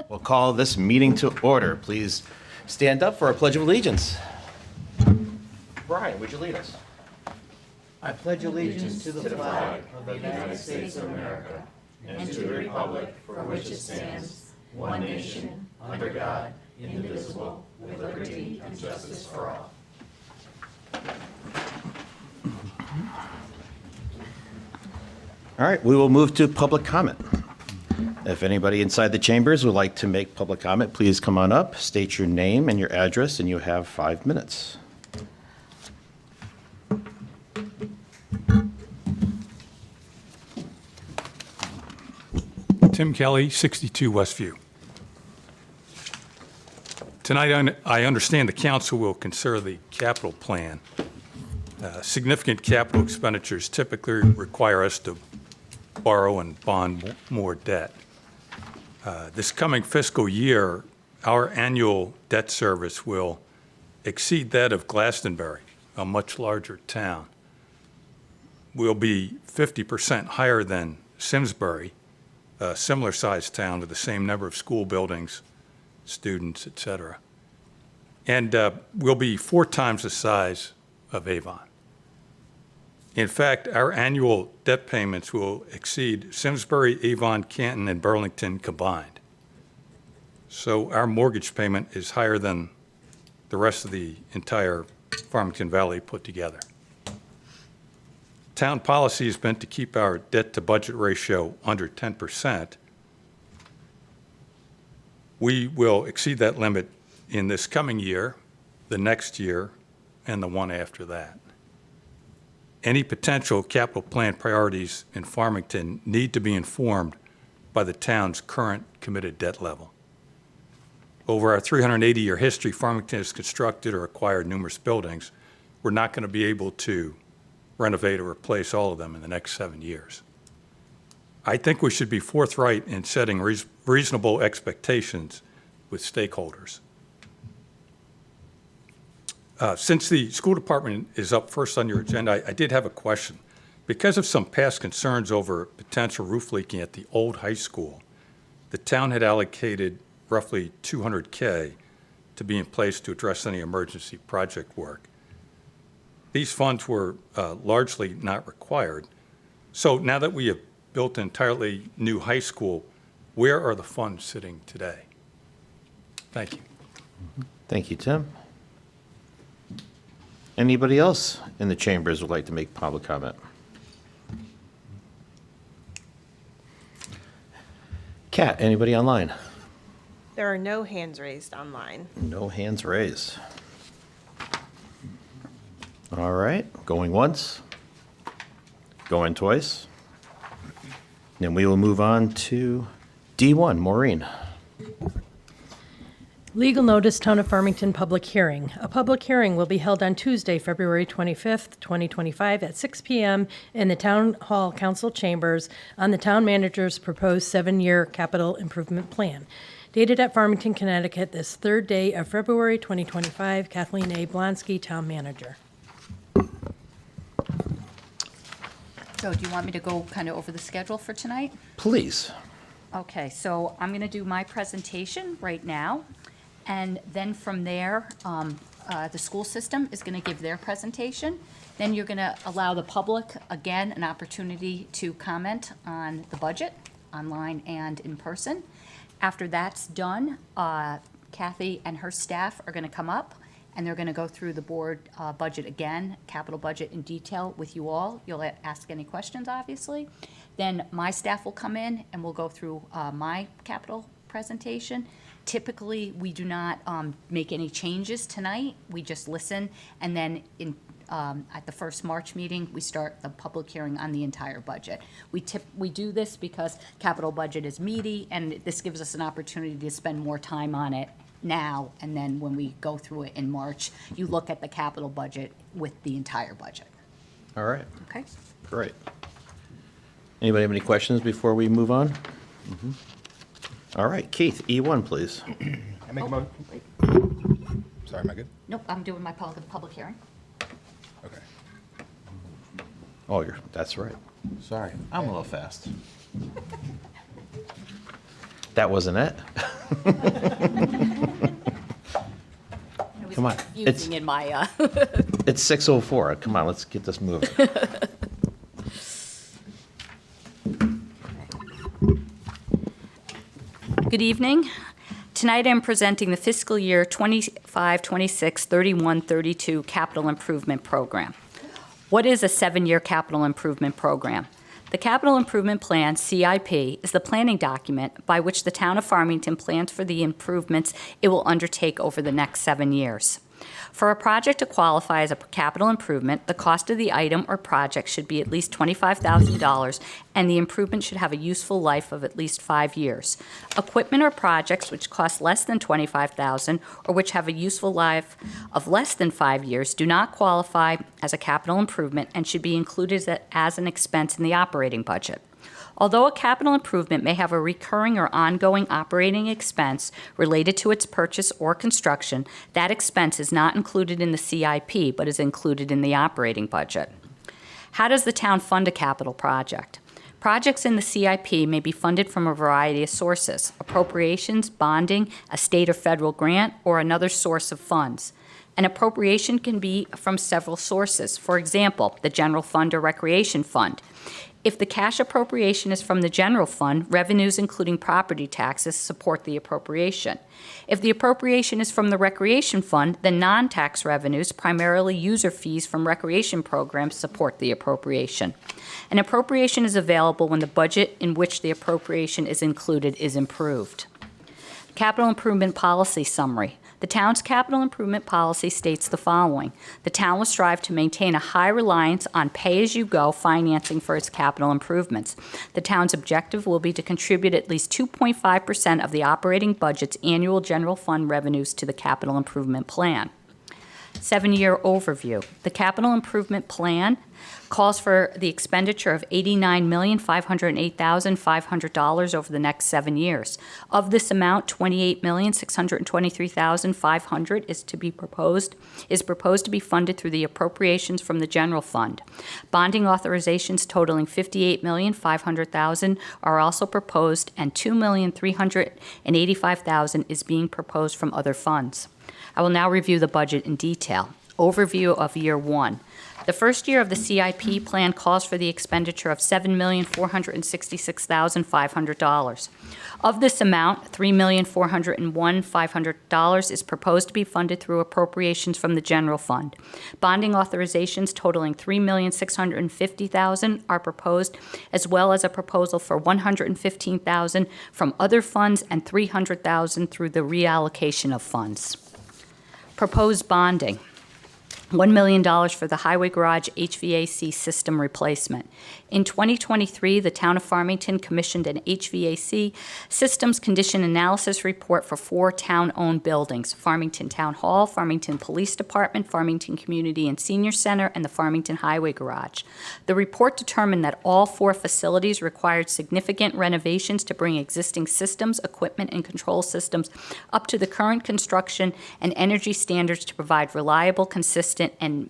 We'll call this meeting to order. Please stand up for our Pledge of Allegiance. Brian, would you lead us? I pledge allegiance to the flag of the United States of America and to the republic for which it stands, one nation, under God, indivisible, with liberty and justice for all. All right, we will move to public comment. If anybody inside the chambers would like to make public comment, please come on up, state your name and your address, and you have 5 minutes. Tim Kelly, 62 Westview. Tonight, I understand the council will consider the capital plan. Significant capital expenditures typically require us to borrow and bond more debt. This coming fiscal year, our annual debt service will exceed that of Glastonbury, a much larger town. We'll be 50% higher than Simsbury, a similar-sized town with the same number of school buildings, students, et cetera. And we'll be 4 times the size of Avon. In fact, our annual debt payments will exceed Simsbury, Avon, Canton, and Burlington combined. So our mortgage payment is higher than the rest of the entire Farmington Valley put together. Town policy has been to keep our debt-to-budget ratio under 10%. We will exceed that limit in this coming year, the next year, and the one after that. Any potential capital plan priorities in Farmington need to be informed by the town's current committed debt level. Over our 380-year history, Farmington has constructed or acquired numerous buildings. We're not going to be able to renovate or replace all of them in the next 7 years. I think we should be forthright in setting reasonable expectations with stakeholders. Since the school department is up first on your agenda, I did have a question. Because of some past concerns over potential roof leaking at the old high school, the town had allocated roughly $200K to be in place to address any emergency project work. These funds were largely not required. So now that we have built an entirely new high school, where are the funds sitting today? Thank you. Thank you, Tim. Anybody else in the chambers would like to make public comment? Kat, anybody online? There are no hands raised online. No hands raised. All right, going once, going twice. Then we will move on to D1, Maureen. Legal notice, Town of Farmington public hearing. A public hearing will be held on Tuesday, February 25th, 2025 at 6 p.m. in the Town Hall Council chambers on the town manager's proposed 7-year capital improvement plan. Dated at Farmington, Connecticut, this 3rd day of February 2025, Kathleen A. Blonsky, Town Manager. So do you want me to go kind of over the schedule for tonight? Please. Okay, so I'm going to do my presentation right now, and then from there, the school system is going to give their presentation. Then you're going to allow the public, again, an opportunity to comment on the budget, online and in person. After that's done, Kathy and her staff are going to come up, and they're going to go through the board budget again, capital budget in detail with you all. You'll ask any questions, obviously. Then my staff will come in and we'll go through my capital presentation. Typically, we do not make any changes tonight. We just listen, and then at the first March meeting, we start the public hearing on the entire budget. We do this because capital budget is meaty, and this gives us an opportunity to spend more time on it now, and then when we go through it in March, you look at the capital budget with the entire budget. All right, Okay? great. Anybody have any questions before we move on? All right, Keith, E1, please. I make a motion. Sorry, am I good? Nope, I'm doing my public hearing. Okay. Oh, that's right. Sorry, I'm a little fast. That wasn't it? Come on. Confusing in my, It's 6:04. Come on, let's get this moving. Good evening. Tonight I'm presenting the fiscal year 25-26, 31-32 capital improvement program. What is a 7-year capital improvement program? The Capital Improvement Plan, CIP, is the planning document by which the town of Farmington plans for the improvements it will undertake over the next 7 years. For a project to qualify as a capital improvement, the cost of the item or project should be at least $25,000, and the improvement should have a useful life of at least 5 years. Equipment or projects which cost less than $25,000 or which have a useful life of less than 5 years do not qualify as a capital improvement and should be included as an expense in the operating budget. Although a capital improvement may have a recurring or ongoing operating expense related to its purchase or construction, that expense is not included in the CIP but is included in the operating budget. How does the town fund a capital project? Projects in the CIP may be funded from a variety of sources: appropriations, bonding, a state or federal grant, or another source of funds. An appropriation can be from several sources. For example, the general fund or recreation fund. If the cash appropriation is from the general fund, revenues including property taxes support the appropriation. If the appropriation is from the recreation fund, then non-tax revenues, primarily user fees from recreation programs, support the appropriation. An appropriation is available when the budget in which the appropriation is included is improved. Capital Improvement Policy Summary. The town's capital improvement policy states the following. The town will strive to maintain a high reliance on pay-as-you-go financing for its capital improvements. The town's objective will be to contribute at least 2.5% of the operating budget's annual general fund revenues to the capital improvement plan. 7-year overview. The capital improvement plan calls for the expenditure of $89,508,500 over the next 7 years. Of this amount, $28,623,500 is proposed to be funded through the appropriations from the general fund. Bonding authorizations totaling $58,500,000 are also proposed, and $2,385,000 is being proposed from other funds. I will now review the budget in detail. Overview of Year 1. The first year of the CIP plan calls for the expenditure of $7,466,500. Of this amount, $3,401,500 is proposed to be funded through appropriations from the general fund. Bonding authorizations totaling $3,650,000 are proposed, as well as a proposal for $115,000 from other funds and $300,000 through the reallocation of funds. Proposed bonding. $1 million for the highway garage HVAC system replacement. In 2023, the town of Farmington commissioned an HVAC systems condition analysis report for 4 town-owned buildings: Farmington Town Hall, Farmington Police Department, Farmington Community and Senior Center, and the Farmington Highway Garage. The report determined that all 4 facilities required significant renovations to bring existing systems, equipment, and control systems up to the current construction and energy standards to provide reliable, consistent, and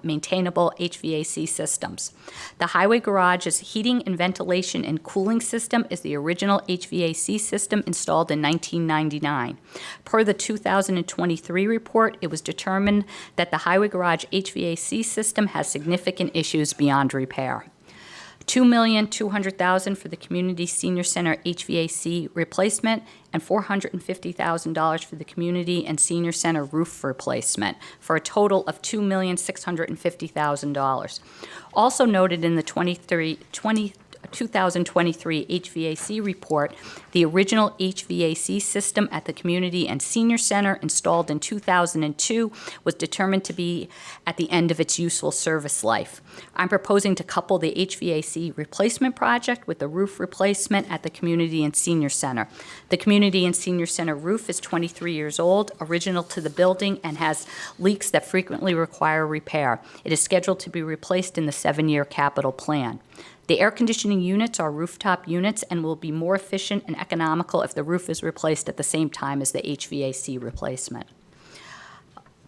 maintainable HVAC systems. The highway garage's heating and ventilation and cooling system is the original HVAC system installed in 1999. Per the 2023 report, it was determined that the highway garage HVAC system has significant issues beyond repair. $2,200,000 for the Community Senior Center HVAC replacement and $450,000 for the Community and Senior Center roof replacement, for a total of $2,650,000. Also noted in the 2023 HVAC report, the original HVAC system at the Community and Senior Center, installed in 2002, was determined to be at the end of its useful service life. I'm proposing to couple the HVAC replacement project with the roof replacement at the Community and Senior Center. The Community and Senior Center roof is 23 years old, original to the building, and has leaks that frequently require repair. It is scheduled to be replaced in the 7-year capital plan. The air conditioning units are rooftop units and will be more efficient and economical if the roof is replaced at the same time as the HVAC replacement.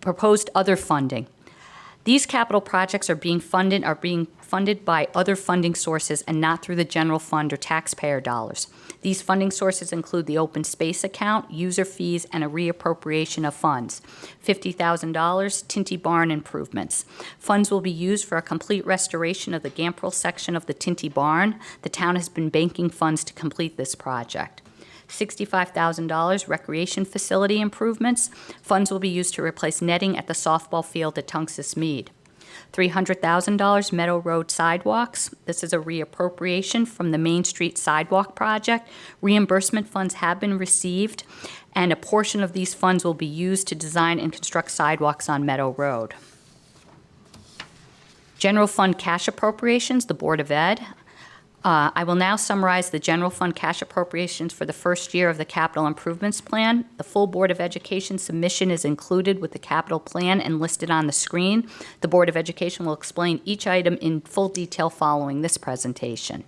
Proposed other funding. These capital projects are being funded by other funding sources and not through the general fund or taxpayer dollars. These funding sources include the open space account, user fees, and a reappropriation of funds. $50,000, Tinty Barn improvements. Funds will be used for a complete restoration of the Gambrel section of the Tinty Barn. The town has been banking funds to complete this project. $65,000 recreation facility improvements. Funds will be used to replace netting at the softball field at Tungus Mead. $300,000 Meadow Road sidewalks. This is a reappropriation from the Main Street Sidewalk Project. Reimbursement funds have been received, and a portion of these funds will be used to design and construct sidewalks on Meadow Road. General fund cash appropriations, the Board of Ed. I will now summarize the general fund cash appropriations for the first year of the capital improvements plan. The full Board of Education submission is included with the capital plan and listed on the screen. The Board of Education will explain each item in full detail following this presentation.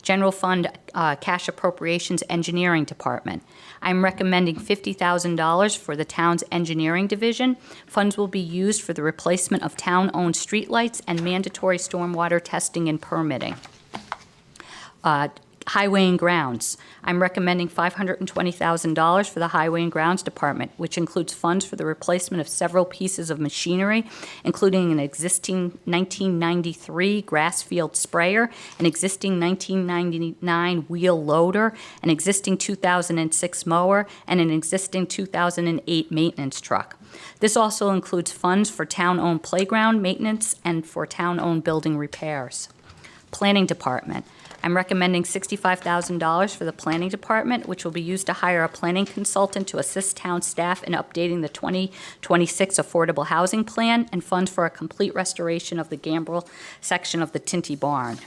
General fund cash appropriations engineering department. I'm recommending $50,000 for the town's engineering division. Funds will be used for the replacement of town-owned streetlights and mandatory stormwater testing and permitting. Highway and grounds. I'm recommending $520,000 for the Highway and Grounds Department, which includes funds for the replacement of several pieces of machinery, including an existing 1993 grass field sprayer, an existing 1999 wheel loader, an existing 2006 mower, and an existing 2008 maintenance truck. This also includes funds for town-owned playground maintenance and for town-owned building repairs. Planning Department. I'm recommending $65,000 for the Planning Department, which will be used to hire a planning consultant to assist town staff in updating the 2026 Affordable Housing Plan, and funds for a complete restoration of the Gambrel section of the Tinty Barn.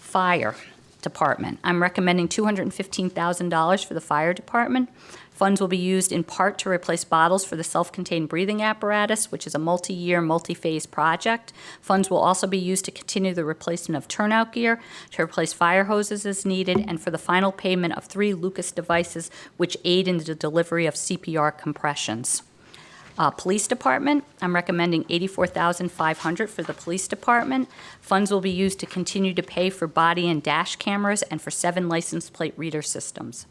Fire Department. I'm recommending $215,000 for the Fire Department. Funds will be used in part to replace bottles for the self-contained breathing apparatus, which is a multi-year, multi-phase project. Funds will also be used to continue the replacement of turnout gear, to replace fire hoses as needed, and for the final payment of 3 Lucas devices which aid in the delivery of CPR compressions. Police Department, I'm recommending $84,500 for the Police Department. Funds will be used to continue to pay for body and dash cameras and for 7 license plate reader systems.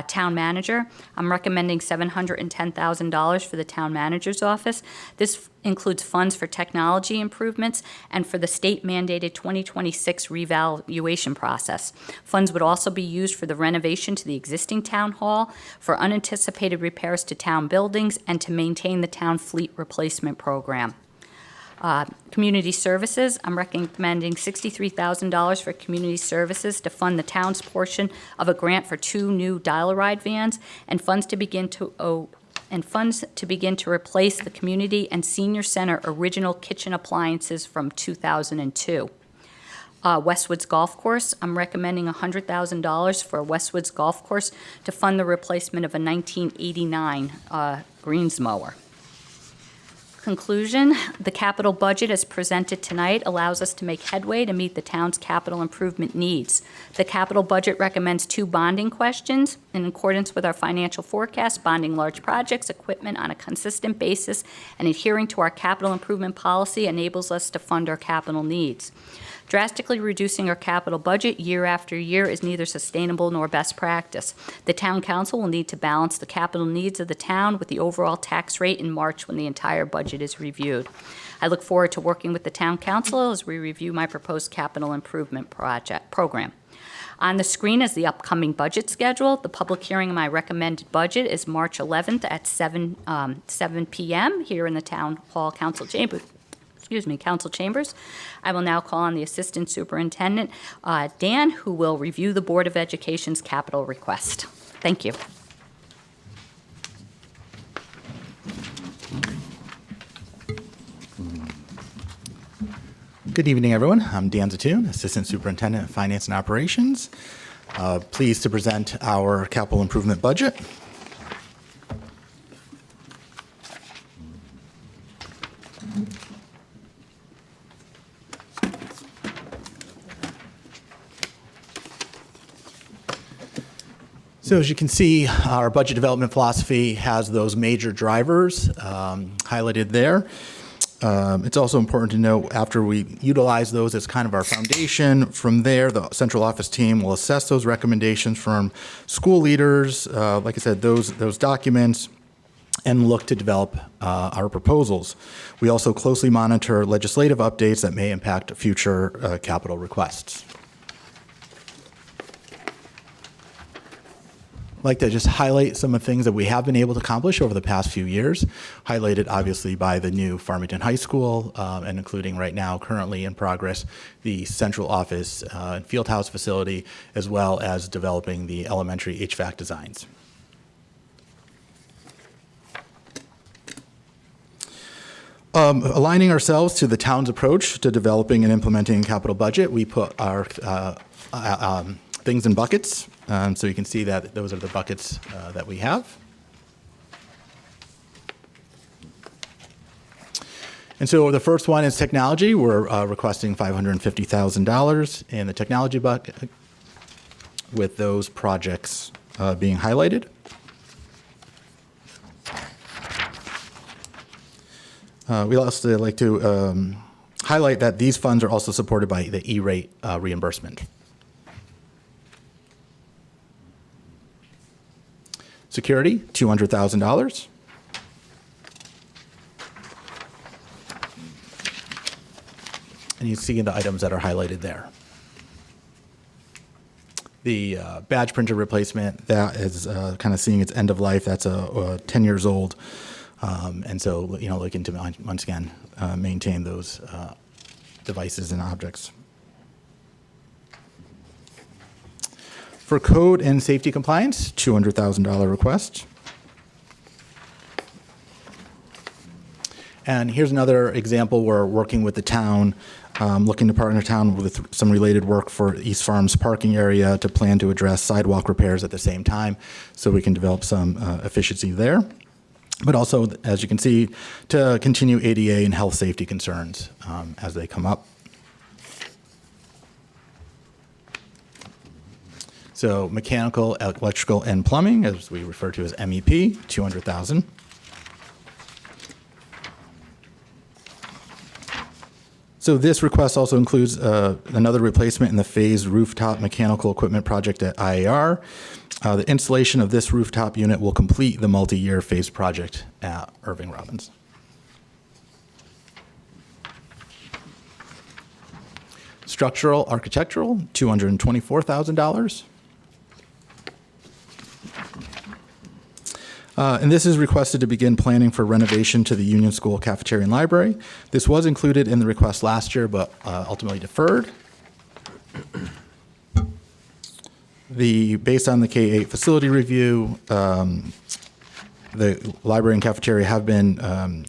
Town Manager, I'm recommending $710,000 for the Town Manager's office. This includes funds for technology improvements and for the state-mandated 2026 revaluation process. Funds would also be used for the renovation to the existing town hall, for unanticipated repairs to town buildings, and to maintain the town fleet replacement program. Community services, I'm recommending $63,000 for community services to fund the town's portion of a grant for 2 new dial-a-ride vans, and funds to begin to replace the community and senior center original kitchen appliances from 2002. Westwoods Golf Course, I'm recommending $100,000 for Westwoods Golf Course to fund the replacement of a 1989 greens mower. Conclusion, the capital budget as presented tonight allows us to make headway to meet the town's capital improvement needs. The capital budget recommends 2 bonding questions. In accordance with our financial forecast, bonding large projects, equipment on a consistent basis, and adhering to our capital improvement policy enables us to fund our capital needs. Drastically reducing our capital budget year after year is neither sustainable nor best practice. The town council will need to balance the capital needs of the town with the overall tax rate in March when the entire budget is reviewed. I look forward to working with the town council as we review my proposed capital improvement program. On the screen is the upcoming budget schedule. The public hearing of my recommended budget is March 11th at 7 p.m. here in the Town Hall Council Chambers. Council Chambers. I will now call on the Assistant Superintendent, Dan, who will review the Board of Education's capital request. Thank you. Good evening, everyone. I'm Dan Zatoon, Assistant Superintendent of Finance and Operations. Pleased to present our capital improvement budget. So as you can see, our budget development philosophy has those major drivers highlighted there. It's also important to note, after we utilize those as kind of our foundation, from there, the central office team will assess those recommendations from school leaders, like I said, those documents, and look to develop our proposals. We also closely monitor legislative updates that may impact future capital requests. I'd like to just highlight some of the things that we have been able to accomplish over the past few years, highlighted obviously by the new Farmington High School, and including right now, currently in progress, the central office and field house facility, as well as developing the elementary HVAC designs. Aligning ourselves to the town's approach to developing and implementing a capital budget, we put our things in buckets. So you can see that those are the buckets that we have. And so the first one is technology. We're requesting $550,000 in the technology bucket, with those projects being highlighted. We also like to highlight that these funds are also supported by the E-rate reimbursement. Security, $200,000. And you see the items that are highlighted there. The badge printer replacement, that is kind of seeing its end of life. That's 10 years old. And so, looking to, once again, maintain those devices and objects. For code and safety compliance, $200,000 request. And here's another example where we're working with the town, looking to partner town with some related work for East Farms parking area to plan to address sidewalk repairs at the same time, so we can develop some efficiency there. But also, as you can see, to continue ADA and health safety concerns as they come up. So mechanical, electrical, and plumbing, as we refer to as MEP, $200,000. So this request also includes another replacement in the phased rooftop mechanical equipment project at IAR. The installation of this rooftop unit will complete the multi-year phased project at Irving Robbins. Structural, architectural, $224,000. And this is requested to begin planning for renovation to the Union School cafeteria and library. This was included in the request last year, but ultimately deferred. Based on the K-8 facility review, the library and cafeteria have been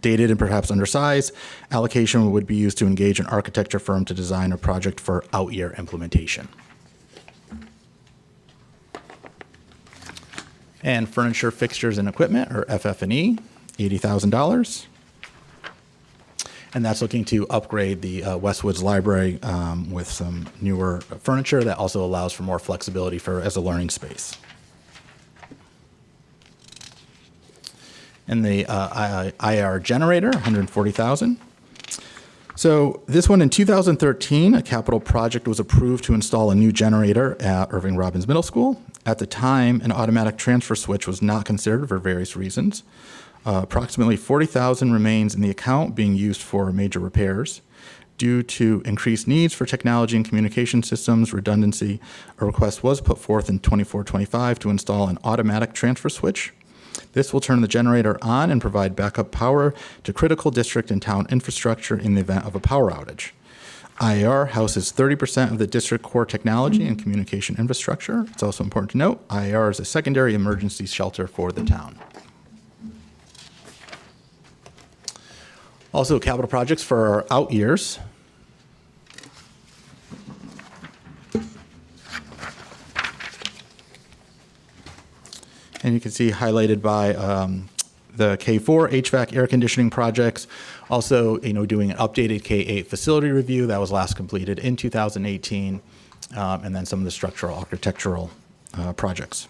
dated and perhaps undersized. Allocation would be used to engage an architecture firm to design a project for out-year implementation. And furniture, fixtures, and equipment, or FF&E, $80,000. And that's looking to upgrade the Westwoods Library with some newer furniture that also allows for more flexibility as a learning space. And the IR generator, $140,000. So this one, in 2013, a capital project was approved to install a new generator at Irving Robbins Middle School. At the time, an automatic transfer switch was not considered for various reasons. Approximately $40,000 remains in the account being used for major repairs. Due to increased needs for technology and communication systems redundancy, a request was put forth in 24-25 to install an automatic transfer switch. This will turn the generator on and provide backup power to critical district and town infrastructure in the event of a power outage. IAR houses 30% of the district core technology and communication infrastructure. It's also important to note, IAR is a secondary emergency shelter for the town. Also, capital projects for our out years. And you can see highlighted by the K4 HVAC air conditioning projects. Also, doing an updated K8 facility review that was last completed in 2018, and then some of the structural architectural projects.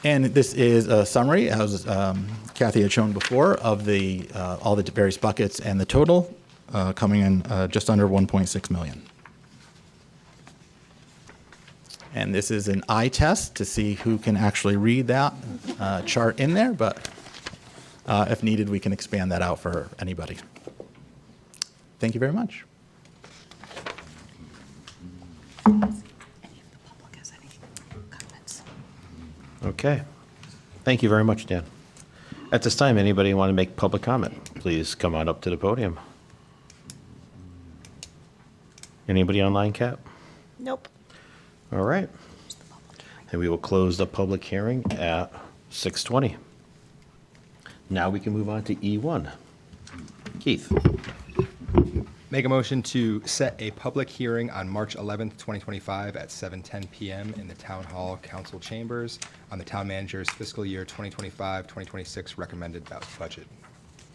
And this is a summary, as Kathy had shown before, of all the various buckets and the total coming in just under 1.6 million. And this is an eye test to see who can actually read that chart in there, but if needed, we can expand that out for anybody. Thank you very much. Any of the public has any comments? Okay. Thank you very much, Dan. At this time, anybody want to make public comment? Please come on up to the podium. Anybody online, Cap? Nope. All right. And we will close the public hearing at 6:20. Now we can move on to E1. Keith. Make a motion to set a public hearing on March 11th, 2025 at 7:10 PM in the Town Hall Council Chambers on the Town Manager's fiscal year 2025-2026 recommended budget.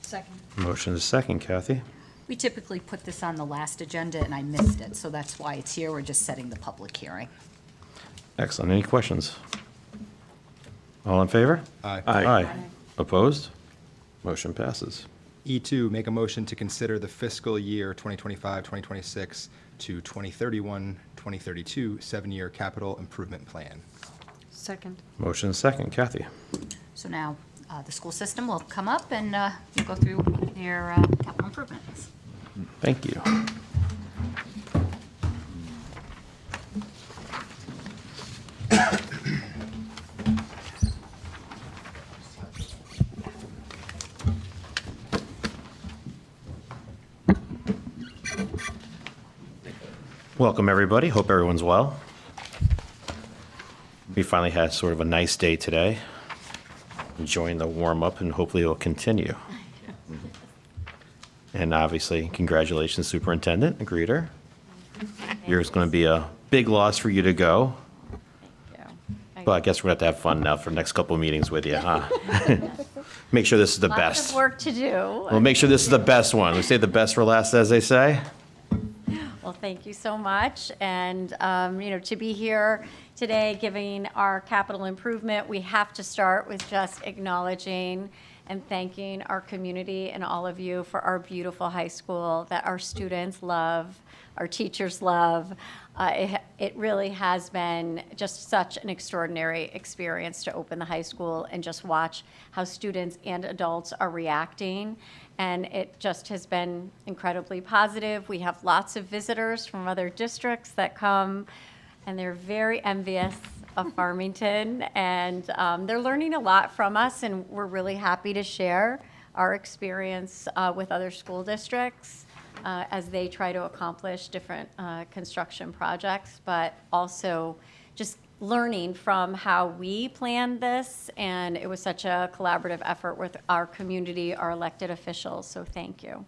Second. Motion is second. Kathy? We typically put this on the last agenda, and I missed it, so that's why it's here. We're just setting the public hearing. Excellent. Any questions? All in favor? Aye. Aye. Opposed? Motion passes. E2, make a motion to consider the fiscal year 2025-2026 to 2031-2032 7-year capital improvement plan. Second. Motion is second. Kathy? So now, the school system will come up and you'll go through their capital improvements. Thank you. Welcome, everybody. Hope everyone's well. We finally had sort of a nice day today. Enjoying the warm-up, and hopefully it'll continue. And obviously, congratulations, Superintendent, greeter. Yours going to be a big loss for you to go. But I guess we're going to have to have fun now for the next couple of meetings with you, huh? Make sure this is the Lots best. of work to do. We'll make sure this is the best one. We say the best for last, as they say. Well, thank you so much. And, to be here today giving our capital improvement, we have to start with just acknowledging and thanking our community and all of you for our beautiful high school that our students love, our teachers love. It really has been just such an extraordinary experience to open the high school and just watch how students and adults are reacting. And it just has been incredibly positive. We have lots of visitors from other districts that come, and they're very envious of Farmington. And they're learning a lot from us, and we're really happy to share our experience with other school districts as they try to accomplish different construction projects, but also just learning from how we planned this, and it was such a collaborative effort with our community, our elected officials, so thank you.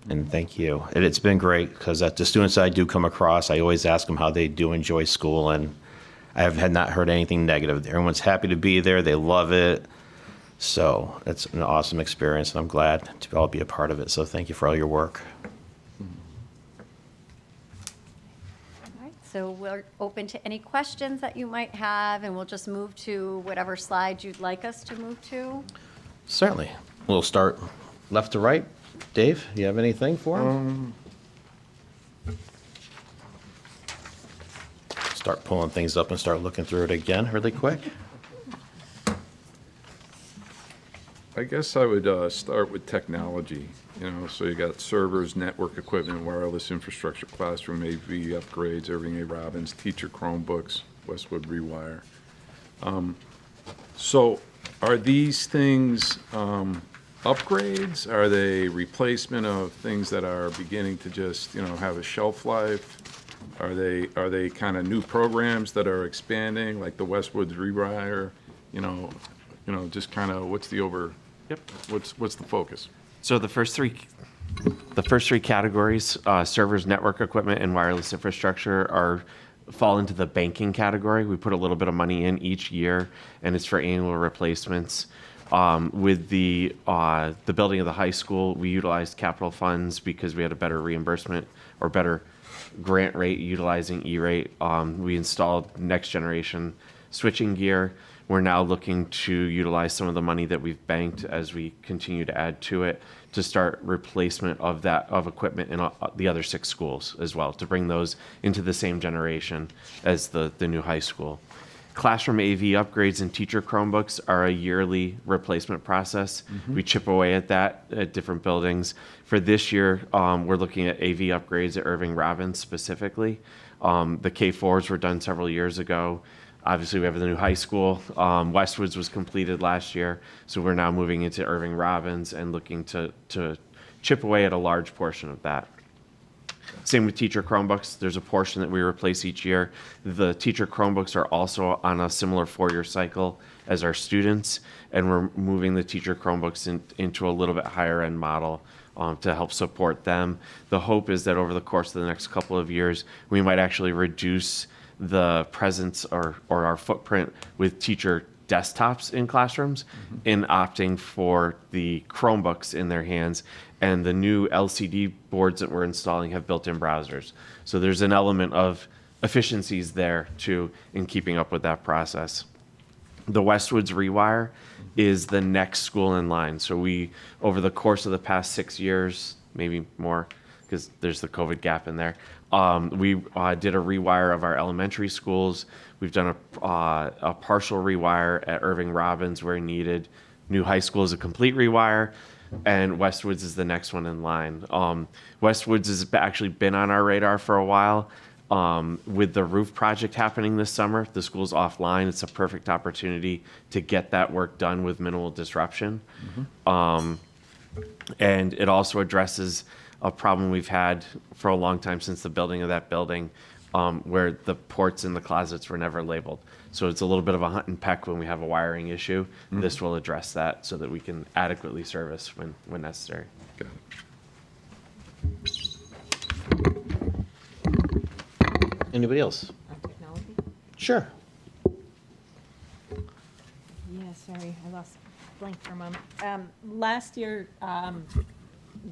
And thank you. And it's been great because the students I do come across, I always ask them how they do enjoy school, and I have not heard anything negative. Everyone's happy to be there. They love it. So it's an awesome experience, and I'm glad to all be a part of it. So thank you for all your work. All right, so we're open to any questions that you might have, and we'll just move to whatever slide you'd like us to move to. Certainly. We'll start left to right. Dave, you have anything for him? Start pulling things up and start looking through it again really quick. I guess I would start with technology, so you got servers, network equipment, wireless infrastructure, classroom AV upgrades, Irving A. Robbins, teacher Chromebooks, Westwood Rewire. So are these things upgrades? Are they replacement of things that are beginning to just, have a shelf life? Are they kind of new programs that are expanding, like the Westwood Rewire? Just kind of what's the focus? So the first three categories, servers, network equipment, and wireless infrastructure, fall into the banking category. We put a little bit of money in each year, and it's for annual replacements. With the building of the high school, we utilized capital funds because we had a better reimbursement or better grant rate utilizing E-rate. We installed next generation switching gear. We're now looking to utilize some of the money that we've banked as we continue to add to it to start replacement of equipment in the other 6 schools as well, to bring those into the same generation as the new high school. Classroom AV upgrades and teacher Chromebooks are a yearly replacement process. We chip away at that at different buildings. For this year, we're looking at AV upgrades at Irving Robbins specifically. The K4s were done several years ago. Obviously, we have the new high school. Westwoods was completed last year, so we're now moving into Irving Robbins and looking to chip away at a large portion of that. Same with teacher Chromebooks. There's a portion that we replace each year. The teacher Chromebooks are also on a similar 4-year cycle as our students, and we're moving the teacher Chromebooks into a little bit higher end model to help support them. The hope is that over the course of the next couple of years, we might actually reduce the presence or our footprint with teacher desktops in classrooms in opting for the Chromebooks in their hands. And the new LCD boards that we're installing have built-in browsers. So there's an element of efficiencies there too in keeping up with that process. The Westwoods Rewire is the next school in line. So we, over the course of the past 6 years, maybe more, because there's the COVID gap in there, we did a rewire of our elementary schools. We've done a partial rewire at Irving Robbins where needed. New high school is a complete rewire, and Westwoods is the next one in line. Westwoods has actually been on our radar for a while. With the roof project happening this summer, the school's offline. It's a perfect opportunity to get that work done with minimal disruption. And it also addresses a problem we've had for a long time since the building of that building, where the ports in the closets were never labeled. So it's a little bit of a hunt and peck when we have a wiring issue. This will address that so that we can adequately service when necessary. Got it. Anybody else? Technology? Sure. Yeah, sorry, I lost blank for a moment. Last year,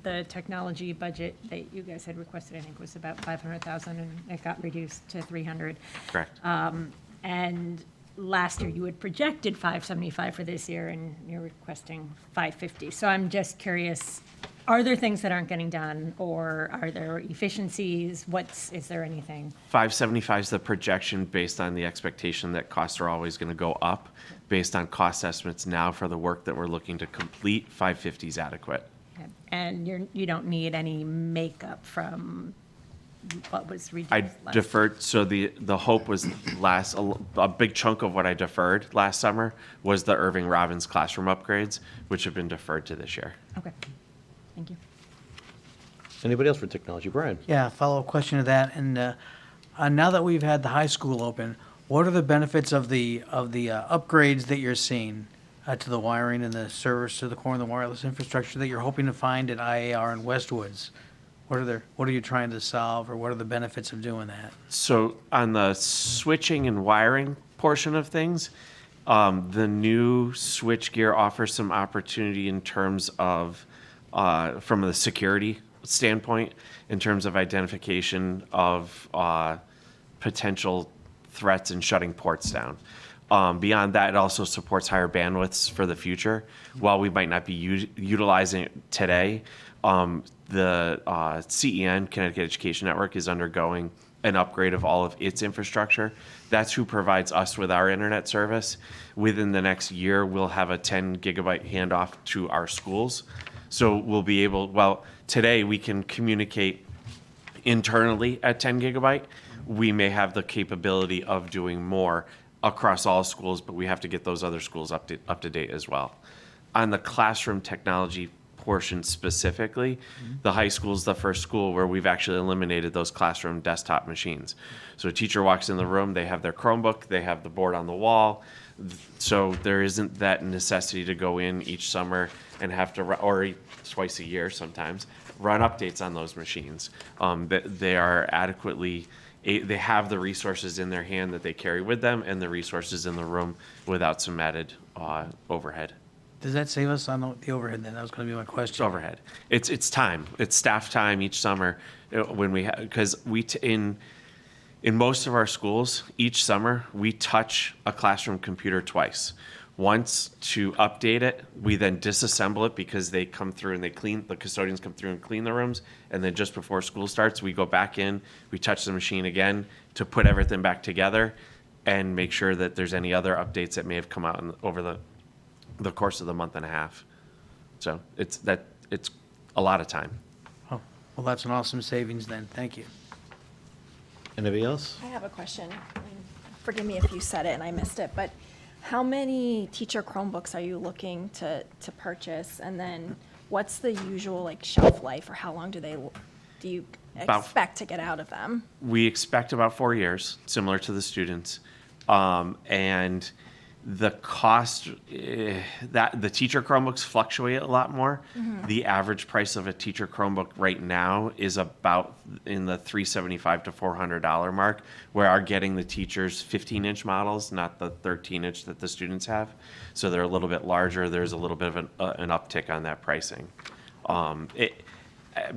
the technology budget that you guys had requested, I think, was about 500,000, and it got reduced to 300. Correct. And last year, you had projected 575 for this year, and you're requesting 550. So I'm just curious, are there things that aren't getting done, or are there efficiencies? Is there anything? 575 is the projection based on the expectation that costs are always going to go up. Based on cost estimates now for the work that we're looking to complete, 550 is adequate. And you don't need any makeup from what was reduced I last? deferred, so the hope was a big chunk of what I deferred last summer was the Irving Robbins classroom upgrades, which have been deferred to this year. Okay, thank you. Anybody else for technology? Brian? Yeah, follow-up question to that. And now that we've had the high school open, what are the benefits of the upgrades that you're seeing to the wiring and the service to the core and the wireless infrastructure that you're hoping to find at IAR and Westwoods? What are you trying to solve, or what are the benefits of doing that? So on the switching and wiring portion of things, the new switchgear offers some opportunity in terms of, from the security standpoint, in terms of identification of potential threats and shutting ports down. Beyond that, it also supports higher bandwidths for the future. While we might not be utilizing it today, the CEN, Connecticut Education Network, is undergoing an upgrade of all of its infrastructure. That's who provides us with our internet service. Within the next year, we'll have a 10 gigabyte handoff to our schools. So we'll be able, today we can communicate internally at 10 gigabyte. We may have the capability of doing more across all schools, but we have to get those other schools up to date as well. On the classroom technology portion specifically, the high school is the first school where we've actually eliminated those classroom desktop machines. So a teacher walks in the room, they have their Chromebook, they have the board on the wall. So there isn't that necessity to go in each summer and have to, or twice a year sometimes, run updates on those machines. They are adequately, they have the resources in their hand that they carry with them and the resources in the room without some added overhead. Does that save us on the overhead then? That was going to be my question. It's overhead. It's time. It's staff time each summer when we because In most of our schools, each summer, we touch a classroom computer twice. Once to update it, we then disassemble it because they come through and the custodians come through and clean the rooms. And then just before school starts, we go back in, we touch the machine again to put everything back together and make sure that there's any other updates that may have come out over the course of the month and a half. So it's a lot of time. Oh, well, that's an awesome savings then. Thank you. Anybody else? I have a question. Forgive me if you said it and I missed it, but how many teacher Chromebooks are you looking to purchase? And then what's the usual like shelf life, or how long do you expect to get out of them? We expect about 4 years, similar to the students. And the cost, that the teacher Chromebooks fluctuate a lot more. The average price of a teacher Chromebook right now is about in the $375 to $400 mark, where are getting the teachers 15-inch models, not the 13-inch that the students have. So they're a little bit larger. There's a little bit of an uptick on that pricing.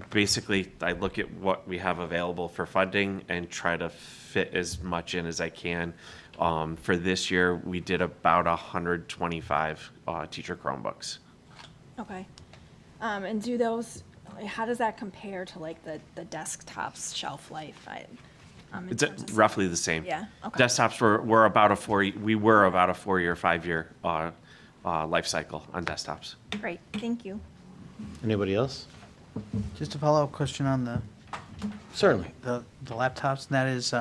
Basically, I look at what we have available for funding and try to fit as much in as I can. For this year, we did about 125 teacher Chromebooks. Okay. And how does that compare to like the desktop's shelf life? In It's terms of- roughly the same. Yeah, okay. Desktops were about a 4-year, 5-year life cycle on desktops. Great, thank you. Anybody else? Just a follow-up question on the Certainly. laptops, and that is,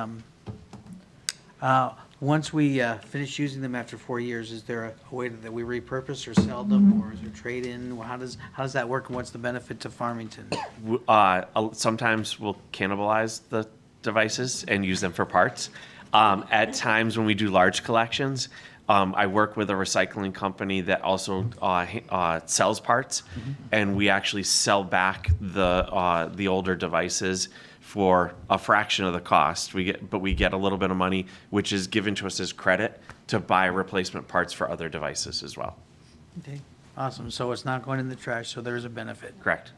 once we finish using them after 4 years, is there a way that we repurpose or sell them, or is there trade-in? How does that work, and what's the benefit to Farmington? Sometimes we'll cannibalize the devices and use them for parts. At times when we do large collections, I work with a recycling company that also sells parts, and we actually sell back the older devices for a fraction of the cost. We get a little bit of money, which is given to us as credit to buy replacement parts for other devices as well. Okay, awesome. So it's not going in the trash, so there's a benefit. Correct.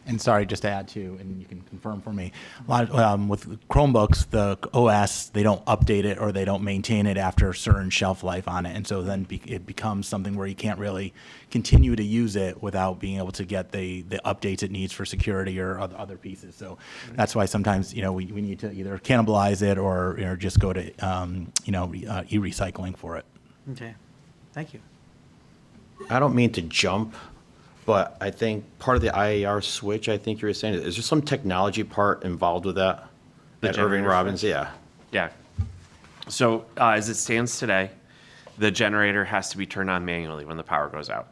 And sorry, just to add to, and you can confirm for me, a lot with Chromebooks, the OS, they don't update it or they don't maintain it after a certain shelf life on it. And so then it becomes something where you can't really continue to use it without being able to get the updates it needs for security or other pieces. So that's why sometimes, we need to either cannibalize it or just go to, e-recycling for it. Okay, thank you. I don't mean to jump, but I think part of the IAR switch, I think you were saying, is there some technology part involved with that? The At Irving generator Robbins, switch? yeah. Yeah. So as it stands today, the generator has to be turned on manually when the power goes out.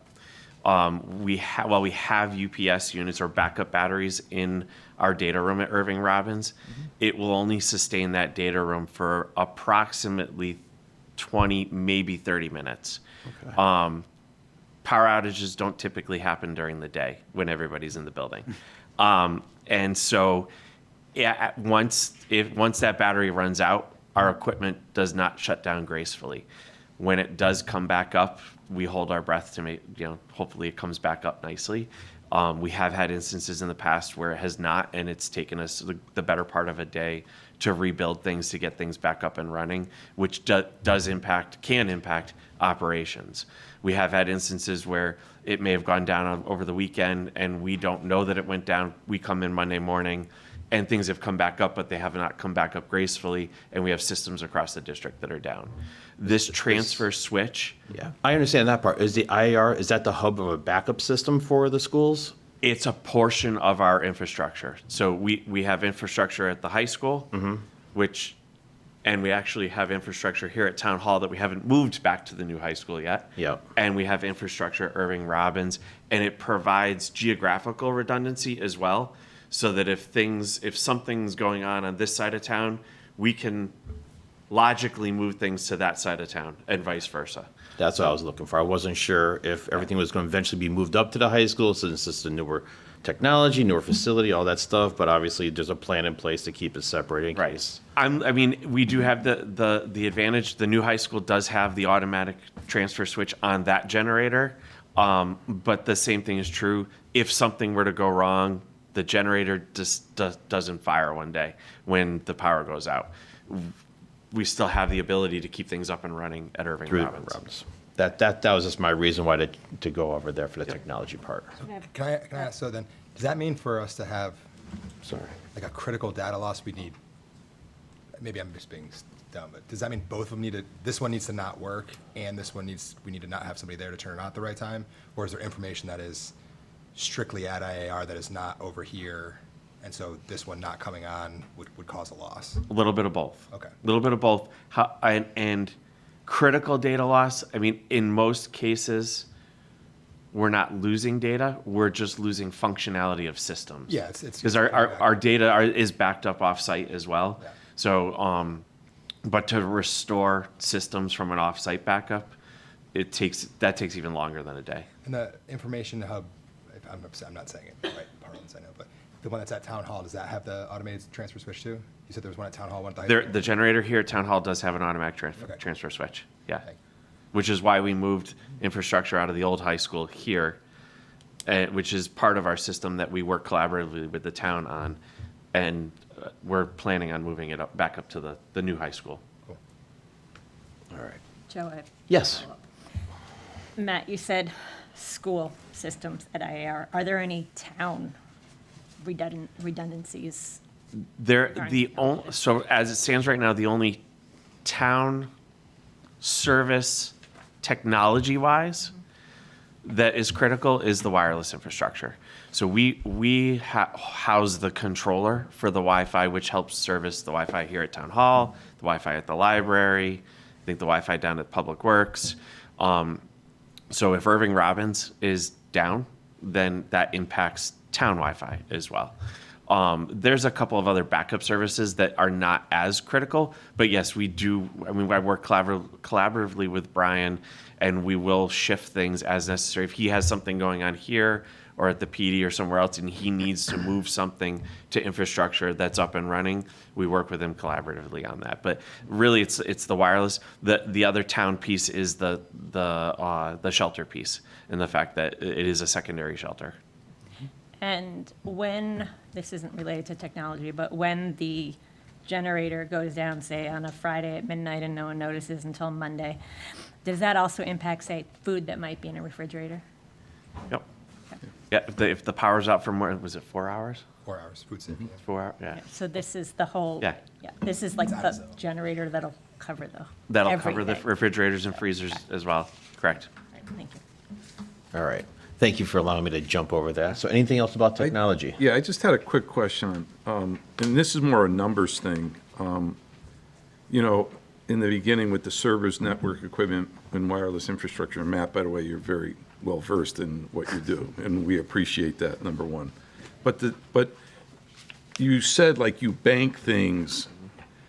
We have UPS units or backup batteries in our data room at Irving Robbins. It will only sustain that data room for approximately 20, maybe 30 minutes. Okay. Power outages don't typically happen during the day when everybody's in the building. And so once that battery runs out, our equipment does not shut down gracefully. When it does come back up, we hold our breath to make, hopefully it comes back up nicely. We have had instances in the past where it has not, and it's taken us the better part of a day to rebuild things to get things back up and running, which can impact operations. We have had instances where it may have gone down over the weekend and we don't know that it went down. We come in Monday morning and things have come back up, but they have not come back up gracefully, and we have systems across the district that are down. This transfer switch. Yeah, I understand that part. Is the IAR, is that the hub of a backup system for the schools? It's a portion of our infrastructure. So we have infrastructure at the high school, and we actually have infrastructure here at Town Hall that we haven't moved back to the new high school yet. Yep. And we have infrastructure at Irving Robbins, and it provides geographical redundancy as well, so that if something's going on this side of town, we can logically move things to that side of town and vice versa. That's what I was looking for. I wasn't sure if everything was going to eventually be moved up to the high school since it's a newer technology, newer facility, all that stuff. But obviously, there's a plan in place to keep it separated. Right. We do have the advantage. The new high school does have the automatic transfer switch on that generator. But the same thing is true. If something were to go wrong, the generator just doesn't fire one day when the power goes out. We still have the ability to keep things up and running at Irving Through Robbins. That was just my reason why to go over there for the technology part. Can I ask, so then, does that mean for us to have Sorry. like a critical data loss, we need, maybe I'm just being dumb, but does that mean both of them need to, this one needs to not work and this one we need to not have somebody there to turn it on at the right time? Or is there information that is strictly at IAR that is not over here, and so this one not coming on would cause a loss? A little bit of both. Okay. A little bit of both. And critical data loss, I mean, in most cases, we're not losing data, we're just losing functionality of systems. Yeah, it's Because our data is backed up off-site as well. Yeah. So, but to restore systems from an off-site backup, that takes even longer than a day. And the information hub, if I'm not saying it in the right parlance, I know, but the one that's at Town Hall, does that have the automated transfer switch too? You said there was one at Town Hall, one at the high school? The generator here at Town Hall does have an automatic Okay. transfer switch, yeah. Thank you. Which is why we moved infrastructure out of the old high school here, which is part of our system that we work collaboratively with the town on. And we're planning on moving it back up to the new high school. Cool. All right. Joe, I have Yes. Matt, you said school systems at IAR. Are there any town redundancies? So as it stands right now, the only town service technology-wise that is critical is the wireless infrastructure. So we house the controller for the Wi-Fi, which helps service the Wi-Fi here at Town Hall, the Wi-Fi at the library, I think the Wi-Fi down at Public Works. So if Irving Robbins is down, then that impacts town Wi-Fi as well. There's a couple of other backup services that are not as critical, but yes, we do. I mean, I work collaboratively with Brian, and we will shift things as necessary. If he has something going on here or at the PD or somewhere else, and he needs to move something to infrastructure that's up and running, we work with him collaboratively on that. But really, it's the wireless. The other town piece is the shelter piece, and the fact that it is a secondary shelter. And when, this isn't related to technology, but when the generator goes down, say, on a Friday at midnight and no one notices until Monday, does that also impact, say, food that might be in a refrigerator? Yep. Yeah, if the power's out for more, was it 4 hours? 4 hours, food safety. 4 hours, yeah. So this is the whole. Yeah. This is like the generator that'll cover That'll cover the everything. refrigerators and freezers as well, correct. Right, thank you. All right. Thank you for allowing me to jump over that. So anything else about technology? Yeah, I just had a quick question, and this is more a numbers thing. In the beginning with the servers, network equipment, and wireless infrastructure, and Matt, by the way, you're very well versed in what you do, and we appreciate that, number one. But you said like you bank things,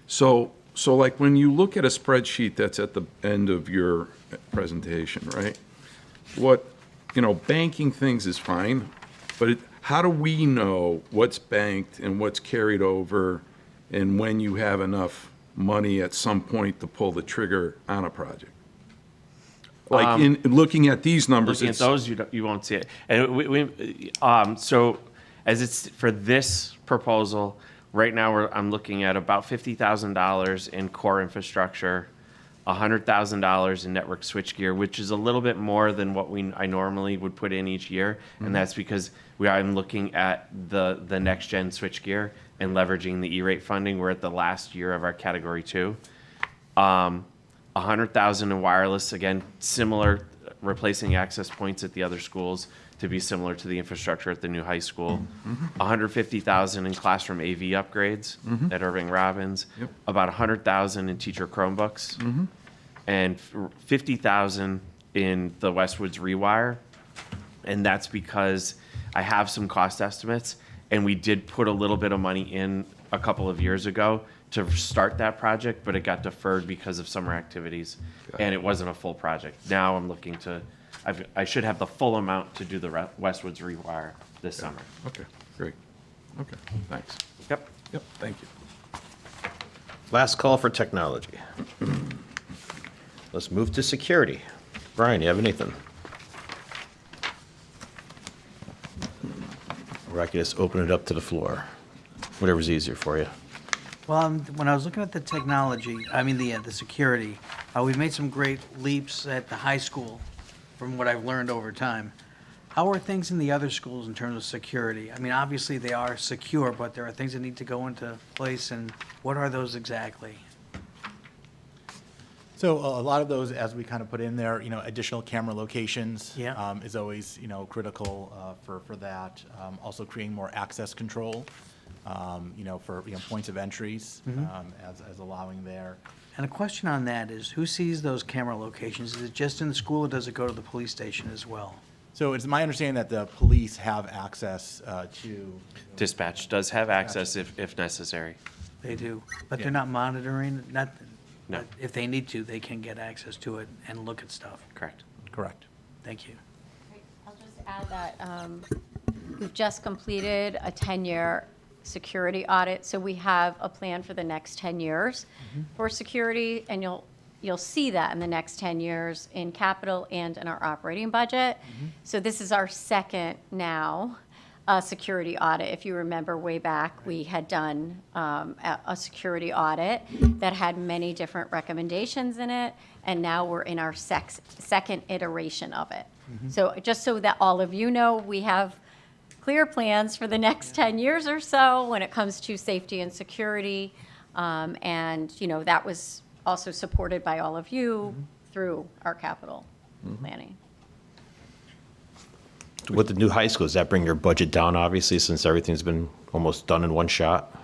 so like when you look at a spreadsheet that's at the end of your presentation, right? Banking things is fine, but how do we know what's banked and what's carried over, and when you have enough money at some point to pull the trigger on a project? Like in looking at these numbers, Looking at those, you won't see it. And so as it's for this proposal, right now I'm looking at about $50,000 in core infrastructure, $100,000 in network switchgear, which is a little bit more than what I normally would put in each year, and that's because I'm looking at the next gen switchgear and leveraging the E-rate funding. We're at the last year of our Category 2. $100,000 in wireless, again, similar, replacing access points at the other schools to be similar to the infrastructure at the new high school. $150,000 in classroom AV upgrades at Irving Robbins. Yep. About $100,000 in teacher Chromebooks, and $50,000 in the Westwoods rewire. And that's because I have some cost estimates, and we did put a little bit of money in a couple of years ago to start that project, but it got deferred because of summer activities, and it wasn't a full project. Now I'm looking to, I should have the full amount to do the Westwoods rewire this summer. Okay, great. Okay, thanks. Yep. Yep, thank you. Last call for technology. Let's move to security. Brian, you have anything? Or I could just open it up to the floor, whatever's easier for you. Well, when I was looking at the technology, I mean, the security, we've made some great leaps at the high school from what I've learned over time. How are things in the other schools in terms of security? I mean, obviously they are secure, but there are things that need to go into place, and what are those exactly? So a lot of those, as we kind of put in there, additional camera locations Yeah. is always, critical for that. Also creating more access control, for, points of entries, as allowing there. And a question on that is, who sees those camera locations? Is it just in the school, or does it go to the police station as well? So it's my understanding that the police have access to. Dispatch does have access if necessary. They do, but Yeah. they're not monitoring, No. but if they need to, they can get access to it and look at stuff. Correct. Correct. Thank you. I'll just add that we've just completed a 10-year security audit, so we have a plan for the next 10 years for security, and you'll see that in the next 10 years in capital and in our operating budget. So this is our second now security audit. If you remember way back, we had done a security audit that had many different recommendations in it, and now we're in our second iteration of it. So just so that all of you know, we have clear plans for the next 10 years or so when it comes to safety and security. And, that was also supported by all of you through our capital planning. With the new high school, does that bring your budget down, obviously, since everything's been almost done in one shot?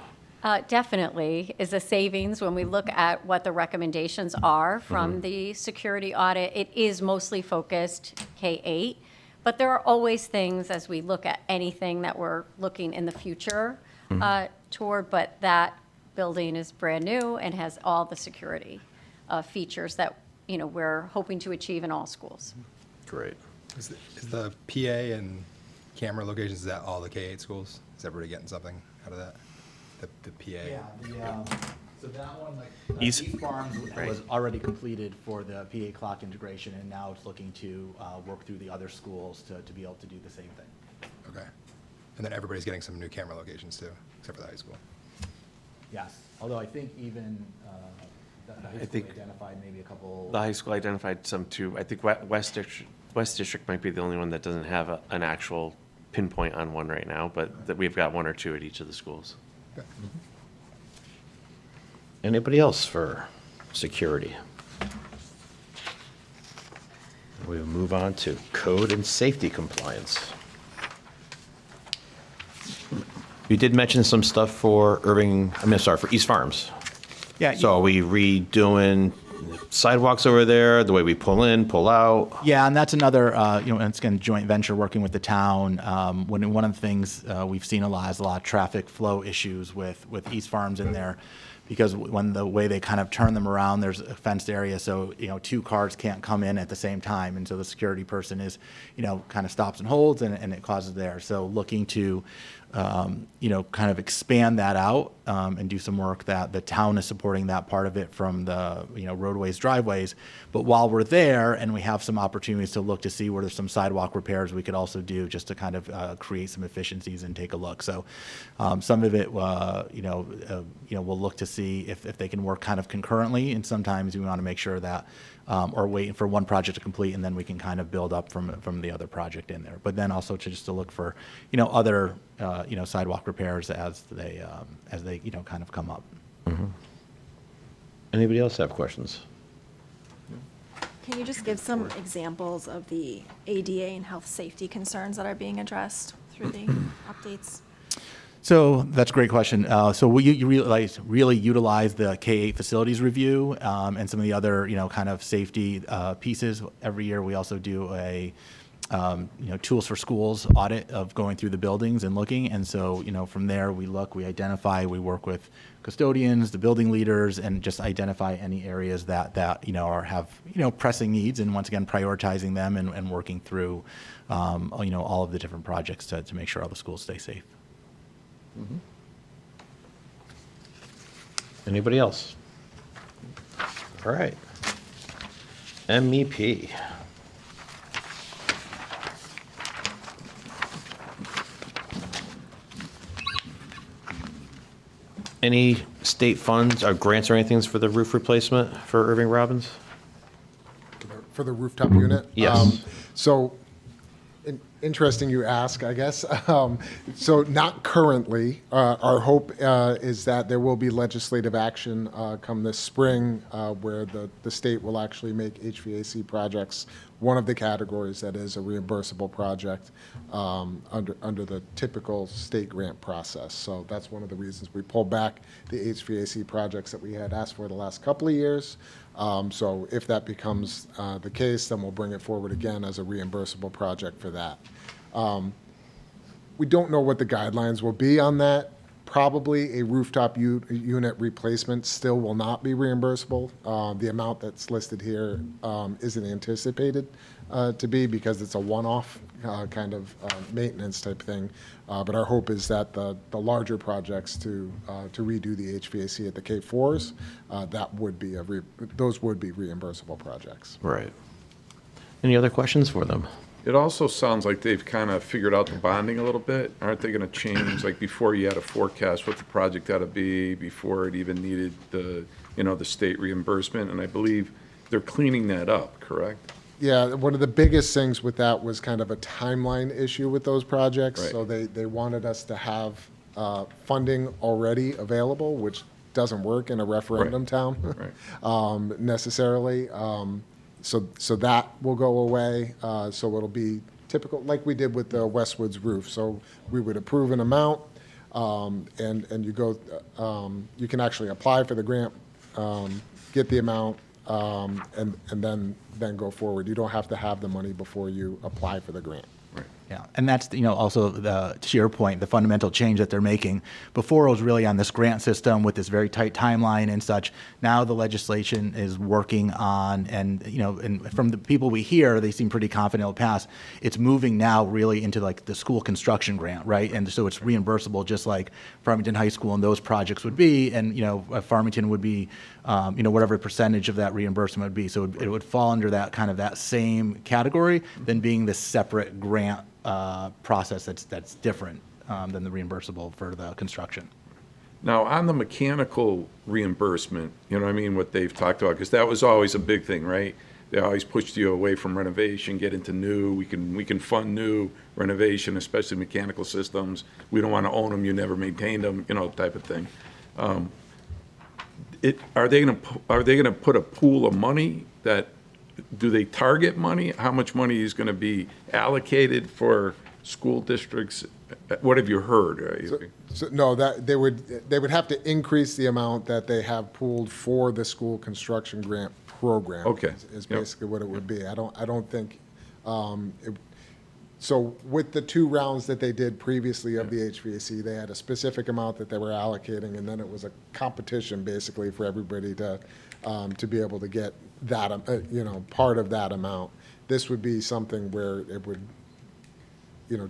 Definitely is a savings when we look at what the recommendations are from the security audit. It is mostly focused K-8, but there are always things as we look at anything that we're looking in the future toward, but that building is brand new and has all the security features that, we're hoping to achieve in all schools. Great. Is the PA and camera locations, is that all the K-8 schools? Is everybody getting something out of that? The PA? So that one, East- East Farms Right. was already completed for the PA clock integration, and now it's looking to work through the other schools to be able to do the same thing. Okay. And then everybody's getting some new camera locations too, except for the high school. Yes, although I think even the high school think- identified maybe a couple. The high school identified some too. I think West District might be the only one that doesn't have an actual pinpoint on one right now, but that we've got one or two at each of the schools. Okay. Anybody else for security? We'll move on to code and safety compliance. You did mention some stuff for for East Farms. Yeah. So are we redoing sidewalks over there, the way we pull in, pull out? Yeah, and that's another, and it's again, joint venture working with the town. One of the things we've seen a lot is a lot of traffic flow issues with East Farms in there, because when the way they kind of turn them around, there's a fenced area, so, two cars can't come in at the same time, and so the security person is, kind of stops and holds, and it causes there. So looking to, kind of expand that out and do some work that the town is supporting that part of it from the, roadways, driveways. But while we're there and we have some opportunities to look to see where there's some sidewalk repairs we could also do just to kind of create some efficiencies and take a look. So some of it, we'll look to see if they can work kind of concurrently. And sometimes we want to make sure that, or waiting for one project to complete and then we can kind of build up from the other project in there. But then also to look for, other, sidewalk repairs as they kind of come up. Anybody else have questions? Can you just give some examples of the ADA and health safety concerns that are being addressed through the updates? So that's a great question. So we really utilize the K-8 facilities review and some of the other, kind of safety pieces. Every year, we also do a, tools for schools audit of going through the buildings and looking. And so, from there, we identify, we work with custodians, the building leaders, and just identify any areas that have pressing needs. And once again, prioritizing them and working through, all of the different projects to make sure all the schools stay safe. Anybody else? All right. MEP. Any state funds or grants or anything for the roof replacement for Irving Robbins? For the rooftop unit? Yes. So, interesting you ask, I guess. So not currently. Our hope is that there will be legislative action come this spring where the state will actually make HVAC projects one of the categories that is a reimbursable project under the typical state grant process. So that's one of the reasons we pulled back the HVAC projects that we had asked for the last couple of years. So if that becomes the case, then we'll bring it forward again as a reimbursable project for that. We don't know what the guidelines will be on that. Probably a rooftop unit replacement still will not be reimbursable. The amount that's listed here isn't anticipated to be because it's a one-off kind of maintenance type thing. But our hope is that the larger projects to redo the HVAC at the K4s, that would be those would be reimbursable projects. Right. Any other questions for them? It also sounds like they've kind of figured out the bonding a little bit. Aren't they going to change, like before you had a forecast what the project ought to be, before it even needed the, the state reimbursement? And I believe they're cleaning that up, correct? Yeah, one of the biggest things with that was kind of a timeline issue with those projects. Right. So they wanted us to have funding already available, which doesn't work in a referendum town necessarily. So that will go away. So it'll be typical, like we did with the Westwoods roof. So we would approve an amount, and you go, you can actually apply for the grant, get the amount, and then go forward. You don't have to have the money before you apply for the grant. Yeah, and that's, also to your point, the fundamental change that they're making. Before it was really on this grant system with this very tight timeline and such. Now the legislation is working on, and from the people we hear, they seem pretty confident it'll pass. It's moving now really into like the school construction grant, right? And so it's reimbursable just like Farmington High School and those projects would be, and Farmington would be, whatever percentage of that reimbursement would be. So it would fall under that kind of that same category than being this separate grant process that's different than the reimbursable for the construction. Now, on the mechanical reimbursement, what they've talked about, because that was always a big thing, right? They always pushed you away from renovation, get into new. We can fund new renovation, especially mechanical systems. We don't want to own them. You never maintained them, type of thing. Are they going to put a pool of money that? Do they target money? How much money is going to be allocated for school districts? What have you heard? No, that they would have to increase the amount that they have pooled for the school construction grant program. Okay. Is basically what it would be. I don't think. So with the 2 rounds that they did previously of the HVAC, they had a specific amount that they were allocating, and then it was a competition basically for everybody to be able to get that, part of that amount. This would be something where it would,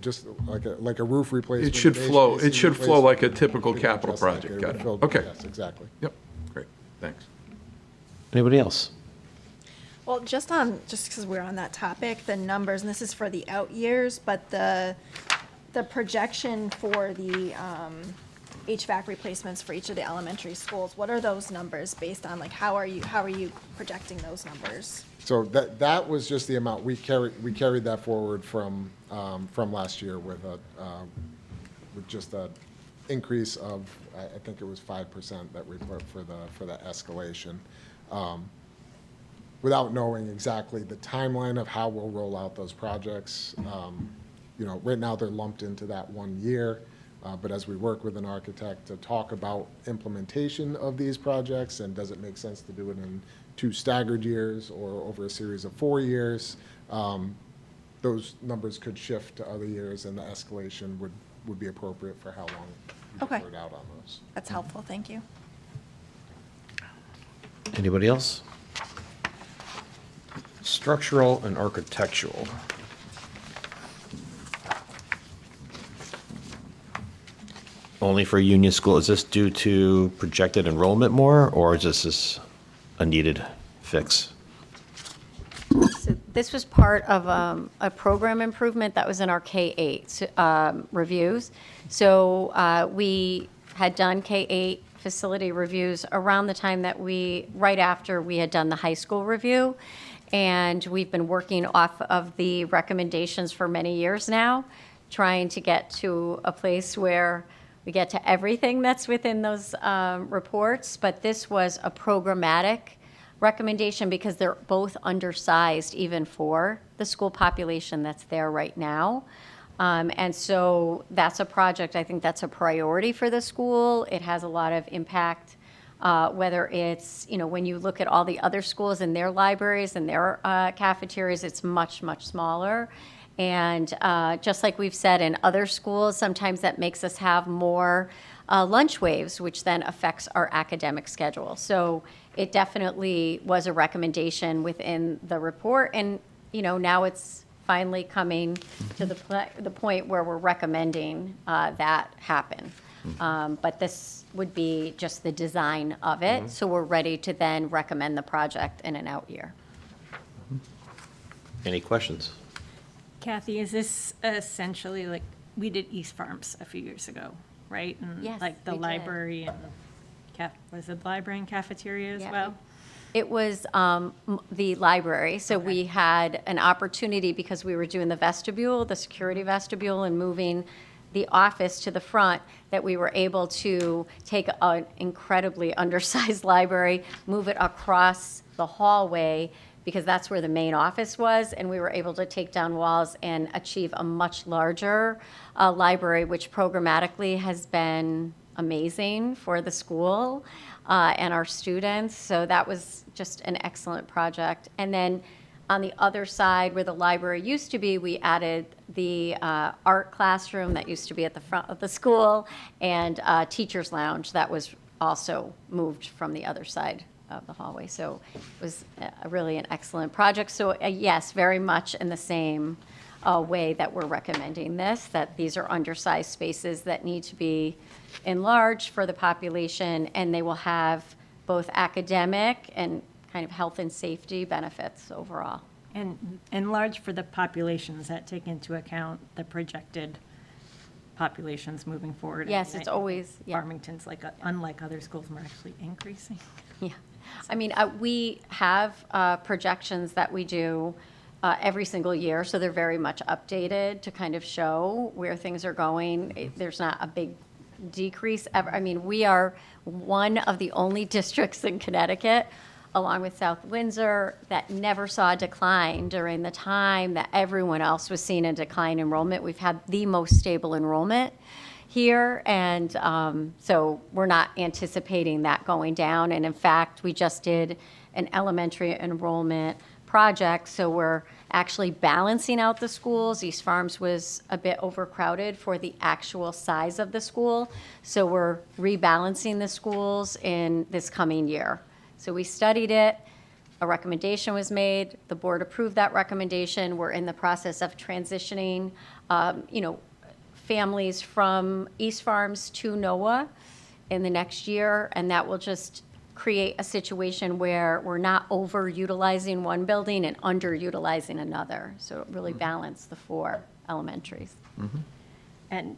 just like a roof replacement. It should flow. HVAC It should flow like a typical replacement, capital just like project. it Got would it. fill- Okay. Yes, exactly. Yep. Great. Thanks. Anybody else? Well, just because we're on that topic, the numbers, and this is for the out years, but the projection for the HVAC replacements for each of the elementary schools, what are those numbers based on? Like, how are you projecting those numbers? So that was just the amount we carried that forward from last year with just a increase of, I think it was 5% that we put for the escalation. Without knowing exactly the timeline of how we'll roll out those projects. Right now they're lumped into that 1 year, but as we work with an architect to talk about implementation of these projects, and does it make sense to do it in 2 staggered years or over a series of 4 years, those numbers could shift to other years, and the escalation would be appropriate for how long we Okay. deferred out on those. That's helpful, thank you. Anybody else? Structural and architectural. Only for Union School. Is this due to projected enrollment more, or is this a needed fix? So this was part of a program improvement that was in our K-8 reviews. So we had done K-8 facility reviews around the time that right after we had done the high school review. And we've been working off of the recommendations for many years now, trying to get to a place where we get to everything that's within those reports. But this was a programmatic recommendation because they're both undersized even for the school population that's there right now. And so that's a project, I think that's a priority for the school. It has a lot of impact, whether it's, when you look at all the other schools and their libraries and their cafeterias, it's much, much smaller. And just like we've said in other schools, sometimes that makes us have more lunch waves, which then affects our academic schedule. So it definitely was a recommendation within the report. And, now it's finally coming to the point where we're recommending that happen. But this would be just the design of it. So we're ready to then recommend the project in an out year. Any questions? Kathy, is this essentially like, we did East Farms a few years ago, right? And Yes, like the we did. library and was it library and cafeteria as Yeah, well? It was the library. So we had an opportunity because we were doing the vestibule, the security vestibule, and moving the office to the front, that we were able to take an incredibly undersized library, move it across the hallway, because that's where the main office was, and we were able to take down walls and achieve a much larger library, which programmatically has been amazing for the school and our students. So that was just an excellent project. And then on the other side where the library used to be, we added the art classroom that used to be at the front of the school, and teacher's lounge that was also moved from the other side of the hallway. So it was really an excellent project. So yes, very much in the same way that we're recommending this, that these are undersized spaces that need to be enlarged for the population, and they will have both academic and kind of health and safety benefits overall. And enlarged for the populations that take into account the projected populations moving forward. Yes, it's always, yeah. Farmington's unlike other schools, we're actually increasing. Yeah. I mean, we have projections that we do every single year, so they're very much updated to kind of show where things are going. There's not a big decrease ever. I mean, we are one of the only districts in Connecticut, along with South Windsor, that never saw a decline during the time that everyone else was seeing a decline in enrollment. We've had the most stable enrollment here, and so we're not anticipating that going down. And in fact, we just did an elementary enrollment project, so we're actually balancing out the schools. East Farms was a bit overcrowded for the actual size of the school, so we're rebalancing the schools in this coming year. So we studied it, a recommendation was made, the board approved that recommendation. We're in the process of transitioning, families from East Farms to NOAA in the next year, and that will just create a situation where we're not overutilizing one building and underutilizing another. So it really balance the four elementaries. And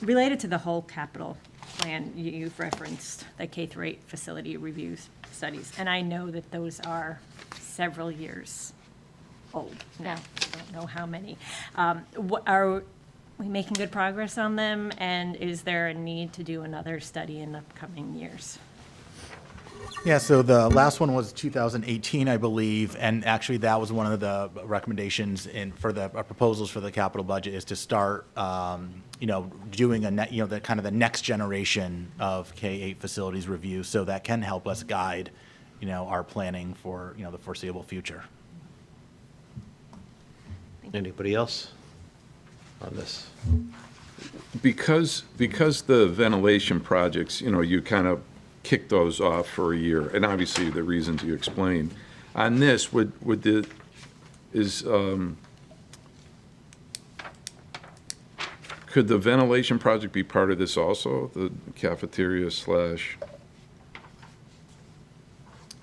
related to the whole capital plan, you've referenced the K-8 facility reviews studies, and I know that those are several years old now. Yeah. I don't know how many. Are we making good progress on them, and is there a need to do another study in the coming years? Yeah, so the last one was 2018, I believe, and actually that was one of the recommendations for the proposals for the capital budget, is to start, doing the kind of the next generation of K-8 facilities review, so that can help us guide, our planning for, the foreseeable future. Anybody else on this? Because the ventilation projects, you kind of kick those off for a year, and obviously the reasons you explained. On this, could the ventilation project be part of this also, the cafeteria /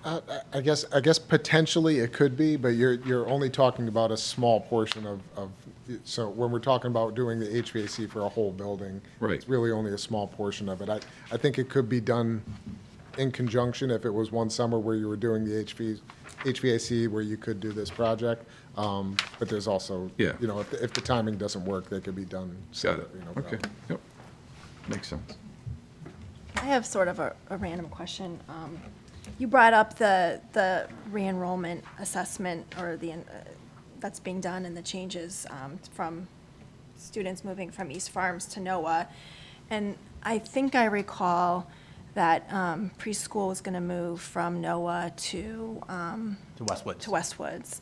I guess potentially it could be, but you're only talking about a small portion of, so when we're talking about doing the HVAC for a whole building, Right. it's really only a small portion of it. I think it could be done in conjunction if it was one summer where you were doing the HVAC where you could do this project. But there's also, Yeah. if the timing doesn't work, they could be done Got it. separately. No Okay, problem. yep. Makes sense. I have sort of a random question. You brought up the re-enrollment assessment or that's being done and the changes from students moving from East Farms to NOAA. And I think I recall that preschool was going to move from NOAA to Westwoods. Westwoods.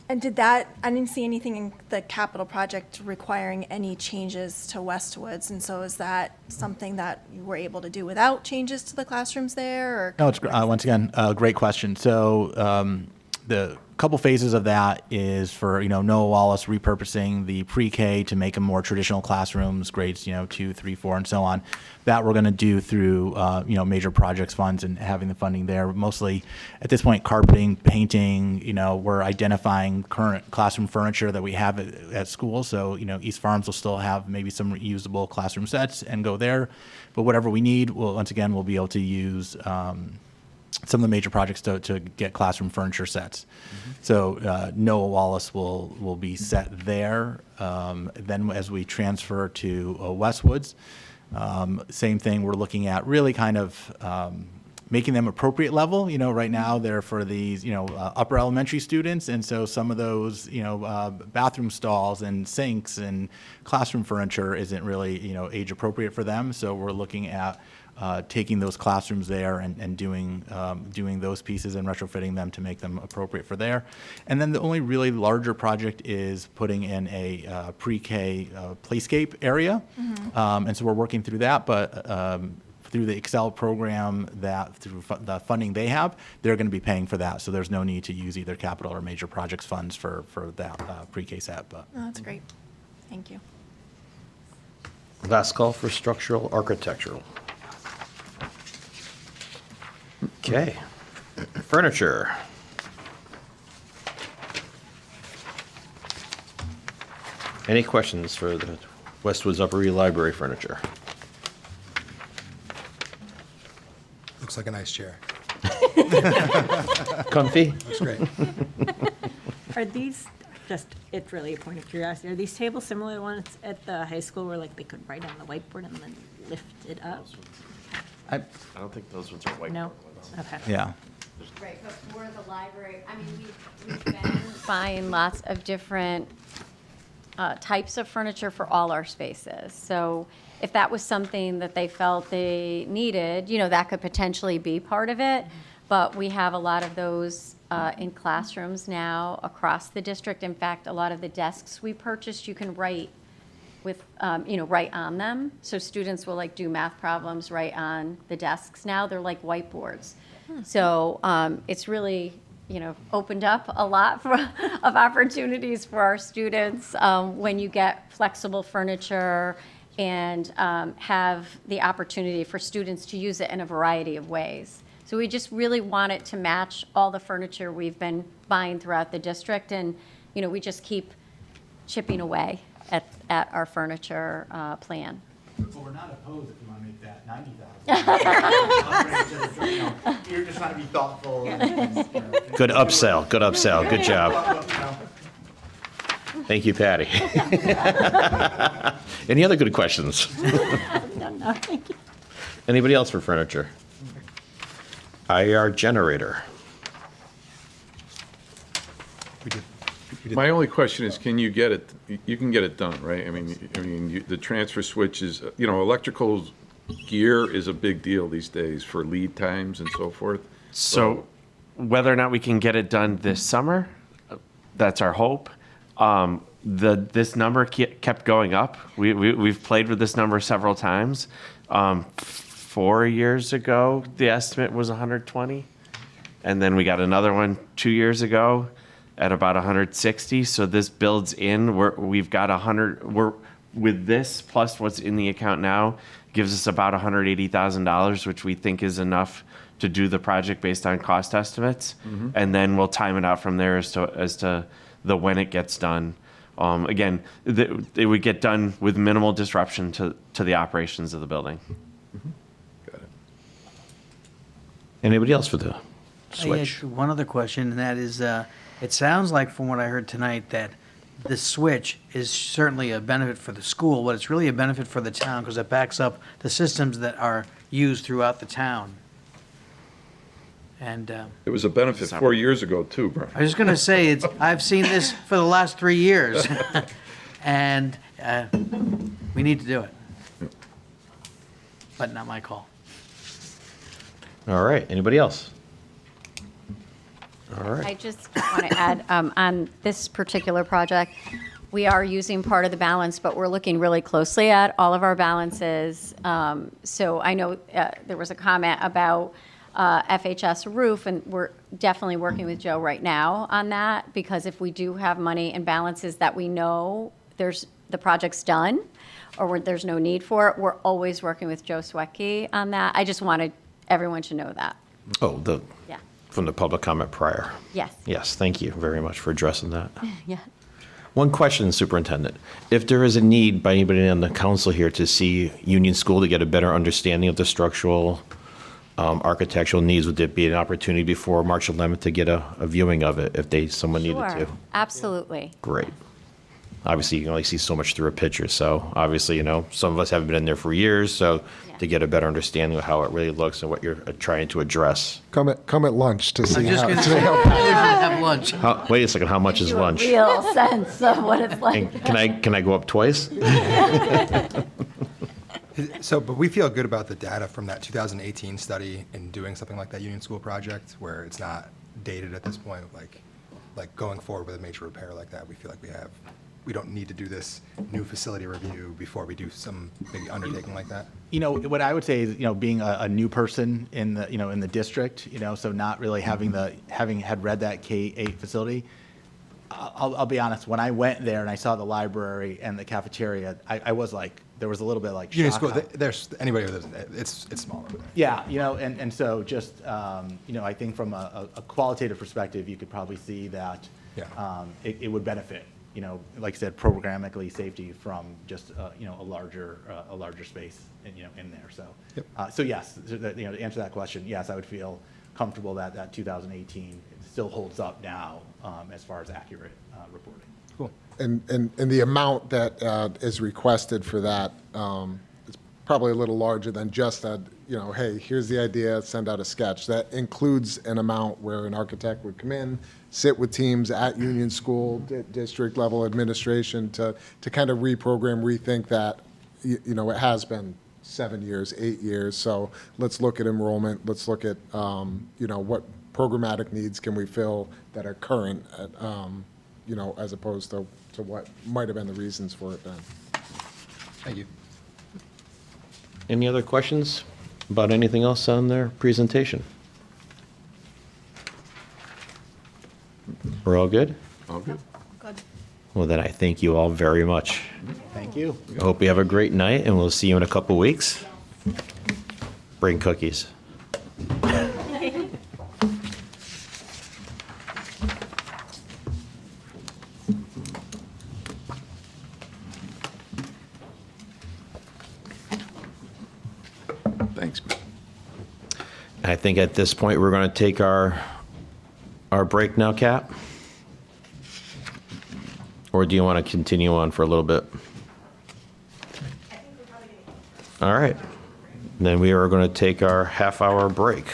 And I didn't see anything in the capital project requiring any changes to Westwoods. And so is that something that you were able to do without changes to the classrooms there? Or No, it's once again a great question. So the couple phases of that is for Noah Wallace repurposing the pre-K to make them more traditional classrooms, grades 2, 3, 4, and so on. That we're going to do through major projects funds and having the funding there. Mostly at this point, carpeting, painting. We're identifying current classroom furniture that we have at school. So East Farms will still have maybe some reusable classroom sets and go there. But whatever we need, we'll be able to use some of the major projects to get classroom furniture sets. So Noah Wallace will be set there. Then as we transfer to Westwoods, same thing, we're looking at really kind of making them appropriate level. Right now they're for these, upper elementary students. And so some of those, bathroom stalls and sinks and classroom furniture isn't really, age appropriate for them. So we're looking at taking those classrooms there and doing those pieces and retrofitting them to make them appropriate for there. And then the only really larger project is putting in a pre-K playscape area. And so we're working through that, but through the Excel program through the funding they have, they're going to be paying for that. So there's no need to use either capital or major projects funds for that pre-K set. But Oh, that's great. Thank you. Last call for structural architectural. Okay. Furniture. Any questions for the Westwoods Upper East Library furniture? Looks like a nice chair. Comfy? Looks great. Are these, it's really a point of curiosity, are these tables similar to the ones at the high school where like they could write on the whiteboard and then lift it up? I don't think those ones are whiteboard No? ones. Okay. yeah. Right, but for the library, I mean, we've been buying lots of different types of furniture for all our spaces. So if that was something that they felt they needed, that could potentially be part of it. But we have a lot of those in classrooms now across the district. In fact, a lot of the desks we purchased, you can write with, write on them. So students will do math problems right on the desks now. They're like whiteboards. So it's really, opened up a lot of opportunities for our students when you get flexible furniture and have the opportunity for students to use it in a variety of ways. So we just really want it to match all the furniture we've been buying throughout the district, and we just keep chipping away at our furniture plan. But we're not opposed if you want to make that 90,000. You're just trying to be thoughtful. Good upsell, good job. Thank you, Patty. Any other good questions? No, thank you. Anybody else for furniture? IR generator. My only question is, can you get it, you can get it done, right? I mean, the transfer switch is, electrical gear is a big deal these days for lead times and so forth. So whether or not we can get it done this summer, that's our hope. This number kept going up. We've played with this number several times. 4 years ago, the estimate was 120. And then we got another one 2 years ago at about 160. So this builds in. We've got 100. with this plus what's in the account now, gives us about $180,000, which we think is enough to do the project based on cost estimates. And then we'll time it out from there as to the when it gets done. Again, it would get done with minimal disruption to the operations of the building. Got it. Anybody else for the I switch? had one other question, and that is, it sounds like from what I heard tonight that the switch is certainly a benefit for the school, but it's really a benefit for the town because it backs up the systems that are used throughout the town. And It was a benefit 4 years ago, too, Brian. I was just going to say, I've seen this for the last 3 years, and we need to do it. But not my call. All right, anybody else? All right. I just want to add, on this particular project, we are using part of the balance, but we're looking really closely at all of our balances. So I know there was a comment about FHS roof, and we're definitely working with Joe right now on that, because if we do have money and balances that we know the project's done, or there's no need for it, we're always working with Joe Swecki on that. I just wanted everyone to know that. Oh, Yeah. from the public comment prior. Yes. Yes, thank you very much for addressing that. Yeah. One question, Superintendent. If there is a need by anybody on the council here to see Union School to get a better understanding of the structural, architectural needs, would there be an opportunity before March 11th to get a viewing of it if someone needed Sure. to? Absolutely. Great. Obviously, you can only see so much through a picture, so obviously, some of us haven't been in there for years, so to get a better understanding of how it really looks and what you're trying to address. Come at lunch to see I'm just how. going to say, have lunch. Wait a second, how much is lunch? Real sense of what it's like. And can I go up twice? But we feel good about the data from that 2018 study in doing something like that Union School project, where it's not dated at this point, like going forward with a major repair like that. We feel like we don't need to do this new facility review before we do some big undertaking like that. What I would say is, being a new person in the, in the district, so not really having had read that K-8 facility, I'll be honest, when I went there and I saw the library and the cafeteria, I was like, there was a little bit like Union shock. School, there's anybody who lives in it, it's small over there. Yeah, and so just, I think from a qualitative perspective, you could probably see that it would benefit, like I said, programmatically safety from just, a larger space, in there. So, so yes, to answer that question, yes, I would feel comfortable that 2018 still holds up now as far as accurate reporting. Cool. And the amount that is requested for that is probably a little larger than just that, hey, here's the idea, send out a sketch. That includes an amount where an architect would come in, sit with teams at Union School, district level administration to kind of reprogram, rethink that. It has been 7 years, 8 years. So let's look at enrollment. Let's look at, what programmatic needs can we fill that are current, as opposed to what might have been the reasons for it then. Thank you. Any other questions about anything else on their presentation? We're all good? All good. Well, then I thank you all very much. Thank you. I hope you have a great night, and we'll see you in a couple weeks. Bring cookies. Thanks. I think at this point, we're going to take our break now, Cap? Or do you want to continue on for a little bit? All right. Then we are going to take our half-hour break.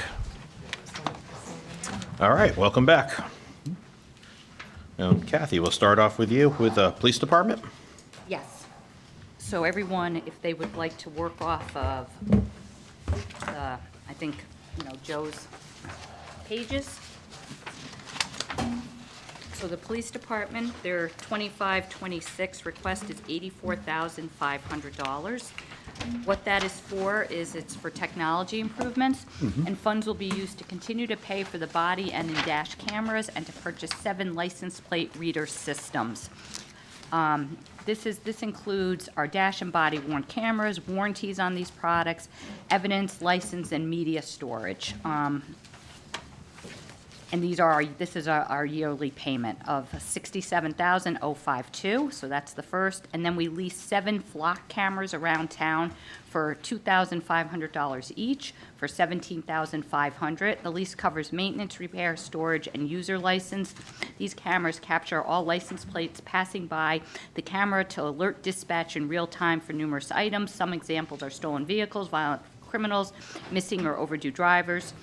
All right, welcome back. Now, Kathy, we'll start off with you with the police department. Yes. So everyone, if they would like to work off of, I think, Joe's pages. So the police department, their 25-26 request is $84,500. What that is for is it's for technology improvements, and funds will be used to continue to pay for the body and dash cameras and to purchase 7 license plate reader systems. This includes our dash and body worn cameras, warranties on these products, evidence, license, and media storage. And this is our yearly payment of $67,052, so that's the first. And then we lease 7 flock cameras around town for $2,500 each, for $17,500. The lease covers maintenance, repair, storage, and user license. These cameras capture all license plates passing by the camera to alert dispatch in real time for numerous items. Some examples are stolen vehicles, violent criminals, missing or overdue drivers.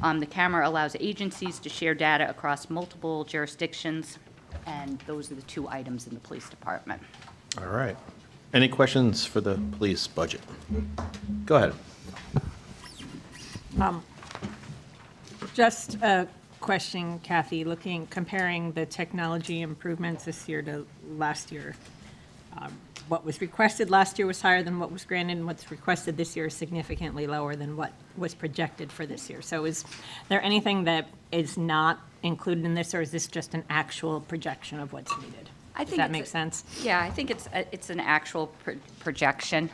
The camera allows agencies to share data across multiple jurisdictions, and those are the 2 items in the police department. All right. Any questions for the police budget? Go ahead. Just a question, Kathy, comparing the technology improvements this year to last year. What was requested last year was higher than what was granted, and what's requested this year is significantly lower than what was projected for this year. So is there anything that is not included in this, or is this just an actual projection of what's needed? Does that make sense? Yeah, I think it's an actual projection.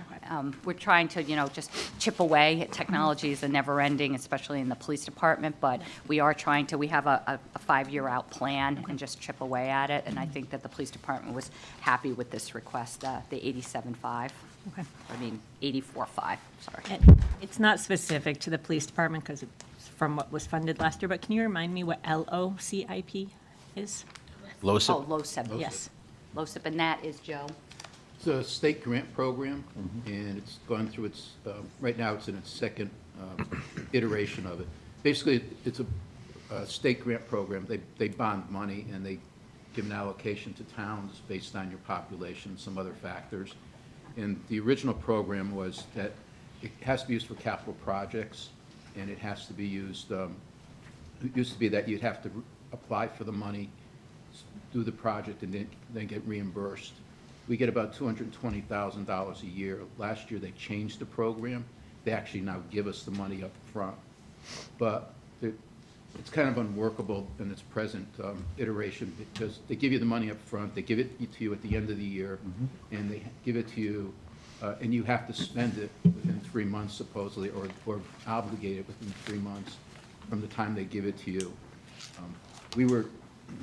We're trying to, just chip away. Technology is a never-ending, especially in the police department, but we are trying to, we have a 5-year-out plan and just chip away at it, and I think that the police department was happy with this request, the 87.5. Okay. I mean, 84.5, sorry. It's not specific to the police department because it's from what was funded last year, but can you remind me what LOCIP is? LOCIP? Oh, LOCIP, yes. LOCIP, and that is Joe? It's a state grant program, and it's gone through its, right now it's in its second iteration of it. Basically, it's a state grant program. They bond money, and they give an allocation to towns based on your population and some other factors. And the original program was that it has to be used for capital projects, and it has to be used, it used to be that you'd have to apply for the money, do the project, and then get reimbursed. We get about $220,000 a year. Last year, they changed the program. They actually now give us the money up front. But it's kind of unworkable in its present iteration because they give you the money up front, they give it to you at the end of the year, and they give it to you, and you have to spend it within 3 months supposedly, or obligate it within 3 months from the time they give it to you.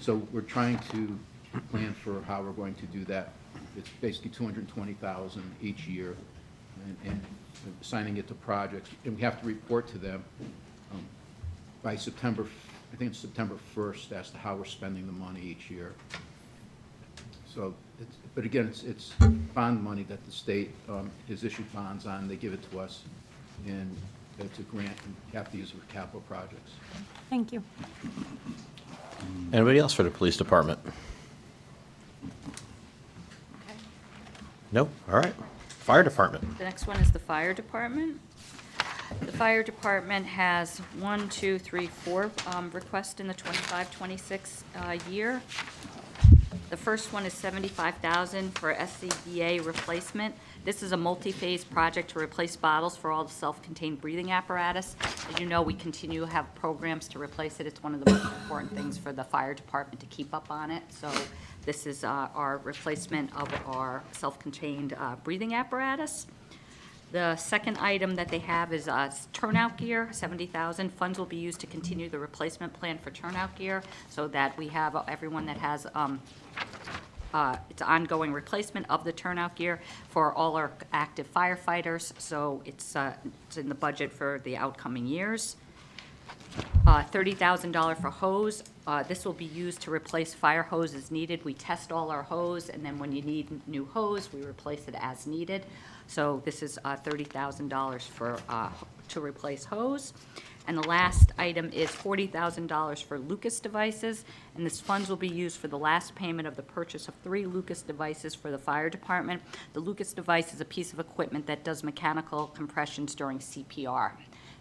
So we're trying to plan for how we're going to do that. It's basically $220,000 each year, and assigning it to projects, and we have to report to them by September, I think it's September 1st, as to how we're spending the money each year. So, but again, it's bond money that the state has issued bonds on. They give it to us, and it's a grant, and you have to use it for capital projects. Thank you. Anybody else for the police department? No? All right. Fire department. The next one is the fire department. The fire department has 4 requests in the 25-26 year. The first one is $75,000 for SCBA replacement. This is a multi-phase project to replace bottles for all the self-contained breathing apparatus. As you know, we continue to have programs to replace it. It's one of the most important things for the fire department to keep up on it. So this is our replacement of our self-contained breathing apparatus. The second item that they have is turnout gear, $70,000. Funds will be used to continue the replacement plan for turnout gear so that we have everyone that has it's ongoing replacement of the turnout gear for all our active firefighters. So it's in the budget for the outcoming years. $30,000 for hose. This will be used to replace fire hose as needed. We test all our hose, and then when you need new hose, we replace it as needed. So this is $30,000 for to replace hose. And the last item is $40,000 for Lucas devices, and this funds will be used for the last payment of the purchase of 3 Lucas devices for the fire department. The Lucas device is a piece of equipment that does mechanical compressions during CPR.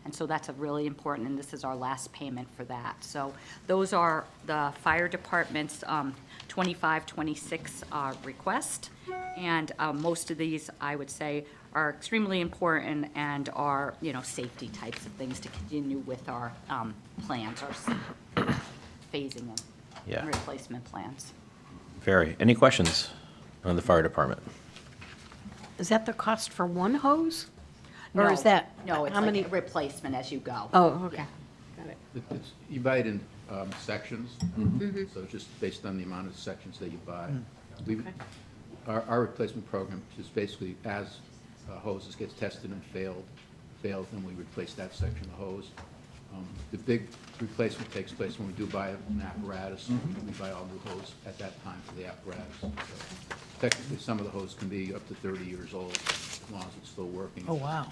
And so that's a really important, and this is our last payment for that. So those are the fire department's 25-26 request. And most of these, I would say, are extremely important and are, safety types of things to continue with our plans, our phasing them, Yeah. replacement plans. Very. Any questions? on the fire department. Is that the cost for one hose? Or No, is that? No, it's how like many? a replacement as you go. Oh, okay. Got it. It's, you buy it in sections, so it's just based on the amount of sections that you buy. We, our replacement program is basically as hoses gets tested and failed, then we replace that section of hose. The big replacement takes place when we do buy an apparatus. We buy all new hose at that time for the apparatus. So technically, some of the hose can be up to 30 years old, as long as it's still working. Oh, wow.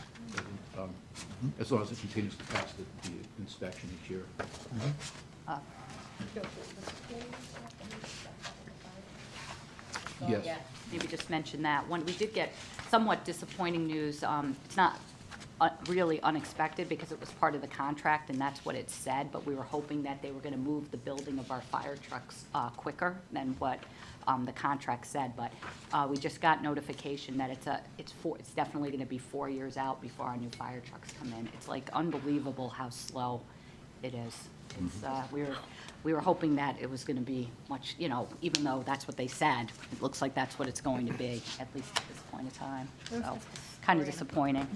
As long as it continues to pass the inspection each year. Yes. Yeah, maybe just mention that. One, we did get somewhat disappointing news. It's not really unexpected because it was part of the contract and that's what it said, but we were hoping that they were going to move the building of our fire trucks quicker than what the contract said. But we just got notification that it's definitely going to be 4 years out before our new fire trucks come in. It's like unbelievable how slow it is. It's, we were hoping that it was going to be much, even though that's what they said, it looks like that's what it's going to be, at least at this point in time. So, kind of disappointing.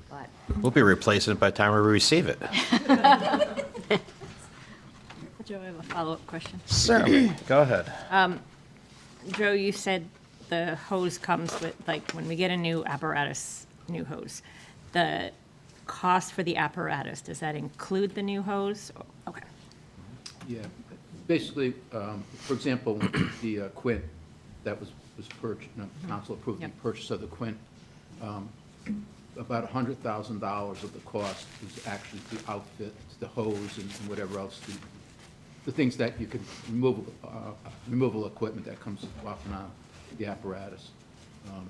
But We'll be replacing it by the time we receive it. Joe, I have a follow-up question. Certainly. Go ahead. Joe, you said the hose comes with, like, when we get a new apparatus, new hose, the cost for the apparatus, does that include the new hose? Okay. Yeah, basically, for example, the Quint that was purchased, council approved the purchase of the Quint, about $100,000 of the cost is actually the outfit, the hose and whatever else, the things that you can, removable equipment that comes off and on the apparatus.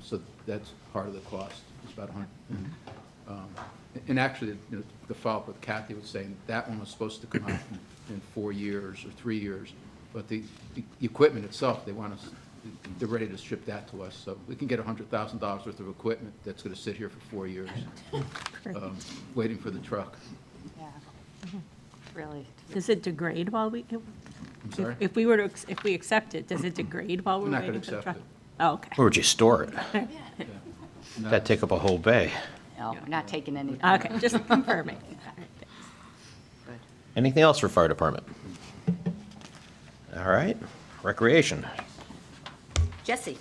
So that's part of the cost, it's about 100. And actually, the follow-up with Kathy was saying that one was supposed to come out in 4 years or 3 years, but the equipment itself, they're ready to ship that to us. So we can get $100,000 worth of equipment that's going to sit here for 4 years, waiting for the truck. yeah, really. Does it degrade while we? I'm sorry? If we were to, if we accept it, does it degrade while we're We're not waiting going for to the accept truck? it. Oh, okay. Where would you store it? No. That'd take up a whole bay. No, we're not taking any. Okay, just confirming. Anything else for fire department? All right. Recreation. Jesse.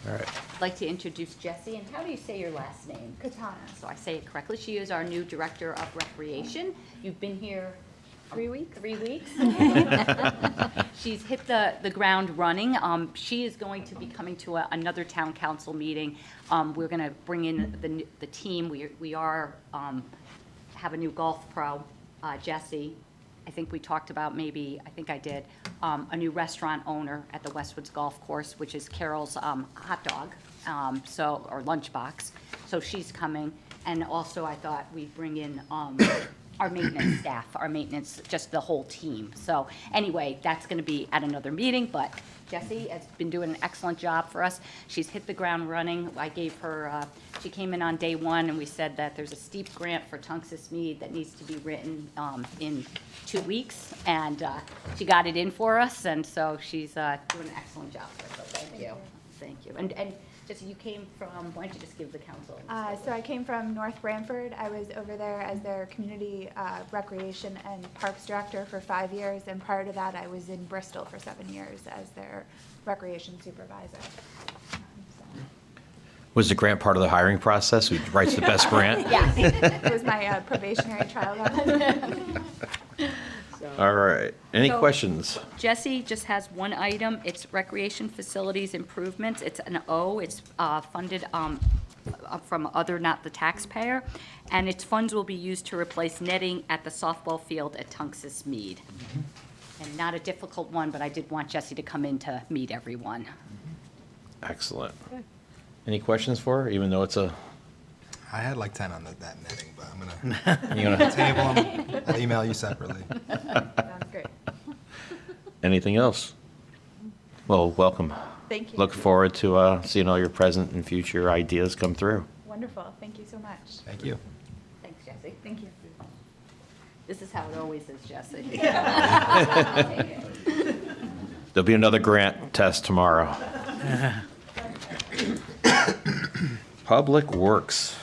All right. I'd like to introduce Jessie, and how do you say your last name? Katana. So I say it correctly. She is our new Director of Recreation. You've been here 3 weeks? 3 weeks. She's hit the ground running. She is going to be coming to another town council meeting. We're going to bring in the team. We are have a new golf pro, Jessie. I think we talked about maybe, I think I did, a new restaurant owner at the Westwoods Golf Course, which is Carol's hot dog, or lunchbox. So she's coming. And also I thought we'd bring in our maintenance staff, just the whole team. So anyway, that's going to be at another meeting, but Jessie has been doing an excellent job for us. She's hit the ground running. I gave her, she came in on day one, and we said that there's a steep grant for Tungus Mead that needs to be written in 2 weeks, and she got it in for us, and so she's doing an excellent job for us, so thank you. Thank you. And Jessie, you came from, why don't you just give the council? So I came from North Branford. I was over there as their community recreation and parks director for 5 years, and prior to that, I was in Bristol for 7 years as their recreation supervisor. Was the grant part of the hiring process? Who writes the best grant? Yes, it was my probationary trial run. All right. Any So- questions? Jessie just has one item. It's recreation facilities improvements. It's an O. It's funded from other, not the taxpayer. And its funds will be used to replace netting at the softball field at Tungus Mead. And not a difficult one, but I did want Jessie to come in to meet everyone. Excellent. Any questions for her, even though it's a, I had like 10 on that netting, but I'm you gonna, gonna table them. I'll email you separately. Sounds great. Anything else? Well, welcome. Thank you. Look forward to seeing all your present and future ideas come through. Wonderful. Thank you so much. Thank you. Thanks, Jesse. Thank you. This is how it always is, Jesse. There'll be another grant test tomorrow. Public Works.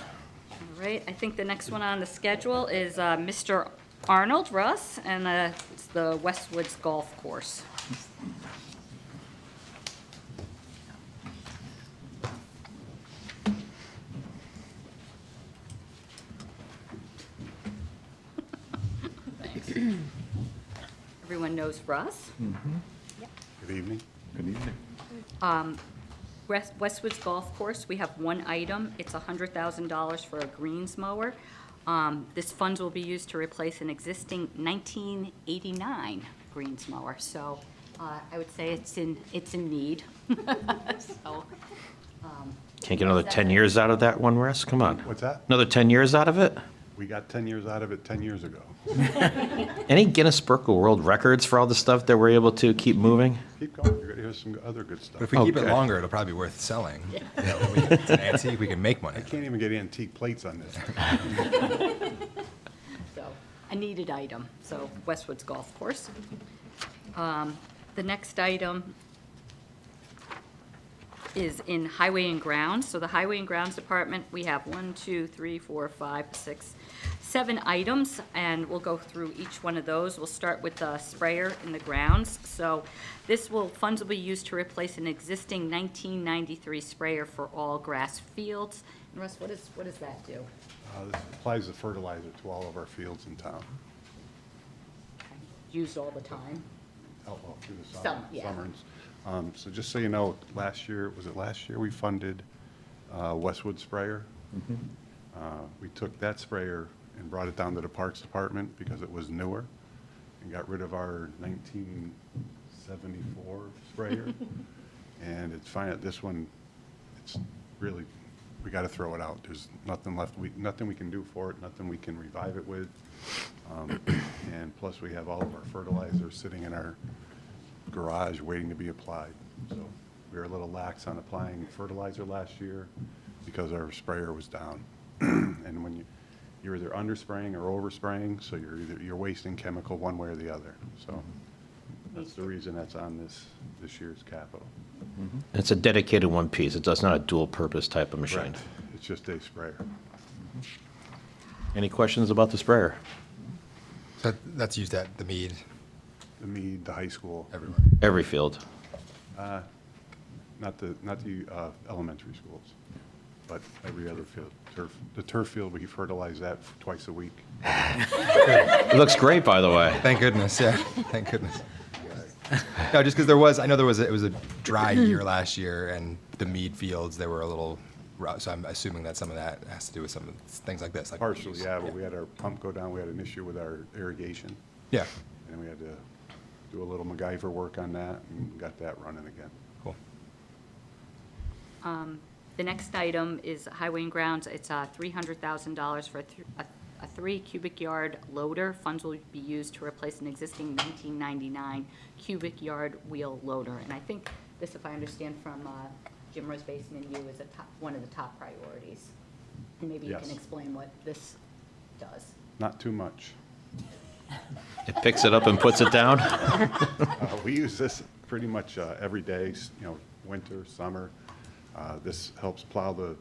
All right, I think the next one on the schedule is Mr. Arnold Russ, and it's the Westwoods Golf Course. Thanks. Everyone knows Russ. Good evening. Good evening. Westwoods Golf Course, we have one item. It's $100,000 for a greens mower. This funds will be used to replace an existing 1989 greens mower. So I would say it's in need. So, Can't get another 10 years out of that one, Russ? Come on. What's that? Another 10 years out of it? We got 10 years out of it 10 years ago. Any Guinness Book of World Records for all the stuff that we're able to keep moving? Keep going, you're gonna hear some other good stuff. But if we keep it Okay. longer, it'll probably be worth selling. You know, it's an antique, we can make money. I can't even get antique plates on this. So, a needed item, so Westwoods Golf Course. The next item is in Highway and Grounds. So the Highway and Grounds Department, we have 7 items, and we'll go through each one of those. We'll start with the sprayer in the grounds. So funds will be used to replace an existing 1993 sprayer for all grass fields. And Russ, what does that do? This applies the fertilizer to all of our fields in town. Used all the time? Oh, well, through the Some, yeah. summers. So just so you know, last year we funded Westwood sprayer. We took that sprayer and brought it down to the Parks Department because it was newer and got rid of our 1974 sprayer. And it's fine at this one, it's really, we got to throw it out. There's nothing left, nothing we can do for it, nothing we can revive it with. And plus we have all of our fertilizer sitting in our garage waiting to be applied. So we were a little lax on applying fertilizer last year because our sprayer was down. And when you're either underspraying or overspraying, so you're wasting chemical one way or the other. So that's the reason that's on this year's capital. It's a dedicated one piece. It's not a dual purpose type of machine. Correct. It's just a sprayer. Any questions about the sprayer? So that's used at the Mead, The Mead, the high school, everywhere. Every field. not the elementary schools, but every other field. The turf field, we fertilize that twice a week. It looks great, by the way. Thank goodness, yeah, thank goodness. No, just because it was a dry year last year, and the Mead fields, they were a little rough, so I'm assuming that some of that has to do with some of things like this. Like Partially, yeah, but we had our pump go down, we had an issue with our irrigation, Yeah, and we had to do a little MacGyver work on that, and got that running again. cool. The next item is Highway and Grounds. It's $300,000 for a 3 cubic yard loader. Funds will be used to replace an existing 1999 cubic yard wheel loader. And I think this, if I understand from Jim Rosbasin and you, is one of the top priorities. And maybe you Yes. can explain what this does. Not too much. It picks it up and puts it down. We use this pretty much every day, winter, summer. This helps plow the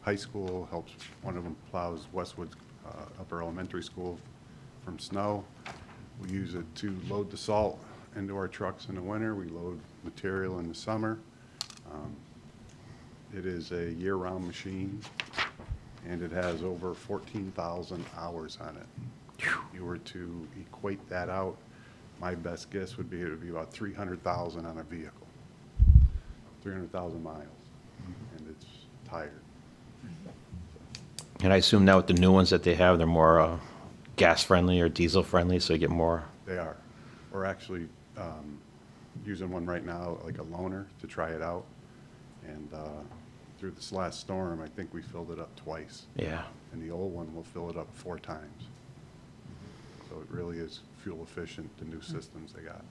high school, one of them plows Westwood Upper Elementary School from snow. We use it to load the salt into our trucks in the winter. We load material in the summer. It is a year-round machine, and it has over 14,000 hours on it. If you were to equate that out, my best guess would be it would be about 300,000 on a vehicle. 300,000 miles, and it's tired. And I assume now with the new ones that they have, they're more gas-friendly or diesel-friendly, so you get more. They are. We're actually using one right now, like a loaner, to try it out. And through this last storm, I think we filled it up twice. Yeah. And the old one will fill it up 4 times. So it really is fuel efficient, the new systems they got.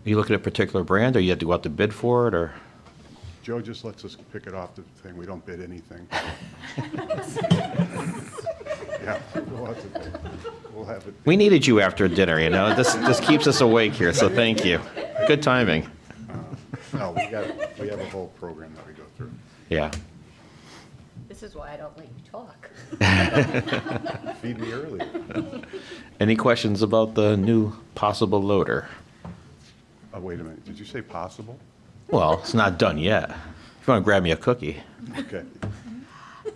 Are you looking at a particular brand, or you have to go out to bid for it, or? Joe just lets us pick it off the thing. We don't bid anything. Yeah, we'll have it. We needed you after dinner, you know? This keeps us awake here, so thank you. Good timing. No, we have a whole program that we go through. Yeah. This is why I don't let you talk. Feed me earlier. Any questions about the new possible loader? Oh, wait a minute. Did you say possible? Well, it's not done yet. If you want to grab me a cookie. Okay.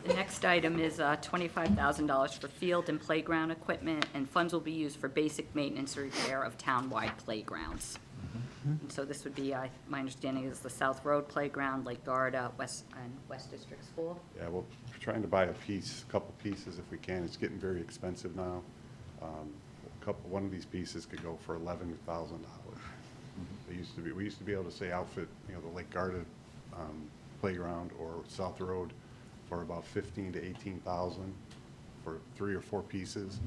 The next item is $25,000 for field and playground equipment, and funds will be used for basic maintenance and repair of town-wide playgrounds. And so this would be, my understanding is the South Road Playground, Lake Garda, West District School. Yeah, we're trying to buy a couple pieces if we can. It's getting very expensive now. One of these pieces could go for $11,000. We used to be able to say outfit, the Lake Garda playground or South Road for about $15,000 to $18,000 for 3 or 4 pieces.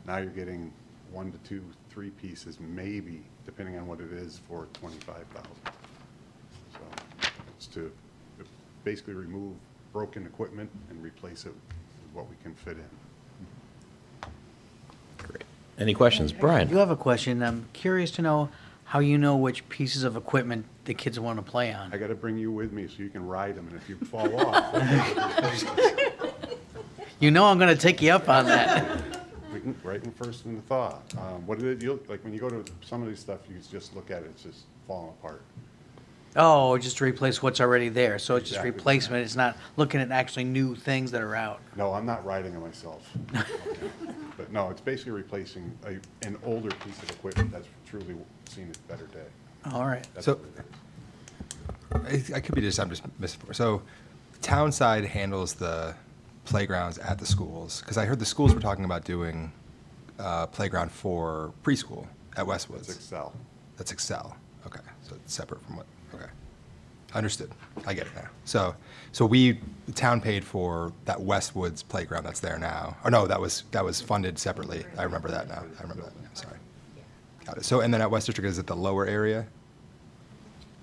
Now you're getting 1 to 2, 3 pieces, maybe, depending on what it is, for $25,000. So it's to basically remove broken equipment and replace it with what we can fit in. Great. Any questions? Brian? You have a question. I'm curious to know how you know which pieces of equipment the kids want to play on. I got to bring you with me so you can ride them, and if you fall off, You know I'm going to take you up on that. we can right in first in the thaw. What it is, like when you go to some of these stuff, you just look at it, it's just falling apart. Oh, just to replace what's already there. So it's just Exactly. replacement. It's not looking at actually new things that are out. No, I'm not riding it myself. Okay. But no, it's basically replacing an older piece of equipment that's truly seen its better day. All right. That's So- what it is. I could be I'm just misinformed. So the town side handles the playgrounds at the schools, because I heard the schools were talking about doing playground for preschool at Westwoods. It's Excel. That's Excel. Okay, so it's separate from what, okay. Understood. I get it now. So the town paid for that Westwoods playground that's there now. Or no, that was funded separately. I remember that now. Sorry. Got it. So, and then at West District, is it the lower area?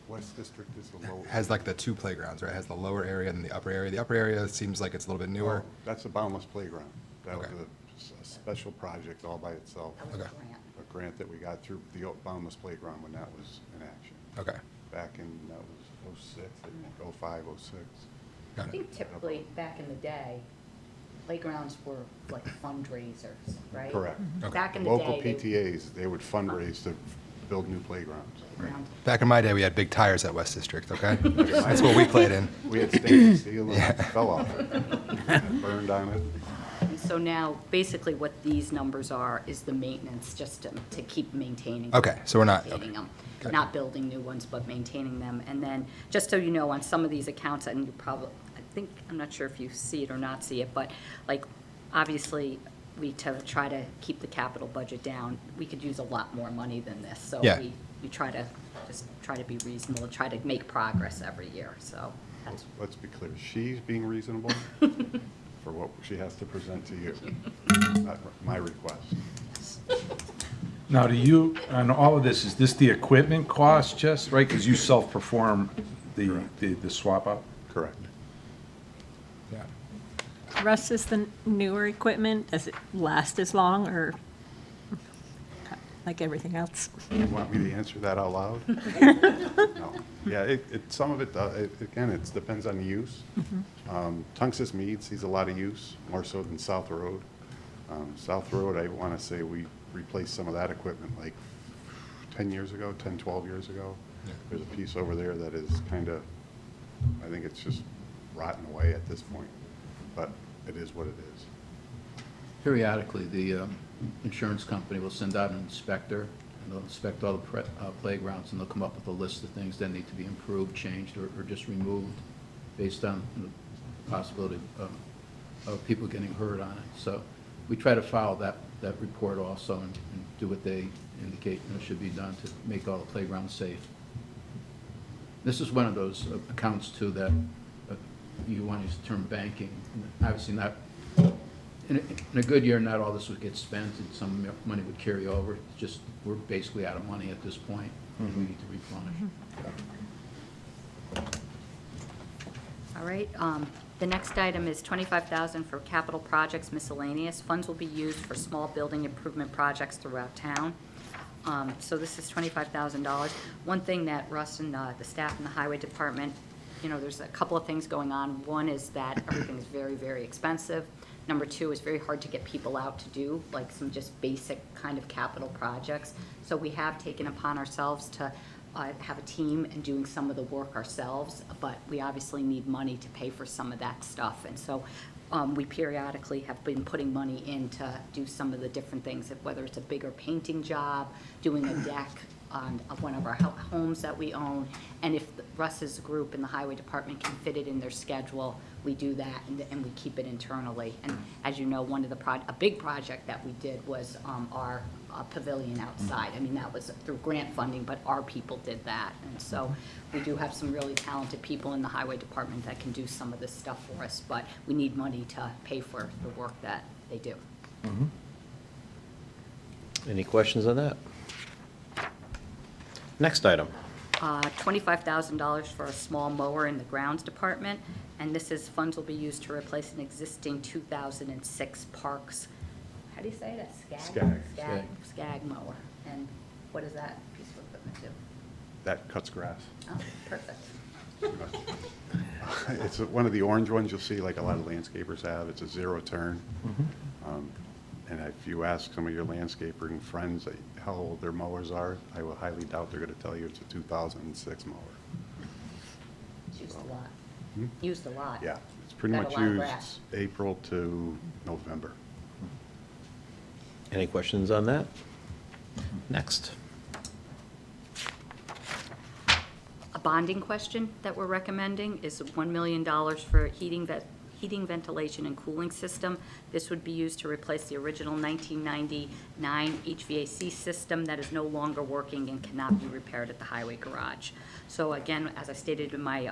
West District is the low. Has like the 2 playgrounds, right? It has the lower area and the upper area. The upper area seems like it's a little bit newer. Oh, that's a boundless playground. That was Okay. a special project all by itself. Okay. A grant that we got through the boundless playground when that was in action. Okay. Back in, that was 06, I think, 05, 06. I think typically, back in the day, playgrounds were like fundraisers, right? Correct. Okay. Back in the Local day, PTAs, they would fundraise to build new playgrounds. Back in my day, we had big tires at West District, okay? That's what we played in. We had stainless steel and it fell off it. Burned on it. And so now, basically what these numbers are is the maintenance, just to keep maintaining. Okay, so we're not- maintaining okay. them. Not building new ones, but maintaining them. And then, just so you know, on some of these accounts, and you probably, I'm not sure if you see it or not see it, but like, obviously, we try to keep the capital budget down. We could use a lot more money than this. So Yeah. we try to be reasonable and try to make progress every year, so that's. Let's be clear, she's being reasonable for what she has to present to you. Not my request. Now, do you, on all of this, is this the equipment cost just, right? Because you self-perform the swap out? Correct. Yeah. Russ, is the newer equipment, does it last as long or like everything else? You want me to answer that out loud? No. Yeah, some of it, again, it depends on the use. Tungus Mead sees a lot of use, more so than South Road. South Road, I want to say we replaced some of that equipment like 10 years ago, 10, 12 years ago. There's a piece over there that is kind of, I think it's just rotting away at this point, but it is what it is. Periodically, the insurance company will send out an inspector, and they'll inspect all the playgrounds, and they'll come up with a list of things that need to be improved, changed, or just removed based on the possibility of people getting hurt on it. So we try to follow that report also and do what they indicate should be done to make all the playgrounds safe. This is one of those accounts, too, that you want to use the term banking. Obviously not, in a good year, not all this would get spent and some money would carry over. It's just, we're basically out of money at this point. we need to replenish. All right, the next item is $25,000 for capital projects miscellaneous. Funds will be used for small building improvement projects throughout town. So this is $25,000. One thing that Russ and the staff in the highway department, there's a couple of things going on. One is that everything is very, very expensive. Number two, it's very hard to get people out to do like some just basic kind of capital projects. So we have taken upon ourselves to have a team and doing some of the work ourselves, but we obviously need money to pay for some of that stuff. And so we periodically have been putting money in to do some of the different things, whether it's a bigger painting job, doing a deck on one of our homes that we own. And if Russ's group in the highway department can fit it in their schedule, we do that and we keep it internally. And as you know, one of a big project that we did was our pavilion outside. I mean, that was through grant funding, but our people did that. And so we do have some really talented people in the highway department that can do some of this stuff for us, but we need money to pay for the work that they do. Any questions on that? Next item. $25,000 for a small mower in the grounds department, and funds will be used to replace an existing 2006 Parks, how do you say it? Skag mower. And what does that piece of equipment do? That cuts grass. Oh, perfect. It's one of the orange ones you'll see like a lot of landscapers have. It's a zero turn. And if you ask some of your landscaping friends how old their mowers are, I will highly doubt they're going to tell you it's a 2006 mower. It's used a lot. Used a lot. Yeah, it's pretty Got a much lot of used grass. April to November. Any questions on that? Next. A bonding question that we're recommending is $1 million for heating, ventilation, and cooling system. This would be used to replace the original 1999 HVAC system that is no longer working and cannot be repaired at the highway garage. So again, as I stated in my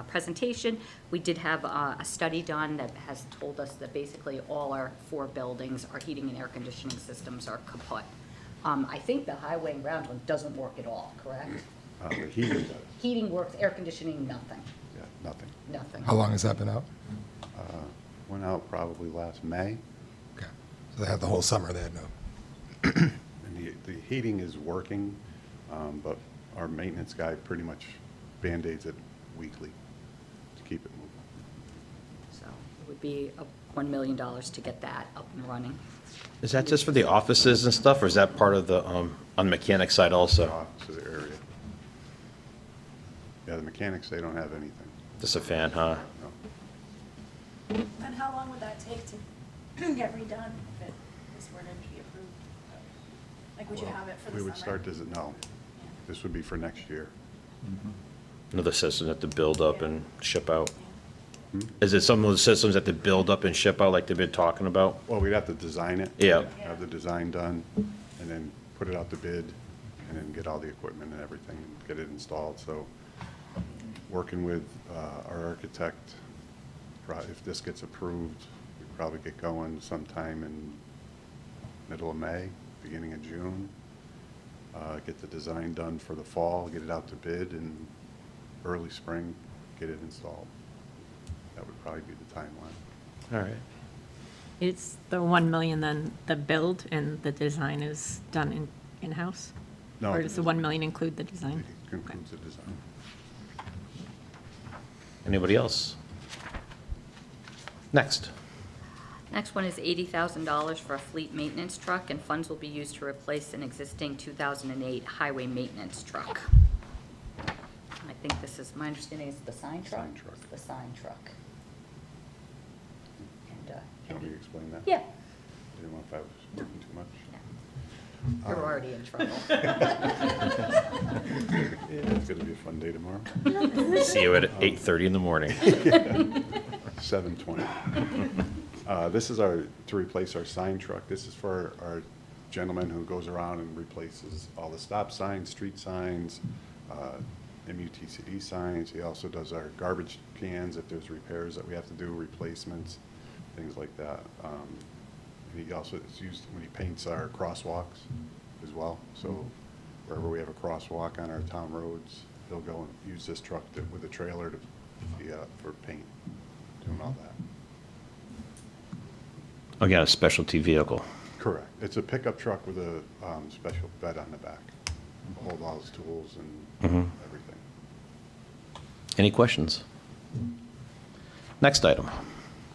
presentation, we did have a study done that has told us that basically all our 4 buildings, our heating and air conditioning systems are kaput. I think the highway and grounds one doesn't work at all, correct? The heating does. Heating works, air conditioning, nothing. Yeah, nothing. Nothing. How long has that been out? Went out probably last May. Okay. So they had the whole summer, they had no. And the heating is working, but our maintenance guy pretty much Band-Aids it weekly to keep it moving. So it would be $1 million to get that up and running. Is that just for the offices and stuff, or is that part of the, on the mechanic side also? Office area. Yeah, the mechanics, they don't have anything. Just a fan, huh? No. And how long would that take to get redone if it was were to be approved? Like, would you have it for the summer? We would start this, no. This would be for next year. Another system that to build up and ship out? Is it some of the systems that to build up and ship out like they've been talking about? Well, we'd have to design it. Yeah. Have the design done, and then put it out to bid, and then get all the equipment and everything, and get it installed. So, working with our architect, if this gets approved, we'd probably get going sometime in middle of May, beginning of June. Get the design done for the fall, get it out to bid, and early spring, get it installed. That would probably be the timeline. All right. It's the 1 million then the build and the design is done in-house? No. Or does the 1 million include the design? It concludes the design. Anybody else? Next. Next one is $80,000 for a fleet maintenance truck, and funds will be used to replace an existing 2008 highway maintenance truck. I think this is, my understanding is the sign truck? Sign truck. The sign truck. And, Do you want me to explain that? Yeah. I didn't know if I was working too much. You're already in trouble. Yeah, it's gonna be a fun day tomorrow. See you at 8:30 in the morning. 7:20. This is to replace our sign truck. This is for our gentleman who goes around and replaces all the stop signs, street signs, MUTCD signs. He also does our garbage cans if there's repairs that we have to do, replacements, things like that. He also is used when he paints our crosswalks as well. So wherever we have a crosswalk on our town roads, they'll go and use this truck with a trailer to, for paint, doing all that. Again, a specialty vehicle. Correct. It's a pickup truck with a special bed on the back. Hold all his tools and everything. Any questions? Next item.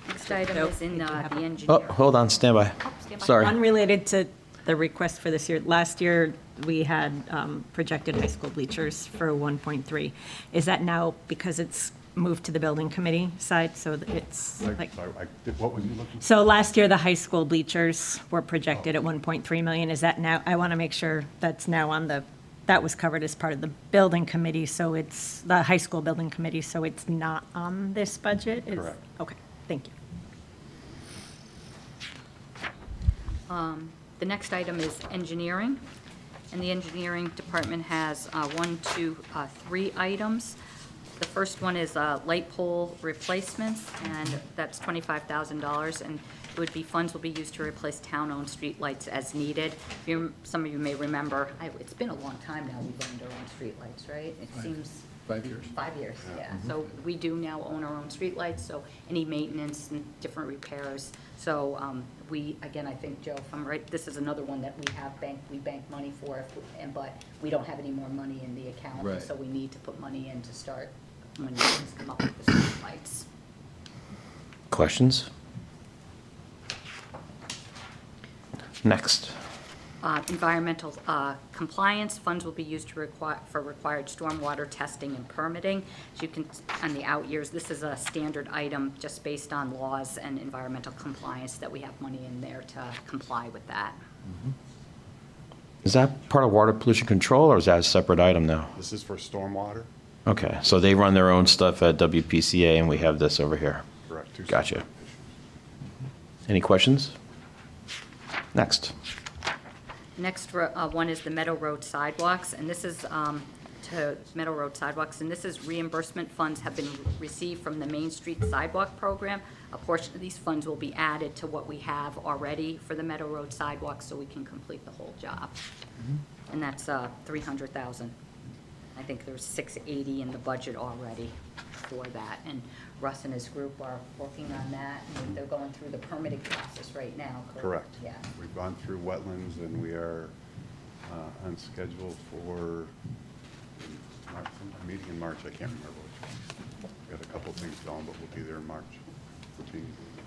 Next item is in the Oh, engineer. hold on, stand by. Sorry. Unrelated to the request for this year, last year, we had projected high school bleachers for 1.3. Is that now, because it's moved to the building committee side, so that it's like, What was you looking for? so last year, the high school bleachers were projected at 1.3 million. Is that now, I want to make sure that's now on the, that was covered as part of the building committee, so it's, the high school building committee, so it's not on this budget? Correct. Okay, thank you. The next item is engineering, and the engineering department has three items. The first one is light pole replacements, and that's $25,000, and it would be, funds will be used to replace town-owned street lights as needed. Some of you may remember, it's been a long time now we've owned our own street lights, right? It seems 5 years. 5 years, yeah. So we do now own our own streetlights, so any maintenance and different repairs. So we, again, I think, Joe, if I'm right, this is another one that we bank money for, but we don't have any more money in the account. Right. So we need to put money in to start when things come up with the streetlights. Questions? Next. Environmental compliance, funds will be used for required stormwater testing and permitting. As you can, on the out years, this is a standard item just based on laws and environmental compliance that we have money in there to comply with that. Is that part of water pollution control, or is that a separate item now? This is for stormwater. Okay, so they run their own stuff at WPCA, and we have this over here. Correct. Gotcha. Any questions? Next. Next one is the Meadow Road sidewalks, and this is to Meadow Road sidewalks, and this is reimbursement funds have been received from the Main Street Sidewalk Program. A portion of these funds will be added to what we have already for the Meadow Road sidewalks, so we can complete the whole job. And that's $300,000. I think there's $680 in the budget already for that, and Russ and his group are working on that, and they're going through the permitting process right now, correct? Correct. Yeah. We've gone through wetlands, and we are on schedule for a meeting in March. I can't remember which one. We've got a couple of things going, but we'll be there in March.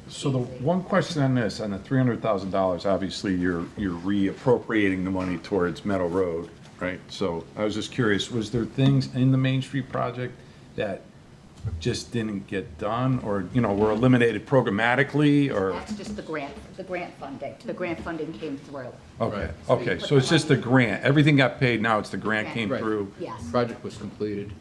So the one question on this, on the $300,000, obviously you're reappropriating the money towards Meadow Road, right? So I was just curious, was there things in the Main Street project that just didn't get done, or, were eliminated programmatically, or? That's just the grant funding. The grant funding came through. Okay, okay, so it's just the grant. Everything got paid, now it's the grant came Right. through. Yes. Project was completed,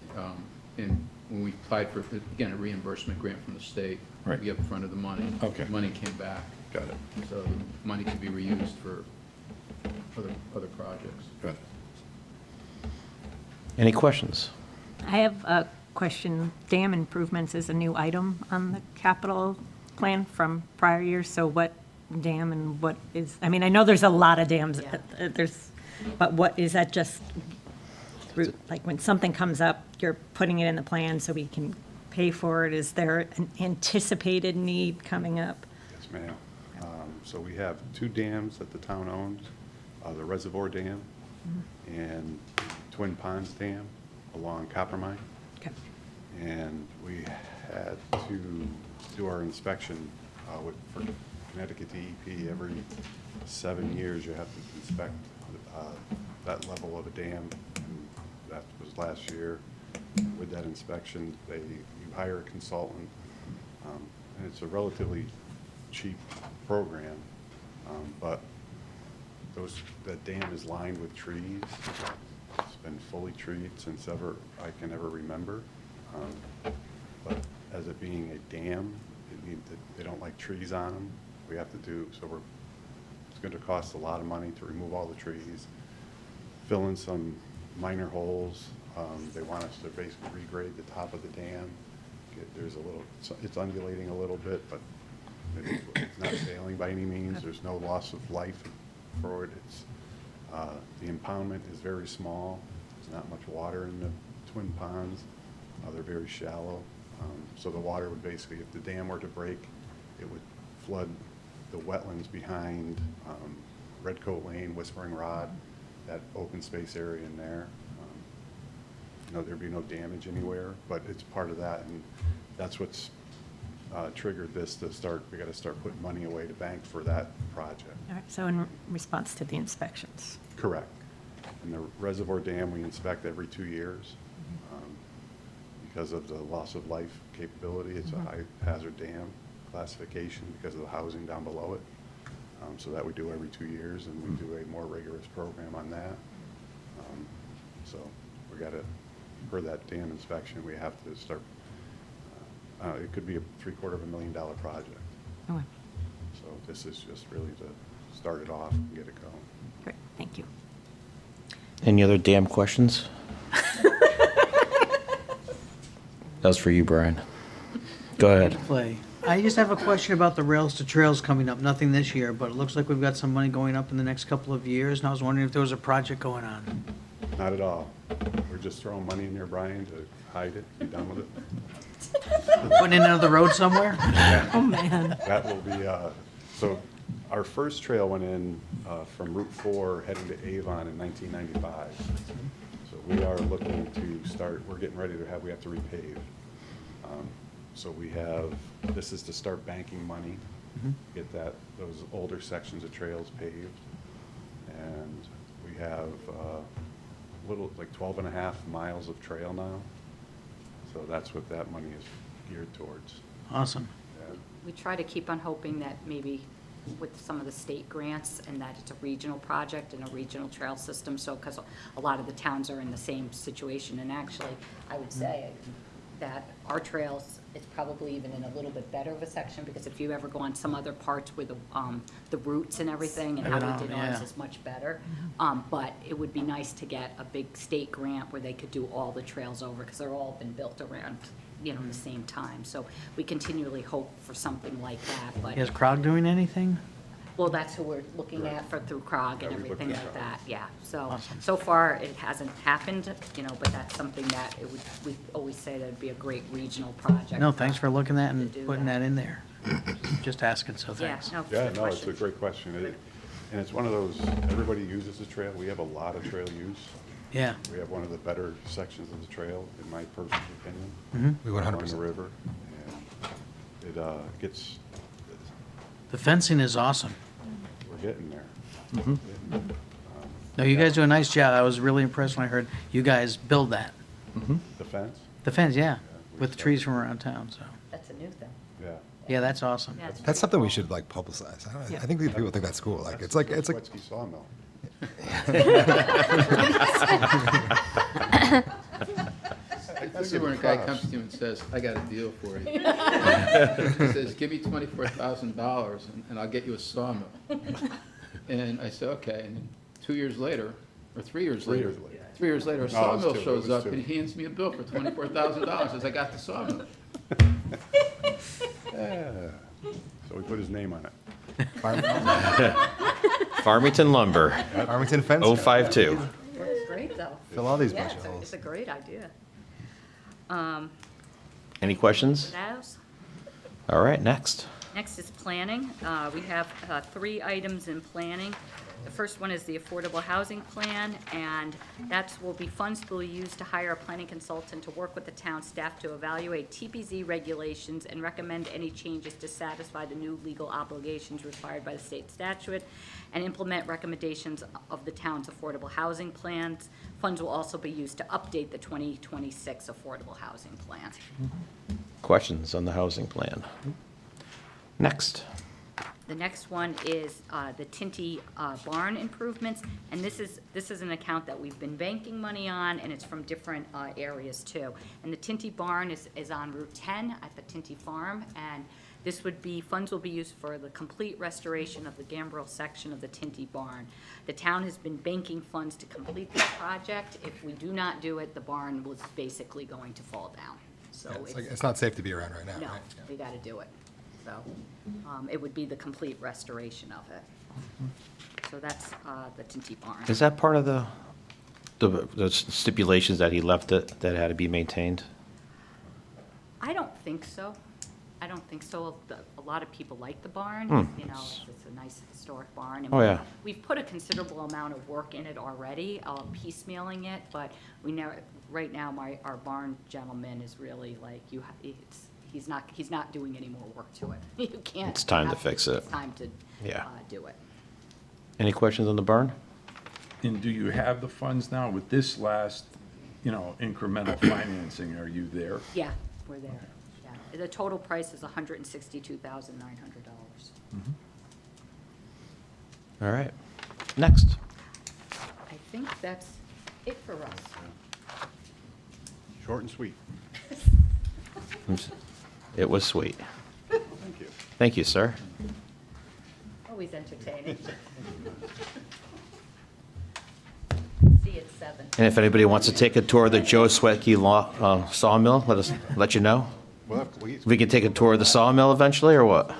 and when we applied for, again, a reimbursement grant from the state, Right. we upfronted the money. Okay. Money came back. Got it. So the money can be reused for other projects. Got it. Any questions? I have a question. Dam improvements is a new item on the capital plan from prior years, so what dam and what is, I mean, I know there's a lot of dams, but what, is that just, like, when something comes up, you're putting it in the plan so we can pay for it? Is there an anticipated need coming up? Yes, ma'am. So we have two dams that the town owns, the Reservoir Dam and Twin Ponds Dam along Coppermine. Okay. And we had to do our inspection for Connecticut DEP. Every 7 years, you have to inspect that level of a dam. And that was last year. With that inspection, you hire a consultant, and it's a relatively cheap program, but that dam is lined with trees. It's been fully treed since I can ever remember. But as it being a dam, they don't like trees on them. We have to do, it's going to cost a lot of money to remove all the trees, fill in some minor holes. They want us to basically regrade the top of the dam. It's undulating a little bit, but it's not failing by any means. There's no loss of life for it. The impoundment is very small. There's not much water in the twin ponds. They're very shallow. So the water would basically, if the dam were to break, it would flood the wetlands behind Redcoat Lane, Whispering Rod, that open space area in there. There'd be no damage anywhere, but it's part of that, and that's what's triggered this to start. We got to start putting money away to bank for that project. All right, so in response to the inspections. Correct. And the reservoir dam we inspect every 2 years because of the loss of life capability. It's a high hazard dam classification because of the housing down below it. So that we do every 2 years, and we do a more rigorous program on that. So we got to, for that dam inspection, we have to start. It could be a $750,000 project. Okay. So this is just really to start it off and get it going. Great, thank you. Any other damn questions? That was for you, Brian. Go ahead. Play. I just have a question about the Rails to Trails coming up. Nothing this year, but it looks like we've got some money going up in the next couple of years, and I was wondering if there was a project going on. Not at all. We're just throwing money in there, Brian, to hide it, be done with it. Putting it into the road somewhere? Oh, man. That will be, so our first trail went in from Route 4 heading to Avon in 1995. So we are looking to start, we're getting ready to have, we have to repave. So we have, this is to start banking money, get those older sections of trails paved. And we have like 12 and a half miles of trail now. So that's what that money is geared towards. Awesome. We try to keep on hoping that maybe with some of the state grants and that it's a regional project and a regional trail system, so, because a lot of the towns are in the same situation, and actually, I would say that our trails is probably even in a little bit better of a section, because if you ever go on some other parts where the routes and everything and how we did ours is much better. But it would be nice to get a big state grant where they could do all the trails over, because they're all been built around, the same time. So we continually hope for something like that, but. Is CROG doing anything? Well, that's who we're looking at through CROG and Yeah, we look everything at like CROG. that, yeah. So, Awesome. so far, it hasn't happened, but that's something that we always say that'd be a great regional project. No, thanks for looking at To and do putting that. that in there. Just asking, so Yeah, thanks. no, Yeah, good no, it's a question. great question. And it's one of those, everybody uses the trail. We have a lot of trail use. Yeah. We have one of the better sections of the trail, in my personal opinion. We 100%. Along the river. And it gets, The fencing is awesome. we're getting there. No, you guys do a nice job. I was really impressed when I heard you guys build that. The fence? The fence, yeah, we with the trees from around town, so. That's a new thing. Yeah. Yeah, that's awesome. Yeah, it's That's something we should like publicize. I think people think that's cool. Like, it's like, Wetsky Sawmill. This is when a guy comes to you and says, I got a deal for you. He says, give me $24,000 and I'll get you a sawmill. And I said, okay. And then 2 years later, or 3 years 3 later. years later. 3 years later, a No, it was sawmill 2. It shows was up 2. and he hands me a bill for $24,000, says, I got the sawmill. Yeah. So we put his name on it. Farmington Lumber, Farmington Fence. 052. It's great, though. Fill all these Yeah, bunch of it's holes. it's a great idea. Any questions? Kiddos? All right, next. Next is planning. We have 3 items in planning. The first one is the Affordable Housing Plan, and that will be funds will be used to hire a planning consultant to work with the town staff to evaluate TPZ regulations and recommend any changes to satisfy the new legal obligations required by the state statute, and implement recommendations of the town's affordable housing plans. Funds will also be used to update the 2026 Affordable Housing Plan. Questions on the housing plan? Next. The next one is the Tinty barn improvements, and this is an account that we've been banking money on, and it's from different areas too. And the Tinty barn is on Route 10 at the Tinty Farm, and this would be, funds will be used for the complete restoration of the gambrel section of the Tinty barn. The town has been banking funds to complete this project. If we do not do it, the barn was basically going to fall down. So It's not safe to be around right now, no, right? we gotta do it. So, it would be the complete restoration of it. So that's the Tinty Barn. Is that part of the stipulations that he left it, that had to be maintained? I don't think so. I don't think so. A lot of people like the barn, you know, it's a nice historic barn. And Oh, yeah. We've put a considerable amount of work in it already, piecemealing it, but we never, right now, our barn gentleman is really like, he's not doing any more work to it. You can't. It's time to fix it. It's time to Yeah. do it. Any questions on the barn? And do you have the funds now with this last, incremental financing? Are you there? Yeah, we're there. Yeah. The total price is $162,900. All right. Next. I think that's it for us. Short and sweet. It was sweet. Thank you. Thank you, sir. Always entertaining. See you at 7. And if anybody wants to take a tour of the Joe Swetke sawmill, let you know. Well, We can take a tour of the sawmill eventually, or what?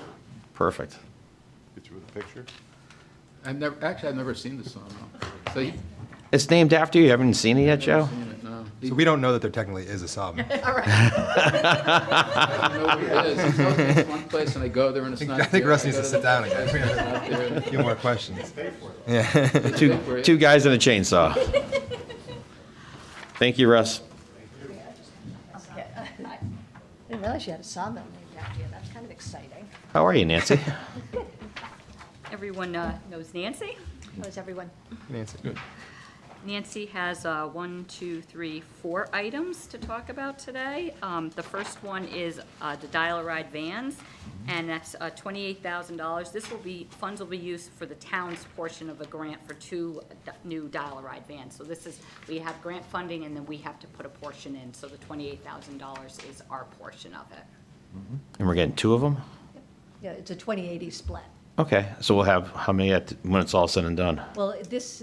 Perfect. get you with a picture. I've never seen the sawmill. So you, It's named after you. You haven't seen it yet, Joe? seen it, no. So we don't know that there technically is a sawmill. All right. I don't know where it is. It's one place and I go there and it's not I think there. Russ I needs go to the sit down next place, again. it's not there. A few more questions. Two guys and a chainsaw. Thank you, Russ. I didn't realize you had a sawmill named after you. That's kind of exciting. How are you, Nancy? Everyone knows Nancy? How is everyone? Nancy. Nancy has 4 items to talk about today. The first one is the dial-a-ride vans, and that's $28,000. Funds will be used for the town's portion of a grant for 2 new dial-a-ride vans. So we have grant funding, and then we have to put a portion in, so the $28,000 is our portion of it. And we're getting 2 of them? Yeah, it's a 20/80 split. Okay, so we'll have how many when it's all said and done? Well, these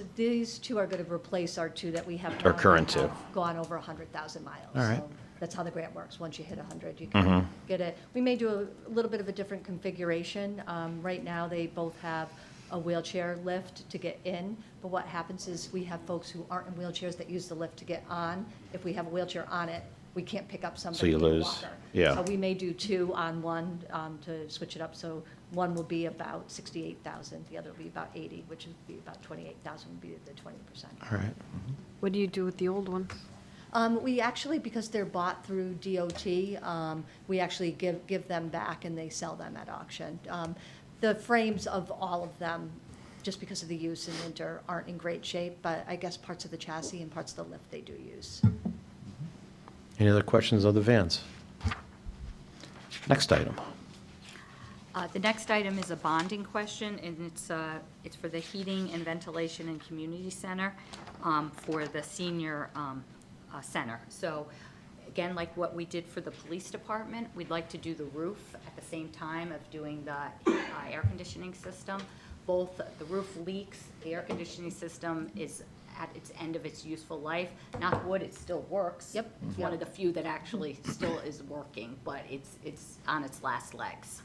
2 are going to replace our 2 that we have. Our now current that 2. have Gone over 100,000 miles. All right. So that's how the grant works. Once you hit 100, you can get it. We may do a little bit of a different configuration. Right now, they both have a wheelchair lift to get in, but what happens is we have folks who aren't in wheelchairs that use the lift to get on. If we have a wheelchair on it, we can't pick up somebody. So you with a lose. walker. Yeah. So we may do 2 on one to switch it up. So one will be about 68,000, the other will be about 80, which would be about 28,000 would be the 20%. All right. What do you do with the old ones? We actually, because they're bought through DOT, we actually give them back and they sell them at auction. The frames of all of them, just because of the use in winter, aren't in great shape, but I guess parts of the chassis and parts of the lift they do use. Any other questions of the vans? Next item. The next item is a bonding question, and it's for the heating and ventilation and community center for the senior center. So again, like what we did for the police department, we'd like to do the roof at the same time of doing the air conditioning system. Both the roof leaks, the air conditioning system is at its end of its useful life. Knock wood, it still works. Yep. It's one of the few that actually still is working, but it's on its last legs.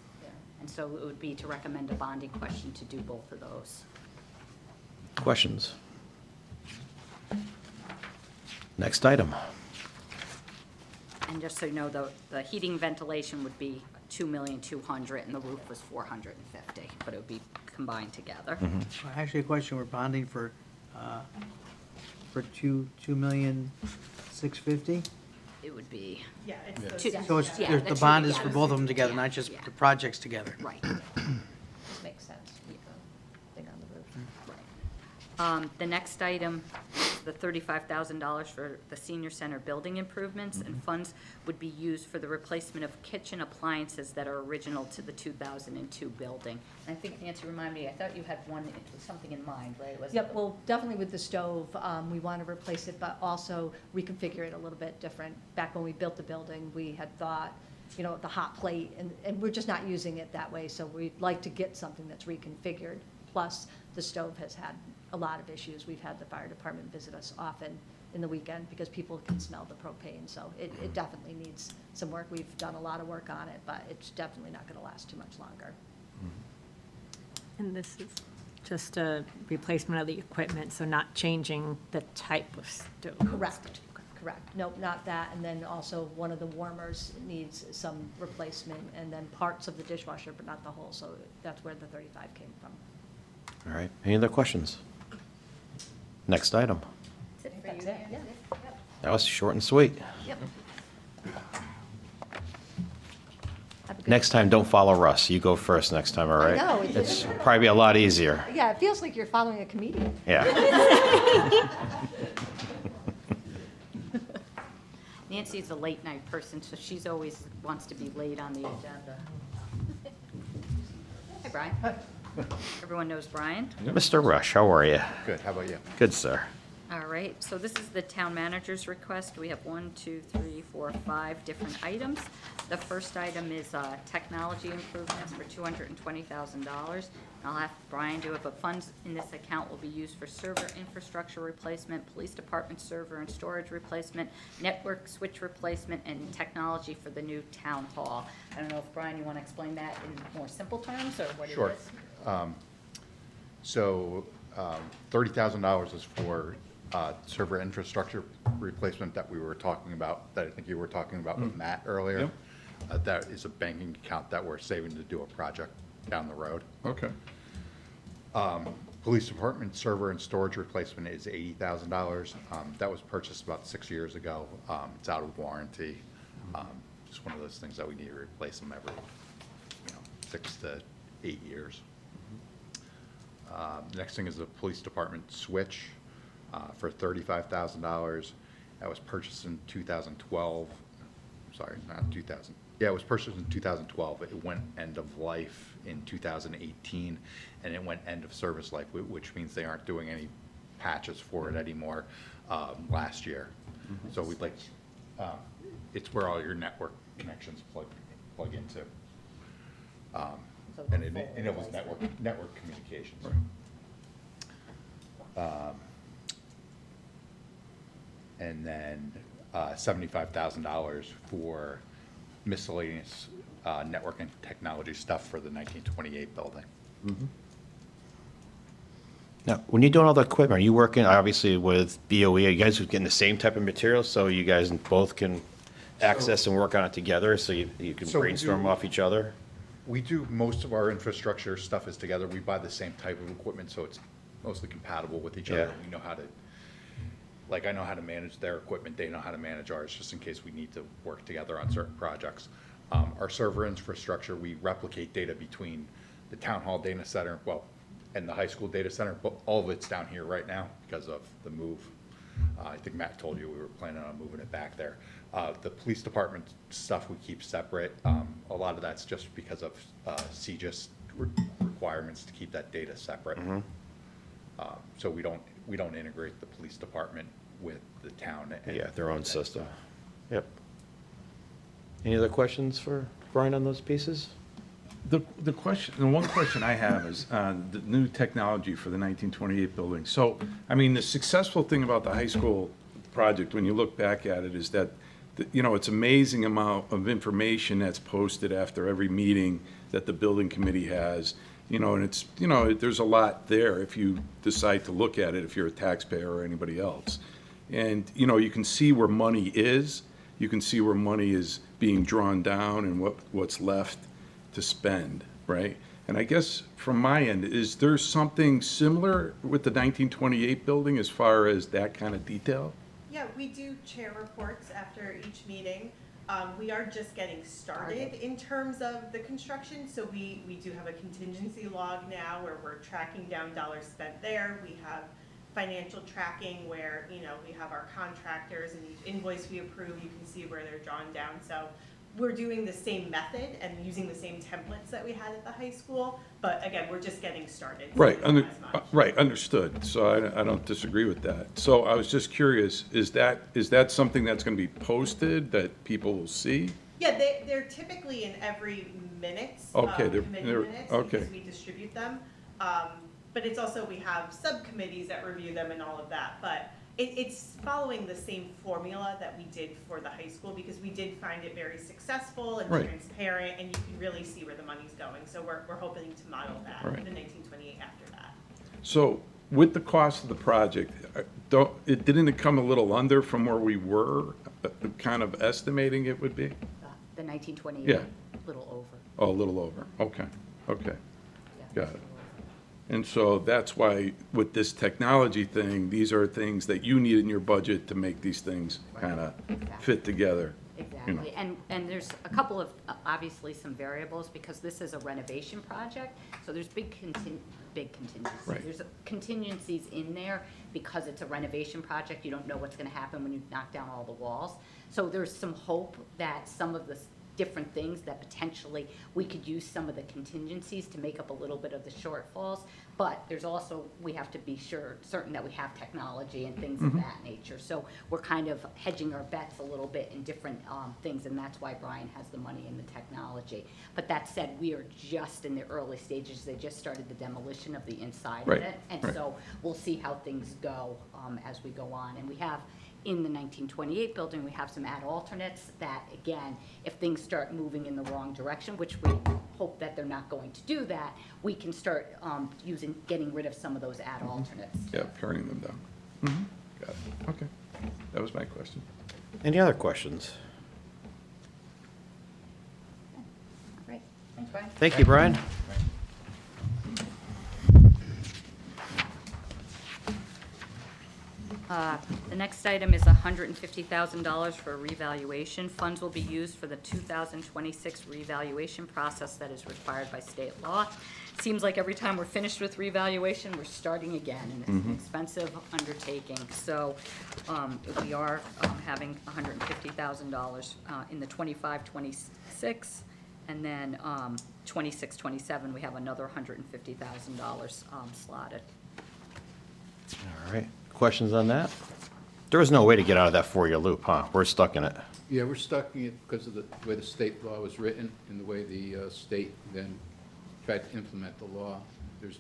And so it would be to recommend a bonding question to do both of those. Questions? Next item. And just so you know, the heating ventilation would be $2,200,000 and the roof was $450,000, but it would be combined together. Actually, a question, we're bonding for $2,650,000? It would be. Yeah, it's Two- So it's, yeah, the bond is for yeah. both of them together, Yeah, not just yeah. the projects together? Right. This makes sense. Thing on the roof. The next item is the $35,000 for the senior center building improvements, and funds would be used for the replacement of kitchen appliances that are original to the 2002 building. And I think, Nancy, remind me, I thought you had something in mind, right? Was it- Yep, well, definitely with the stove, we want to replace it, but also reconfigure it a little bit different. Back when we built the building, we had thought, the hot plate, and we're just not using it that way, so we'd like to get something that's reconfigured. Plus, the stove has had a lot of issues. We've had the fire department visit us often in the weekend because people can smell the propane, so it definitely needs some work. We've done a lot of work on it, but it's definitely not going to last too much longer. And this is, Just a replacement of the equipment, so not changing the type of stove? Correct, correct. Nope, not that. And then also one of the warmers needs some replacement, and then parts of the dishwasher, but not the whole. So that's where the 35 came from. All right, any other questions? Next item. That's it, yeah. That was short and sweet. Yep. Have a good- Next time, don't follow Russ. You go first next time, all right? know, It's probably be a lot easier. Yeah, it feels like you're following a comedian. Yeah. Nancy's a late night person, so she's always wants to be late on the agenda. Hi, Brian. Everyone knows Brian. Mr. Rush, how are you? Good, how about you? Good, sir. All right, so this is the town manager's request. We have 1, 2, 3, 4, 5 different items. The first item is technology improvements for $220,000. I'll have Brian do it, but funds in this account will be used for server infrastructure replacement, police department server and storage replacement, network switch replacement, and technology for the new town hall. I don't know if, Brian, you want to explain that in more simple terms, or what it is? Sure. So $30,000 is for server infrastructure replacement that we were talking about, that I think you were talking about with Matt earlier. That is a banking account that we're saving to do a project down the road. Okay. Police department server and storage replacement is $80,000. That was purchased about 6 years ago. It's out of warranty. Just one of those things that we need to replace them every, 6 to 8 years. The next thing is the police department switch for $35,000. That was purchased in 2012. Sorry, not 2000. Yeah, it was purchased in 2012. It went end of life in 2018, and it went end of service life, which means they aren't doing any patches for it anymore last year. So we'd like, it's where all your network connections plug into. And it was network communications. And then $75,000 for miscellaneous network and technology stuff for the 1928 building. Now, when you're doing all the equipment, are you working obviously with BOE? Are you guys getting the same type of materials so you guys both can access and work on it together so you can So we brainstorm do- off each other? We do, most of our infrastructure stuff is together. We buy the same type of equipment, so it's mostly compatible with each other. Yeah. We know how to, like, I know how to manage their equipment, they know how to manage ours, just in case we need to work together on certain projects. Our server infrastructure, we replicate data between the town hall data center, and the high school data center, but all of it's down here right now because of the move. I think Matt told you we were planning on moving it back there. The police department stuff we keep separate. A lot of that's just because of CGIS requirements to keep that data separate. So we don't integrate the police department with the town. Yeah, their own system. Yep. Any other questions for Brian on those pieces? The one question I have is the new technology for the 1928 building. So, I mean, the successful thing about the high school project, when you look back at it, is that, it's amazing amount of information that's posted after every meeting that the building committee has. And it's, there's a lot there if you decide to look at it, if you're a taxpayer or anybody else. And, you can see where money is, you can see where money is being drawn down and what's left to spend, right? And I guess from my end, is there something similar with the 1928 building as far as that kind of detail? Yeah, we do chair reports after each meeting. We are just getting started in terms of the construction, so we do have a contingency log now where we're tracking down dollars spent there. We have financial tracking where, we have our contractors and each invoice we approve, you can see where they're drawn down. So we're doing the same method and using the same templates that we had at the high school, but again, we're just getting started. So Right, it's not as much. right, understood. So I don't disagree with that. So I was just curious, is that something that's going to be posted that people will see? Yeah, they're typically in every minutes, Okay, committee they're minutes, okay. because we distribute them. But it's also, we have subcommittees that review them and all of that. But it's following the same formula that we did for the high school, because we did find it very successful and Right. transparent, and you can really see where the money's going. So we're hoping to model that, Right. the 1928 after that. So with the cost of the project, didn't it come a little under from where we were kind of estimating it would be? The 1928. Yeah. Little over. Oh, a little over. Okay, got it. And so that's why with this technology thing, these are things that you need in your budget to make these things kind of fit together. you know. Exactly, and there's a couple of, obviously, some variables, because this is a renovation project, so there's big contingencies. Right. There's contingencies in there, because it's a renovation project, you don't know what's gonna happen when you knock down all the walls. So there's some hope that some of the different things that potentially we could use some of the contingencies to make up a little bit of the shortfalls. But there's also, we have to be certain that we have technology and things of that nature. So we're kind of hedging our bets a little bit in different things, and that's why Brian has the money in the technology. But that said, we are just in the early stages. They just started the demolition of the inside of Right, it. And right. so we'll see how things go as we go on. And we have, in the 1928 building, we have some add alternates that, again, if things start moving in the wrong direction, which we hope that they're not going to do that, we can start getting rid of some of those add alternates. Yeah, paring them down. Got it, okay. That was my question. Any other questions? Great, thanks, Brian. Thank you, Brian. The next item is $150,000 for revaluation. Funds will be used for the 2026 revaluation process that is required by state law. Seems like every time we're finished with revaluation, we're starting again, and it's an expensive undertaking. So we are having $150,000 in the 25-26, and then 26-27, we have another $150,000 slotted. All right. Questions on that? There was no way to get out of that four-year loop, huh? We're stuck in it. Yeah, we're stuck in it because of the way the state law was written and the way the state then tried to implement the law. There's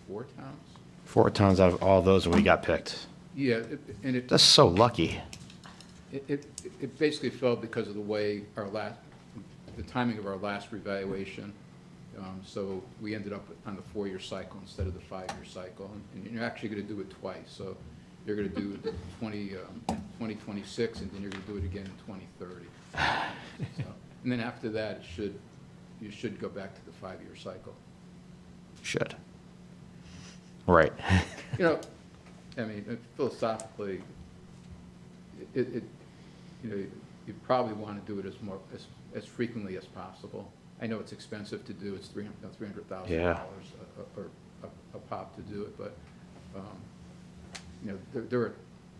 4 towns. 4 towns out of all those, and we got picked. Yeah, and it That's so lucky. it basically fell because of the way the timing of our last revaluation. So we ended up on the 4-year cycle instead of the 5-year cycle. And you're actually going to do it twice. So you're going to do the 2026, and then you're going to do it again in 2030. So, and then after that, you should go back to the 5-year cycle. Should. Right. You know, I mean, philosophically, you probably want to do it as frequently as possible. I know it's expensive to do. It's $300,000 Yeah. or a pop to do it, but there are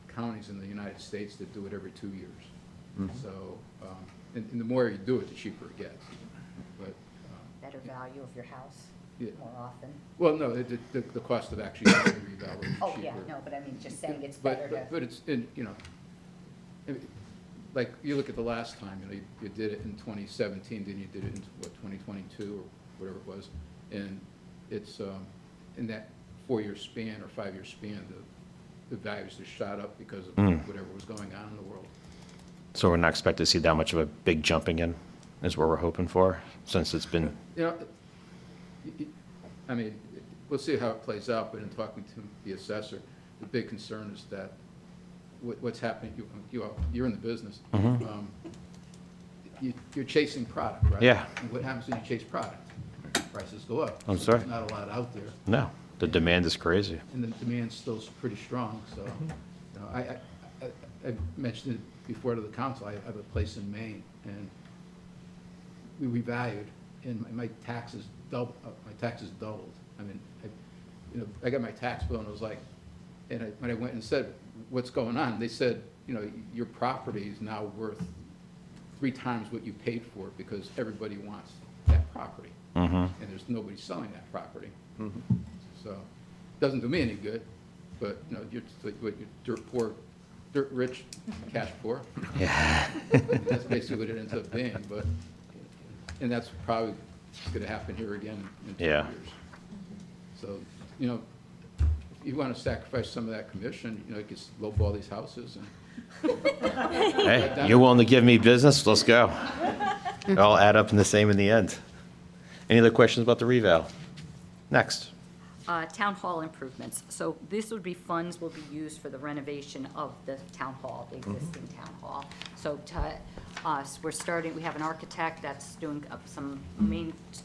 counties in the United States that do it every 2 years. So, and the more you do it, the cheaper it gets. But Better value of your house Yeah. more often. well, no, the cost of actually doing the revalue is Oh, cheaper. yeah, no, but I mean, just saying it's better to. But it's, like, you look at the last time, you did it in 2017, then you did it in, 2022, or whatever it was, and it's, in that 4-year span or 5-year span, the values just shot up because of whatever was going on in the world. So we're not expected to see that much of a big jump again, is what we're hoping for, since it's been, I mean, we'll see how it plays out, but in talking to the assessor, the big concern is that what's happening, you're in the business. You're chasing product, right? Yeah. And what happens when you chase product? Prices go up. I'm So sorry. There's not a lot out there, no, the demand is crazy. and the demand's still pretty strong, so, I mentioned it before to the council, I have a place in Maine, and we revalued, and my taxes doubled. I mean, I got my tax bill, and it was like, when I went and said, what's going on? They said, your property is now worth 3 times what you paid for it because everybody wants that property. And there's nobody selling that property. So, it doesn't do me any good, but, you're dirt poor, dirt rich, cash poor. Yeah. That's basically what it ends up being, and that's probably going to happen here again in 2 Yeah. years. So, if you want to sacrifice some of that commission, you can lowball these houses and. Hey, you're willing to give me business? Let's go. It all add up in the same in the end. Any other questions about the reval? Next. Town hall improvements. So this would be funds will be used for the renovation of the town hall, the existing town hall. So we're starting, we have an architect that's doing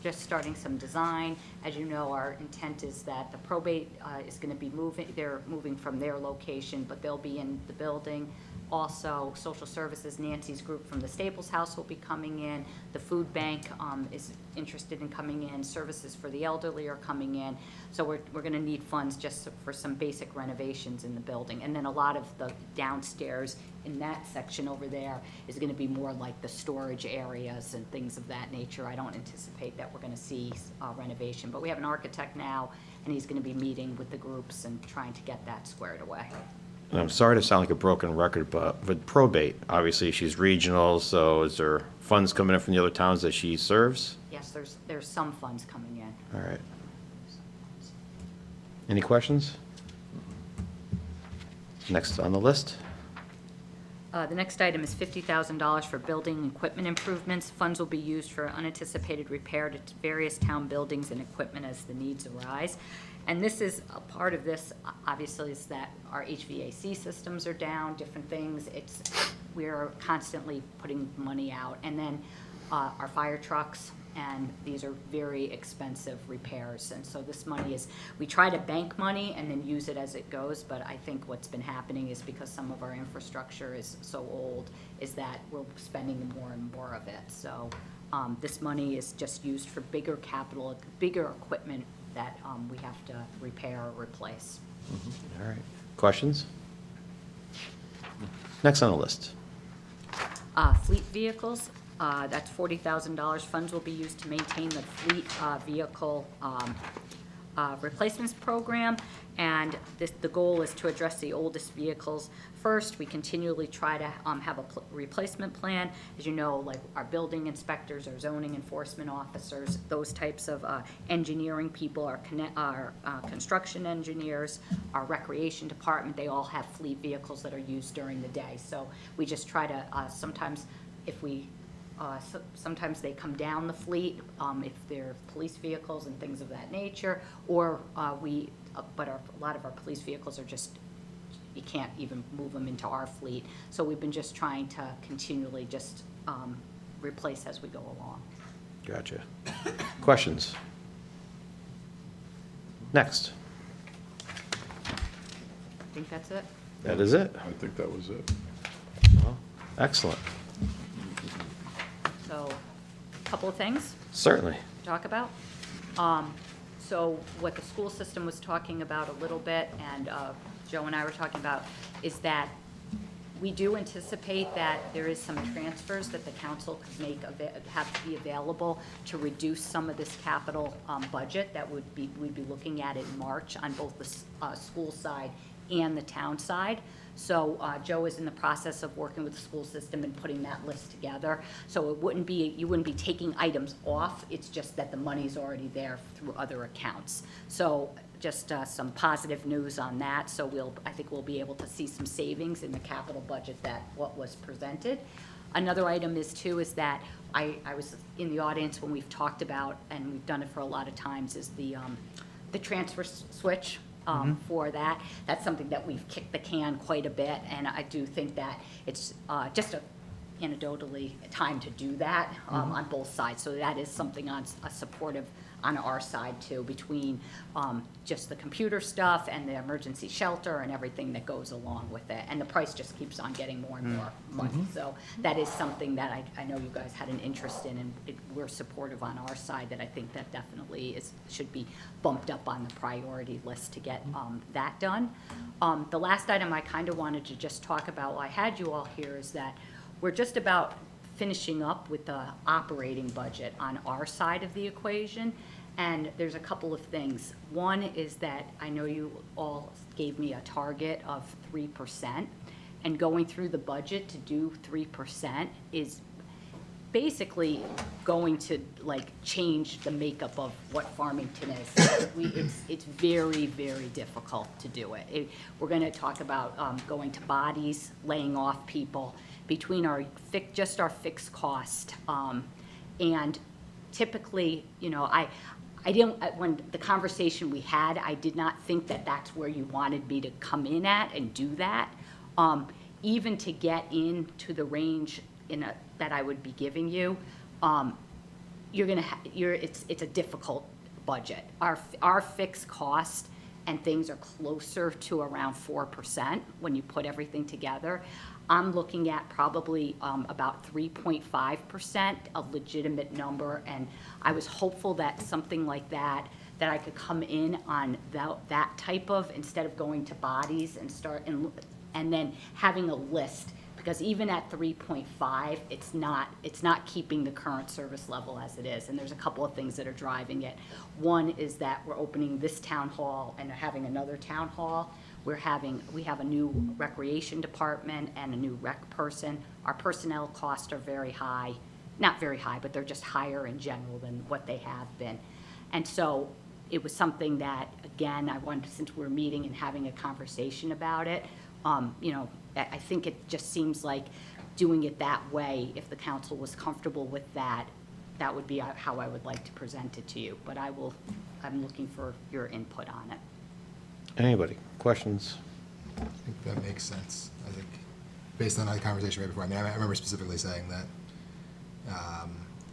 just starting some design. As you know, our intent is that the probate is going to be they're moving from their location, but they'll be in the building. Also, social services, Nancy's group from the Staples House will be coming in. The food bank is interested in coming in. Services for the elderly are coming in. So we're going to need funds just for some basic renovations in the building. And then a lot of the downstairs in that section over there is going to be more like the storage areas and things of that nature. I don't anticipate that we're going to see renovation. But we have an architect now, and he's going to be meeting with the groups and trying to get that squared away. And I'm sorry to sound like a broken record, but with probate, obviously she's regional, so is there funds coming in from the other towns that she serves? Yes, there's some funds coming in. All right. Any questions? Next on the list? The next item is $50,000 for building and equipment improvements. Funds will be used for unanticipated repair to various town buildings and equipment as the needs arise. And this is, a part of this, obviously, is that our HVAC systems are down, different things. We're constantly putting money out. And then our fire trucks, and these are very expensive repairs. And so this money is, we try to bank money and then use it as it goes, but I think what's been happening is because some of our infrastructure is so old, is that we're spending more and more of it. So this money is just used for bigger capital, bigger equipment that we have to repair or replace. All right. Questions? Next on the list. Fleet vehicles, that's $40,000. Funds will be used to maintain the fleet vehicle replacements program. And the goal is to address the oldest vehicles first. We continually try to have a replacement plan. As you know, like our building inspectors, our zoning enforcement officers, those types of engineering people, our construction engineers, our recreation department, they all have fleet vehicles that are used during the day. So we just try to, sometimes sometimes they come down the fleet if they're police vehicles and things of that nature, or but a lot of our police vehicles are just, you can't even move them into our fleet. So we've been just trying to continually just replace as we go along. Gotcha. Questions? Next. I think that's it. That is it. I think that was it. Well, excellent. So, a couple of things. Certainly. To talk about. So what the school system was talking about a little bit, and Joe and I were talking about, is that we do anticipate that there is some transfers that the council could have to be available to reduce some of this capital budget that we'd be looking at in March on both the school side and the town side. So Joe is in the process of working with the school system and putting that list together. So you wouldn't be taking items off, it's just that the money's already there through other accounts. So just some positive news on that. So I think we'll be able to see some savings in the capital budget what was presented. Another item is that I was in the audience when we've talked about, and we've done it for a lot of times, is the transfer switch. For that. That's something that we've kicked the can quite a bit, and I do think that it's just anecdotally time to do that on both sides. So that is something supportive on our side too, between just the computer stuff and the emergency shelter and everything that goes along with it. And the price just keeps on getting more and more money. So that is something that I know you guys had an interest in, and we're supportive on our side, that I think that definitely should be bumped up on the priority list to get that done. The last item I kind of wanted to just talk about while I had you all here is that we're just about finishing up with the operating budget on our side of the equation. And there's a couple of things. One is that I know you all gave me a target of 3%, and going through the budget to do 3% is basically going to change the makeup of what Farmington is. It's very, very difficult to do it. We're going to talk about going to bodies, laying off people, between our fixed cost, and typically, when the conversation we had, I did not think that that's where you wanted me to come in at and do that. Even to get into the range that I would be giving you, it's a difficult budget. Our fixed cost and things are closer to around 4% when you put everything together. I'm looking at probably about 3.5%, a legitimate number, and I was hopeful that something like that I could come in on that type of, instead of going to bodies and start and then having a list, because even at 3.5, it's not keeping the current service level as it is, and there's a couple of things that are driving it. One is that we're opening this town hall and having another town hall. We have a new recreation department and a new rec person. Our personnel costs are very high, not very high, but they're just higher in general than what they have been. And so it was something that, again, I wanted, since we're meeting and having a conversation about it, I think it just seems like doing it that way, if the council was comfortable with that, that would be how I would like to present it to you. But I'm looking for your input on it. Anybody? Questions? I think that makes sense. I think, based on our conversation right before, I remember specifically saying that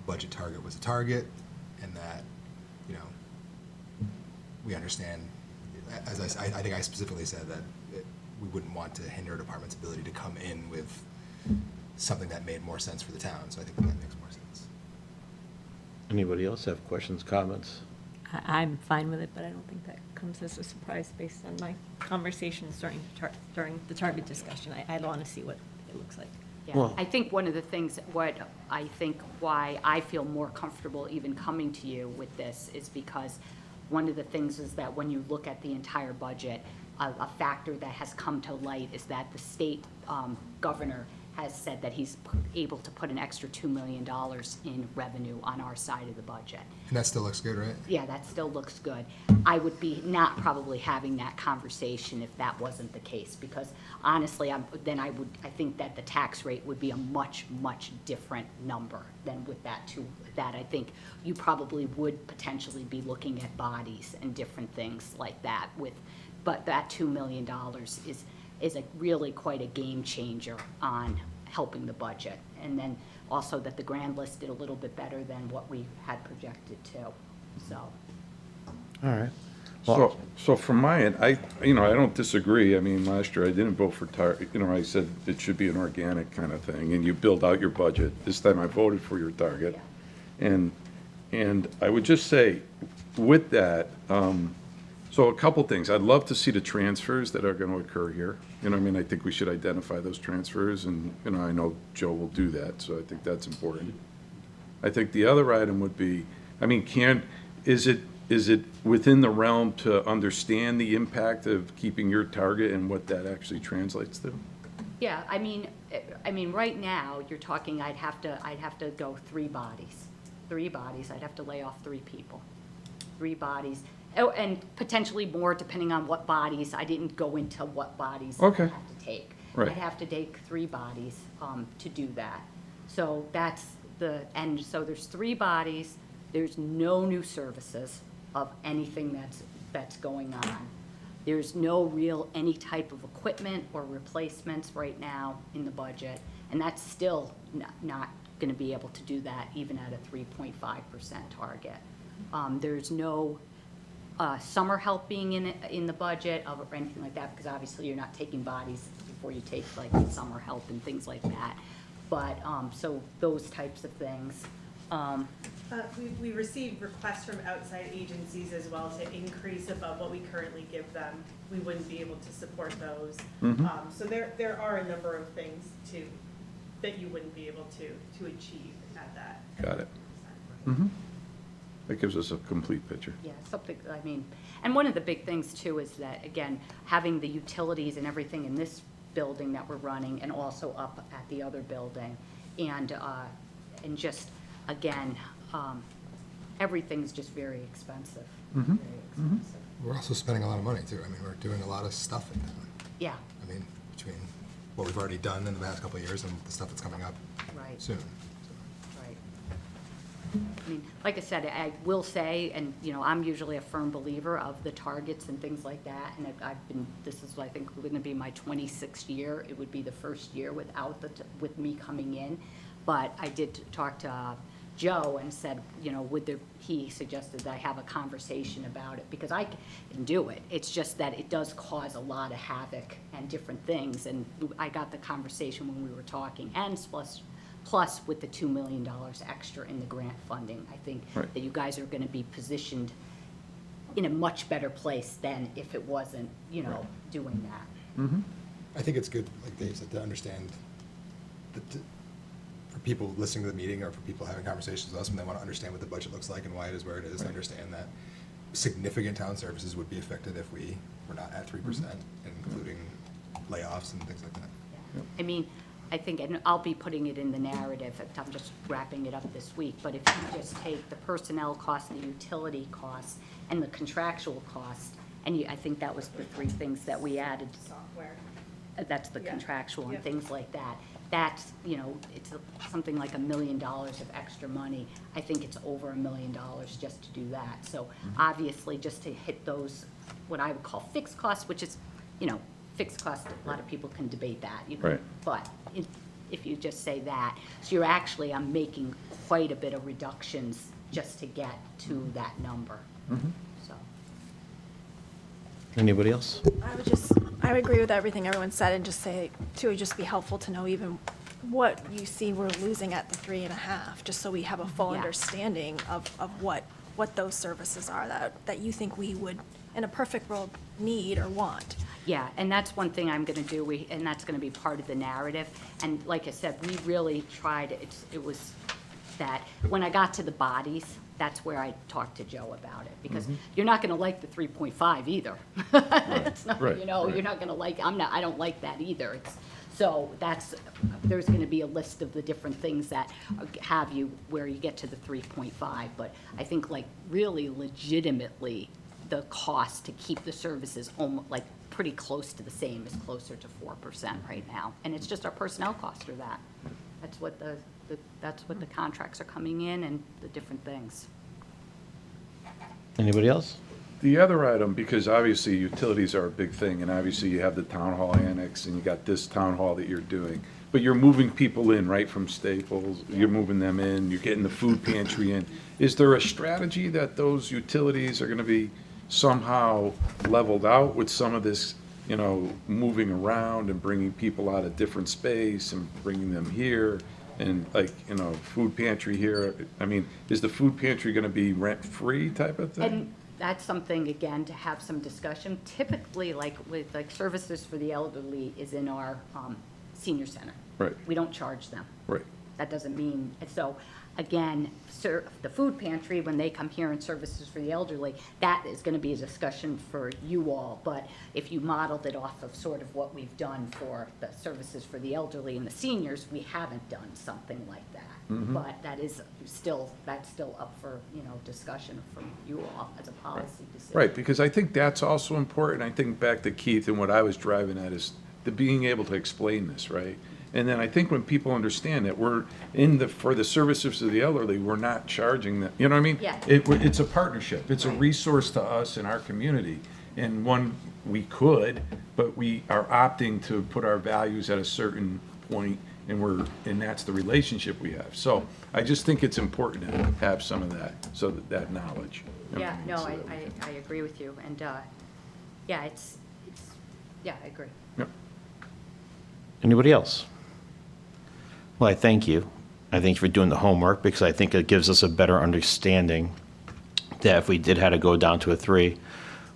budget target was a target, and that, we understand, as I think I specifically said that we wouldn't want to hinder a department's ability to come in with something that made more sense for the town, so I think that makes more sense. Anybody else have questions, comments? I'm fine with it, but I don't think that comes as a surprise based on my conversations during the target discussion. I want to see what it looks like. Yeah, Well- I think one of the things, why I feel more comfortable even coming to you with this is because one of the things is that when you look at the entire budget, a factor that has come to light is that the state governor has said that he's able to put an extra $2 million in revenue on our side of the budget. And that still looks good, right? Yeah, that still looks good. I would be not probably having that conversation if that wasn't the case, because honestly, I think that the tax rate would be a much, much different number than with that too. That I think you probably would potentially be looking at bodies and different things like that but that $2 million is a really quite a game changer on helping the budget. And then also that the grand list did a little bit better than what we had projected too, so. All right. Well, So from my end, I don't disagree. I mean, last year I didn't vote for target, I said it should be an organic kind of thing, and you build out your budget. This time I voted for your target. And I would just say, with that, so a couple things. I'd love to see the transfers that are going to occur here. I think we should identify those transfers, and, I know Joe will do that, so I think that's important. I think the other item would be, is it within the realm to understand the impact of keeping your target and what that actually translates to? Yeah, I mean, right now, you're talking, I'd have to go 3 bodies. 3 bodies, I'd have to lay off 3 people. 3 bodies. Oh, and potentially more depending on what bodies. I didn't go into what bodies I have to take. Right. I have to take 3 bodies to do that. So so there's 3 bodies. There's no new services of anything that's going on. There's no real any type of equipment or replacements right now in the budget, and that's still not going to be able to do that even at a 3.5% target. There's no summer help being in the budget or anything like that, because obviously you're not taking bodies before you take like summer help and things like that. But so those types of things. We received requests from outside agencies as well to increase above what we currently give them. We wouldn't be able to support those. So there are a number of things that you wouldn't be able to achieve at that. Got it. That gives us a complete picture. Yeah, and one of the big things too is that, again, having the utilities and everything in this building that we're running and also up at the other building. And just, again, everything's just very expensive. Very expensive. We're also spending a lot of money too. We're doing a lot of stuff in town. Yeah. Between what we've already done in the past couple of years and the stuff that's coming up Right. soon. Right. I mean, like I said, I will say, and, you know, I'm usually a firm believer of the targets and things like that, and I've been, this is, I think, going to be my 26th year. It would be the first year without with me coming in. But I did talk to Joe and said, you know, he suggested that I have a conversation about it, because I can do it. It's just that it does cause a lot of havoc and different things, and I got the conversation when we were talking, and plus with the $2 million extra in the grant funding, I think Right. that you guys are gonna be positioned in a much better place than if it wasn't, you know, doing that. I think it's good, like Dave said, to understand, for people listening to the meeting or for people having conversations with us, when they want to understand what the budget looks like and why it is where it is, to understand that significant town services would be affected if we were not at 3%, including layoffs and things like that. I mean, I think, and I'll be putting it in the narrative, I'm just wrapping it up this week, but if you just take the personnel costs, the utility costs, and the contractual costs, and I think that was the three things that we added. Software. That's the contractual and things like that. That's, you know, it's something like $1 million of extra money. I think it's over $1 million just to do that. So obviously, just to hit those, what I would call fixed costs, which is, you know, fixed costs, a lot of people can debate that. Right. But if you just say that, so you're actually, I'm making quite a bit of reductions just to get to that number. So. Anybody else? I would agree with everything everyone said, and just say, too, it'd just be helpful to know even what you see we're losing at the 3.5, just so we have a full Yeah. understanding of what those services are that you think we would, in a perfect world, need or want. Yeah, and that's one thing I'm gonna do, and that's gonna be part of the narrative. And like I said, we really tried, it was that, when I got to the bodies, that's where I talked to Joe about it, because you're not gonna like the 3.5 either. It's not, Right, you know, right. you're not gonna like, I don't like that either. So there's gonna be a list of the different things that have you, where you get to the 3.5. But I think, like, really legitimately, the cost to keep the services almost, like, pretty close to the same, is closer to 4% right now. And it's just our personnel costs are that. That's what that's what the contracts are coming in, and the different things. Anybody else? The other item, because obviously utilities are a big thing, and obviously you have the town hall annex, and you got this town hall that you're doing, but you're moving people in, right, from Staples, you're moving them in, you're getting the food pantry in. Is there a strategy that those utilities are gonna be somehow leveled out with some of this, you know, moving around and bringing people out of different space and bringing them here? And, like, you know, food pantry here, I mean, is the food pantry gonna be rent-free type of thing? And that's something, again, to have some discussion. Typically, like, with, like, services for the elderly is in our senior center. Right. We don't charge them. Right. That doesn't mean, so, again, the food pantry, when they come here and services for the elderly, that is gonna be a discussion for you all. But if you modeled it off of sort of what we've done for the services for the elderly and the seniors, we haven't done something like that. But that's still up for, you know, discussion from you all as a policy decision. Right, because I think that's also important. I think back to Keith, and what I was driving at is the being able to explain this, right? And then I think when people understand that we're for the services of the elderly, we're not charging them, you know what I mean? Yeah. It's a partnership. It's a resource to us in our community. And one, we could, but we are opting to put our values at a certain point, and that's the relationship we have. So I just think it's important to have some of that, so that knowledge. Yeah, no, I agree with you. And, yeah, yeah, I agree. Yep. Anybody else? Well, I thank you. I thank you for doing the homework, because I think it gives us a better understanding that if we did have to go down to a 3,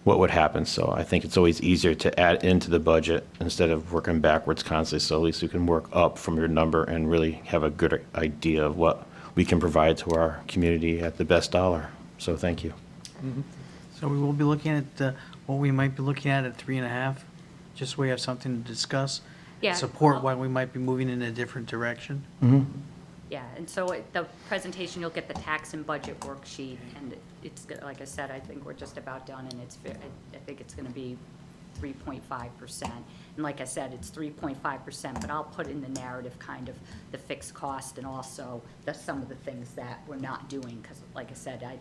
what would happen. So I think it's always easier to add into the budget instead of working backwards constantly. So at least you can work up from your number and really have a good idea of what we can provide to our community at the best dollar. So thank you. So we will be looking at what we might be looking at 3.5, just so we have something to discuss. Yeah. Support why we might be moving in a different direction. Yeah, and so the presentation, you'll get the tax and budget worksheet, and it's, like I said, I think we're just about done, and I think it's gonna be 3.5%. And like I said, it's 3.5%, but I'll put in the narrative kind of the fixed cost and also some of the things that we're not doing, because like I said, I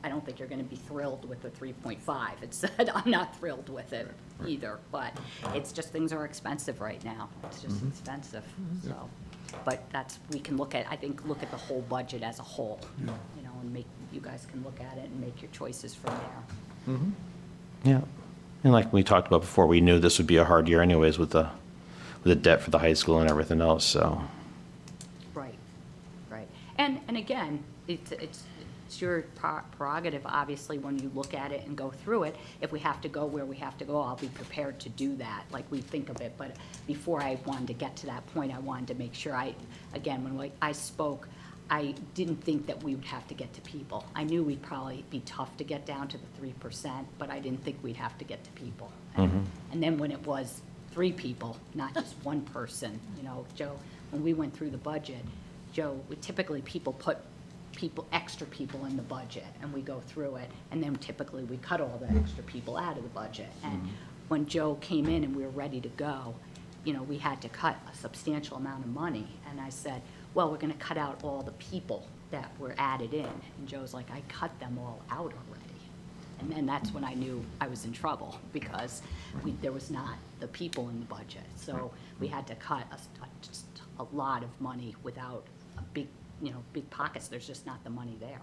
don't think you're gonna be thrilled with the 3.5. It's, I'm not thrilled with it either, but it's just, things are expensive right now. It's just expensive, so. But we can look at the whole budget as a whole, and you guys can look at it and make your choices from there. Yeah. And like we talked about before, we knew this would be a hard year anyways with the debt for the high school and everything else, so. Right. And again, it's your prerogative, obviously, when you look at it and go through it. If we have to go where we have to go, I'll be prepared to do that, like we think of it. But before I wanted to get to that point, I wanted to make sure when I spoke, I didn't think that we would have to get to people. I knew we'd probably be tough to get down to the 3%, but I didn't think we'd have to get to people. And then when it was 3 people, not just one person, Joe, when we went through the budget, Joe, typically people put extra people in the budget, and we go through it, and then typically we cut all the extra people out of the budget. And when Joe came in and we were ready to go, we had to cut a substantial amount of money, and I said, well, we're gonna cut out all the people that were added in. And Joe's like, I cut them all out already. And then that's when I knew I was in trouble, because there was not the people in the budget. So we had to cut just a lot of money without a big pockets. There's just not the money there.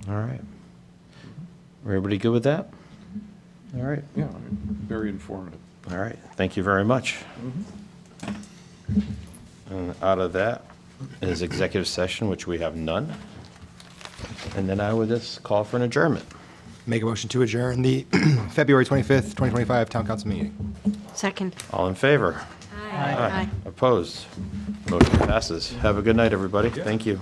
All right. Everybody good with that? All right. Yeah, very informative. All right. Thank you very much. And out of that is executive session, which we have none. And then I would just call for an adjournment. Make a motion to adjourn the February 25th, 2025 Town Council meeting. Second. All in favor? Aye. Opposed? Motion passes. Have a good night, everybody. Thank you.